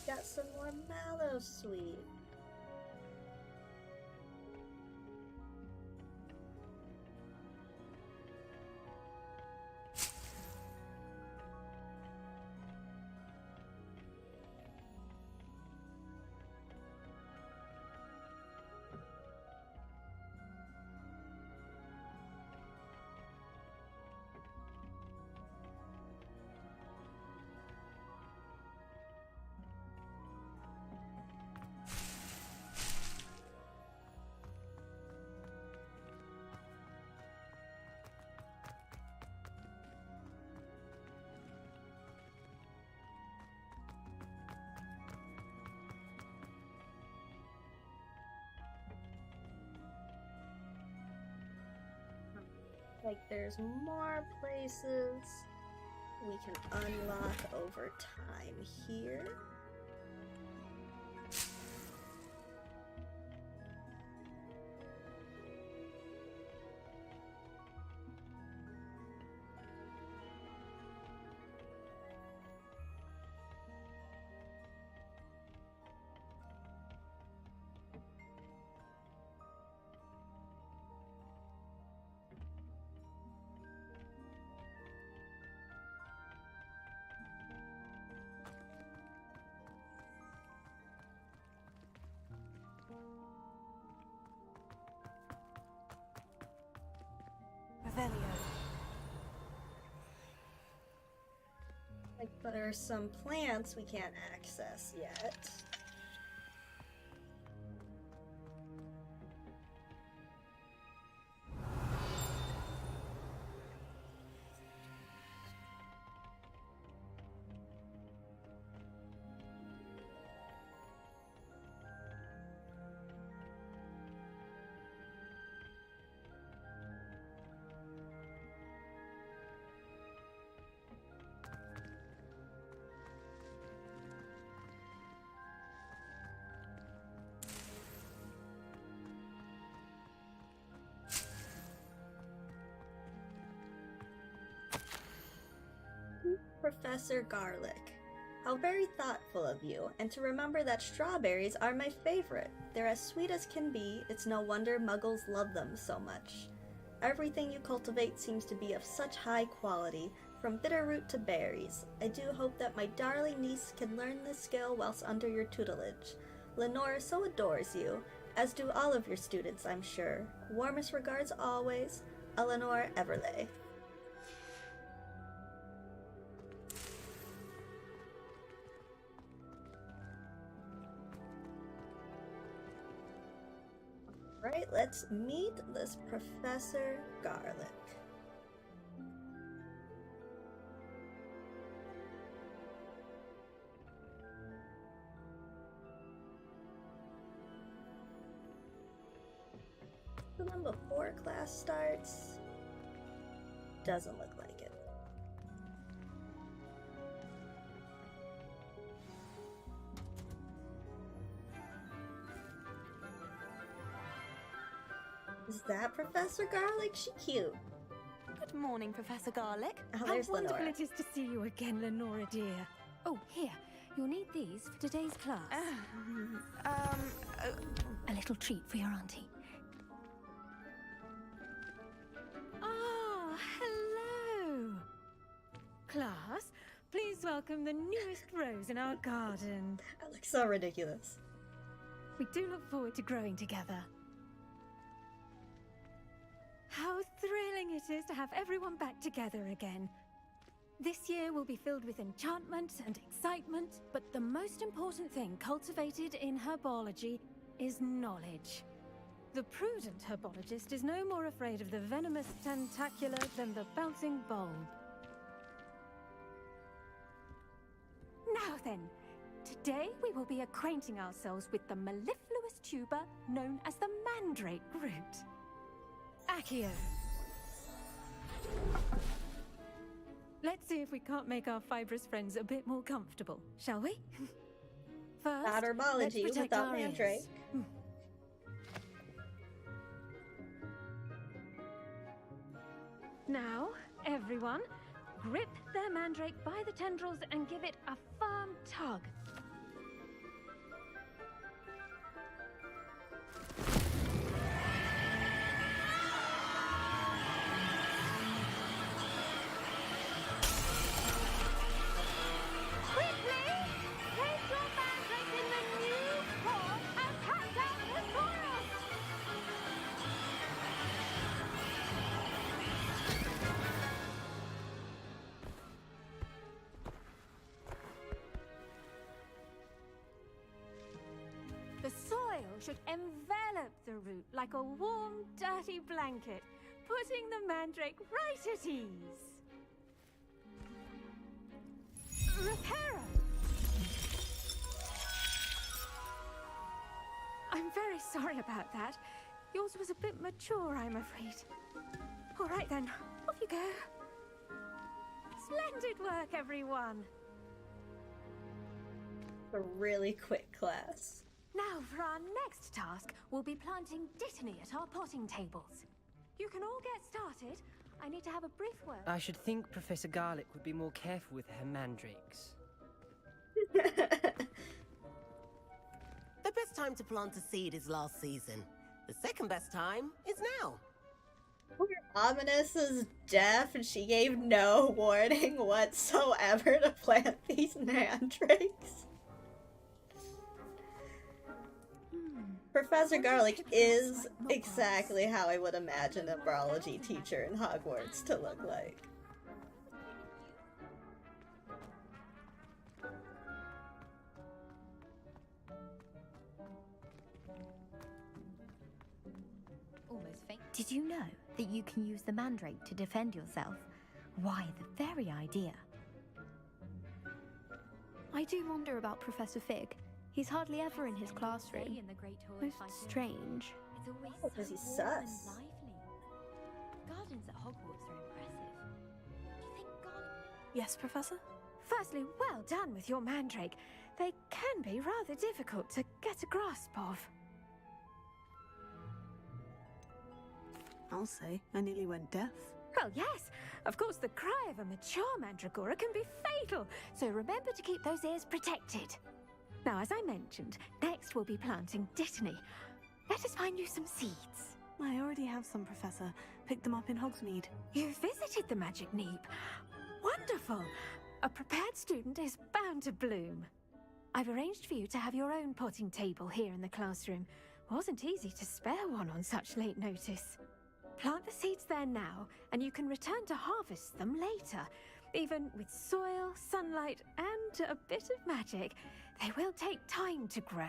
Got some more mallow sweet. Like, there's more places we can unlock over time here. Like, but there are some plants we can't access yet. Professor Garlic. How very thoughtful of you, and to remember that strawberries are my favorite. They're as sweet as can be, it's no wonder muggles love them so much. Everything you cultivate seems to be of such high quality, from bitterroot to berries. I do hope that my darling niece can learn this skill whilst under your tutelage. Lenore so adores you, as do all of your students, I'm sure. Warmest regards always, Eleanor Everley. Right, let's meet this Professor Garlic. And then before class starts, doesn't look like it. Is that Professor Garlic? She cute. Good morning, Professor Garlic. Oh, How there's wonderful Lenora. it is to see you again, Lenora dear. Oh, here. You'll need these for today's class. A little treat for your auntie. Ah, hello. Class, please welcome the newest rose in our garden. That looks so ridiculous. We do look forward to growing together. How thrilling it is to have everyone back together again. This year will be filled with enchantment and excitement, but the most important thing cultivated in herbology is knowledge. The prudent herbologist is no more afraid of the venomous tentacular than the bouncing bulb. Now then, today we will be acquainting ourselves with the mellifluous tuber known as the mandrake root. Accio. Let's see if we can't make our fibrous friends a bit more comfortable, shall we? First, Not herbology let's protect without our ears. mandrake. Now, everyone, grip their mandrake by the tendrils and give it a firm tug. Quickly! Place your mandrake in the new pot and pack down the forest! The soil should envelop the root like a warm, dirty blanket, putting the mandrake right at ease. Reparo! I'm very sorry about that. Yours was a bit mature, I'm afraid. All right then, off you go. Splendid work, everyone. A really quick class. Now, for our next task, we'll be planting Dittany at our potting tables. You can all get started. I need to have a brief word. I should think Professor Garlick would be more careful with her mandrakes. The best time to plant a seed is last season. The second best time is now. Ominous is deaf and she gave no warning whatsoever to plant these mandrakes. Professor Garlick is exactly how I would imagine a Herbology teacher in Hogwarts to look like. Did you know that you can use the mandrake to defend yourself? Why, the very idea. I do wonder about Professor Fig. He's hardly ever in his classroom. Most strange. Because he's sus. Gardens at Hogwarts are impressive. Do you think Yes, Professor? Firstly, well done with your mandrake. They can be rather difficult to get a grasp of. I'll say, I nearly went deaf. Well, yes. Of course, the cry of a mature mandragora can be fatal, so remember to keep those ears protected. Now, as I mentioned, next we'll be planting Dittany. Let us find you some seeds. I already have some, Professor. Picked them up in Hogsmeade. You visited the Magic Neep. Wonderful! A prepared student is bound to bloom. I've arranged for you to have your own potting table here in the classroom. Wasn't easy to spare one on such late notice. Plant the seeds there now, and you can return to harvest them later. Even with soil, sunlight, and a bit of magic, they will take time to grow.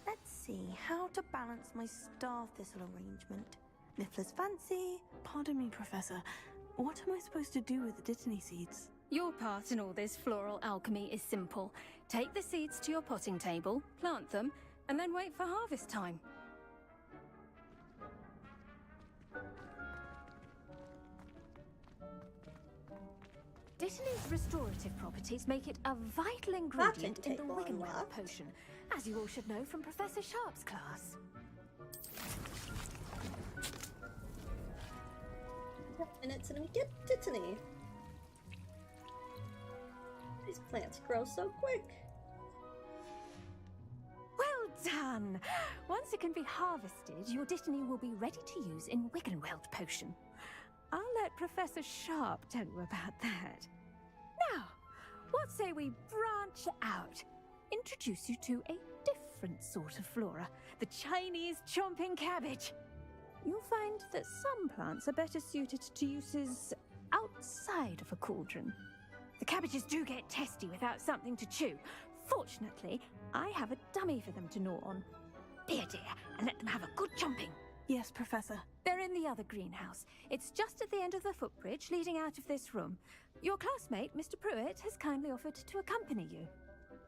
Let's see how to balance my star thistle arrangement. Niffler's fancy. Pardon me, Professor. What am I supposed to do with the Dittany seeds? Your part in all this floral alchemy is simple. Take the seeds to your potting table, plant them, and then wait for harvest time. Dittany's restorative properties make it a vital ingredient in the Wiggenweld potion, as you all should know from Professor Sharp's class. Minutes and we get Dittany. These plants grow so quick. Well done! Once it can be harvested, your Dittany will be ready to use in Wiggenweld potion. I'll let Professor Sharp tell you about that. Now, what say we branch out? Introduce you to a different sort of flora, the Chinese chomping cabbage. You'll find that some plants are better suited to uses outside of a cauldron. The cabbages do get testy without something to chew. Fortunately, I have a dummy for them to gnaw on. Be a dear and let them have a good chomping. Yes, Professor. They're in the other greenhouse. It's just at the end of the footbridge leading out of this room. Your classmate, Mr. Pruitt, has kindly offered to accompany you.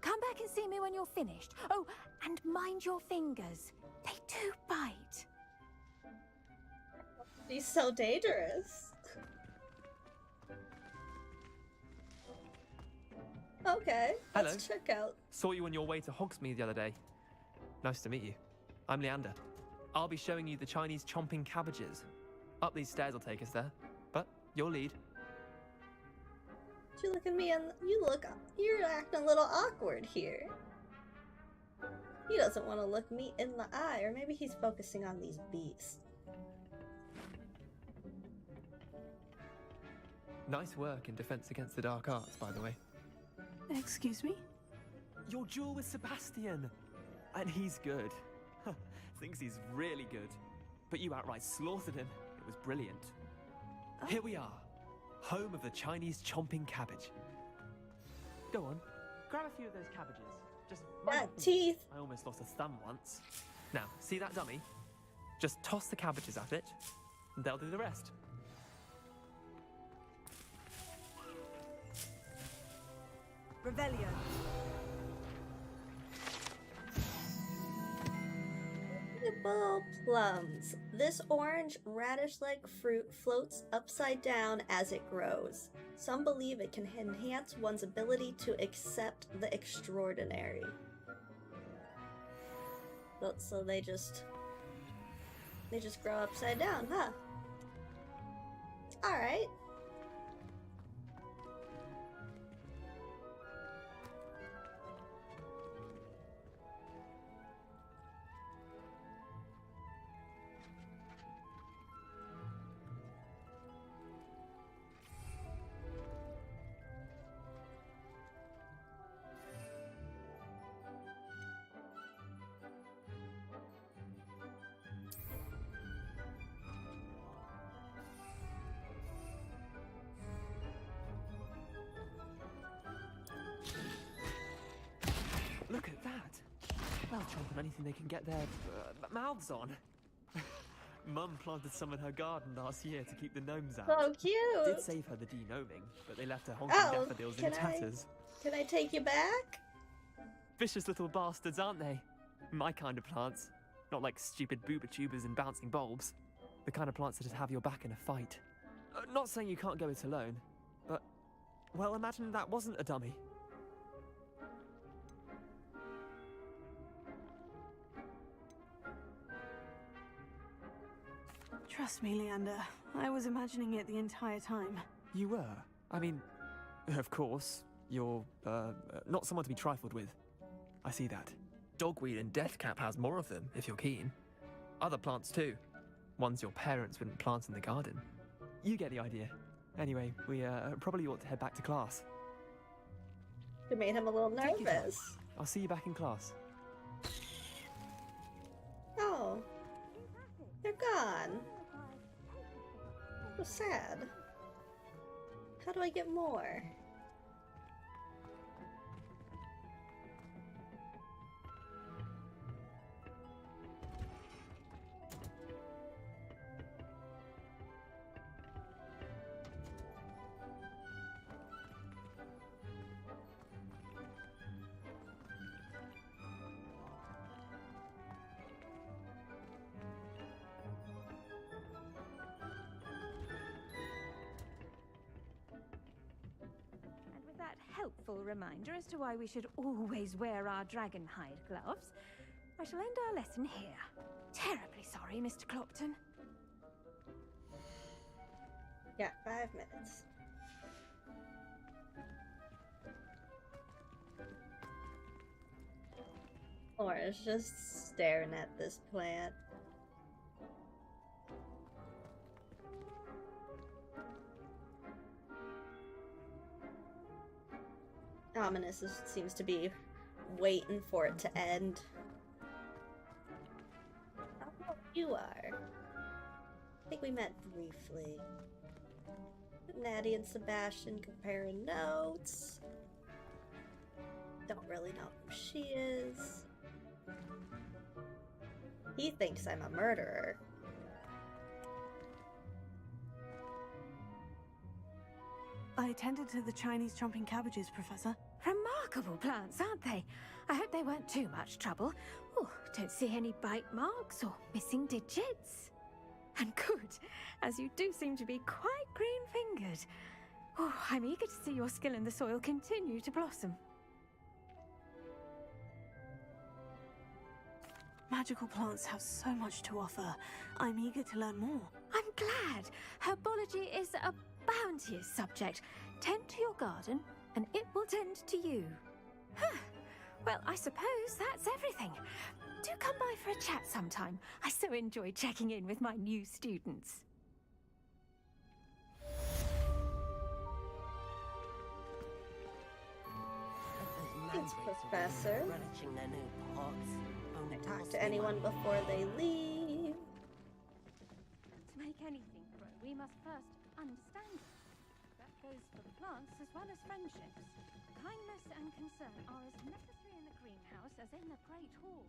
Come back and see me when you're finished. Oh, and mind your fingers. They do bite. He's so dangerous. Okay, Hello. let's check out. Saw you on your way to Hogsmeade the other day. Nice to meet you. I'm Leander. I'll be showing you the Chinese chomping cabbages. Up these stairs will take us there, but you'll lead. You look at me and you're acting a little awkward here. He doesn't want to look me in the eye, or maybe he's focusing on these bees. Nice work in Defense Against the Dark Arts, by the way. Excuse me? Your duel with Sebastian! And he's good. Thinks he's really good. But you outright slaughtered him. It was brilliant. Here we are. Home of the Chinese chomping cabbage. Go on. Grab a few of those cabbages. Just teeth. I almost lost a thumb once. Now, see that dummy? Just toss the cabbages at it, and they'll do the rest. Revelio. Bulb. plums. This orange, radish-like fruit floats upside down as it grows. Some believe it can enhance one's ability to accept the extraordinary. So they just grow upside down, huh? Alright. Look at that! They'll chomp on anything they can get their mouths on. Mum planted some in her garden last year to keep the gnomes out. So cute! Did save her the de-gnoming, but they left her honking daffodils in tatters. Can I take you back? Vicious little bastards, aren't they? My kind of plants. Not like stupid booba tubers and bouncing bulbs. The kind of plants that'd have your back in a fight. Not saying you can't go it alone, but... well, imagine that wasn't a dummy. Trust me, Leander. I was imagining it the entire time. You were? I mean, of course, you're, not someone to be trifled with. I see that. Dogweed and deathcap has more of them, if you're keen. Other plants too. Ones your parents wouldn't plant in the garden. You get the idea. Anyway, we, probably ought to head back to class. You made him a little nervous. I'll see you back in class. Oh. They're gone. So sad. How do I get more? Helpful reminder as to why we should always wear our dragon hide gloves, I shall end our lesson here. Terribly sorry, Mr. Clopton. Yeah, 5 minutes. Laura's just staring at this plant. Ominous seems to be waiting for it to end. Oh, you are. I think we met briefly. Natty and Sebastian comparing notes. Don't really know who she is. He thinks I'm a murderer. I attended to the Chinese chomping cabbages, Professor. Remarkable plants, aren't they? I hope they weren't too much trouble. Oh, don't see any bite marks or missing digits. And good, as you do seem to be quite green-fingered. Oh, I'm eager to see your skill in the soil continue to blossom. Magical plants have so much to offer. I'm eager to learn more. I'm glad. Herbology is a bounteous subject. Tend to your garden, and it will tend to you. Huh. Well, I suppose that's everything. Do come by for a chat sometime. I so enjoy checking in with my new students. Thanks, Professor. Talk to anyone before they leave. To make anything grow, we must first understand it. That goes for the plants as well as friendships. Kindness and concern are as necessary in the greenhouse as in the Great Hall.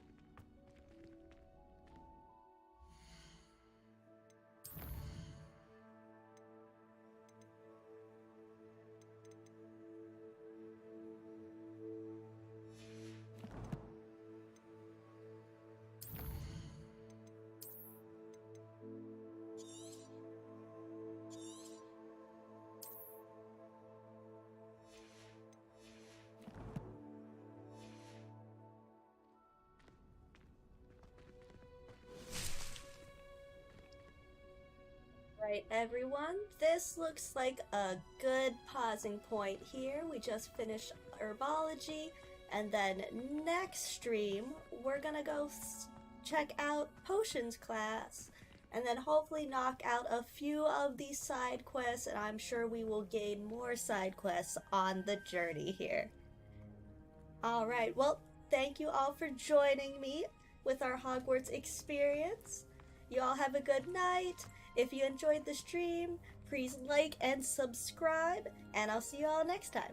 Alright, everyone, this looks like a good pausing point here. We just finished Herbology, and then next stream, we're gonna go check out Potions class, and then hopefully knock out a few of these side quests, and I'm sure we will gain more side quests on the journey here. Alright, well, thank you all for joining me with our Hogwarts experience. You all have a good night. If you enjoyed the stream, please like and subscribe, and I'll see you all next time.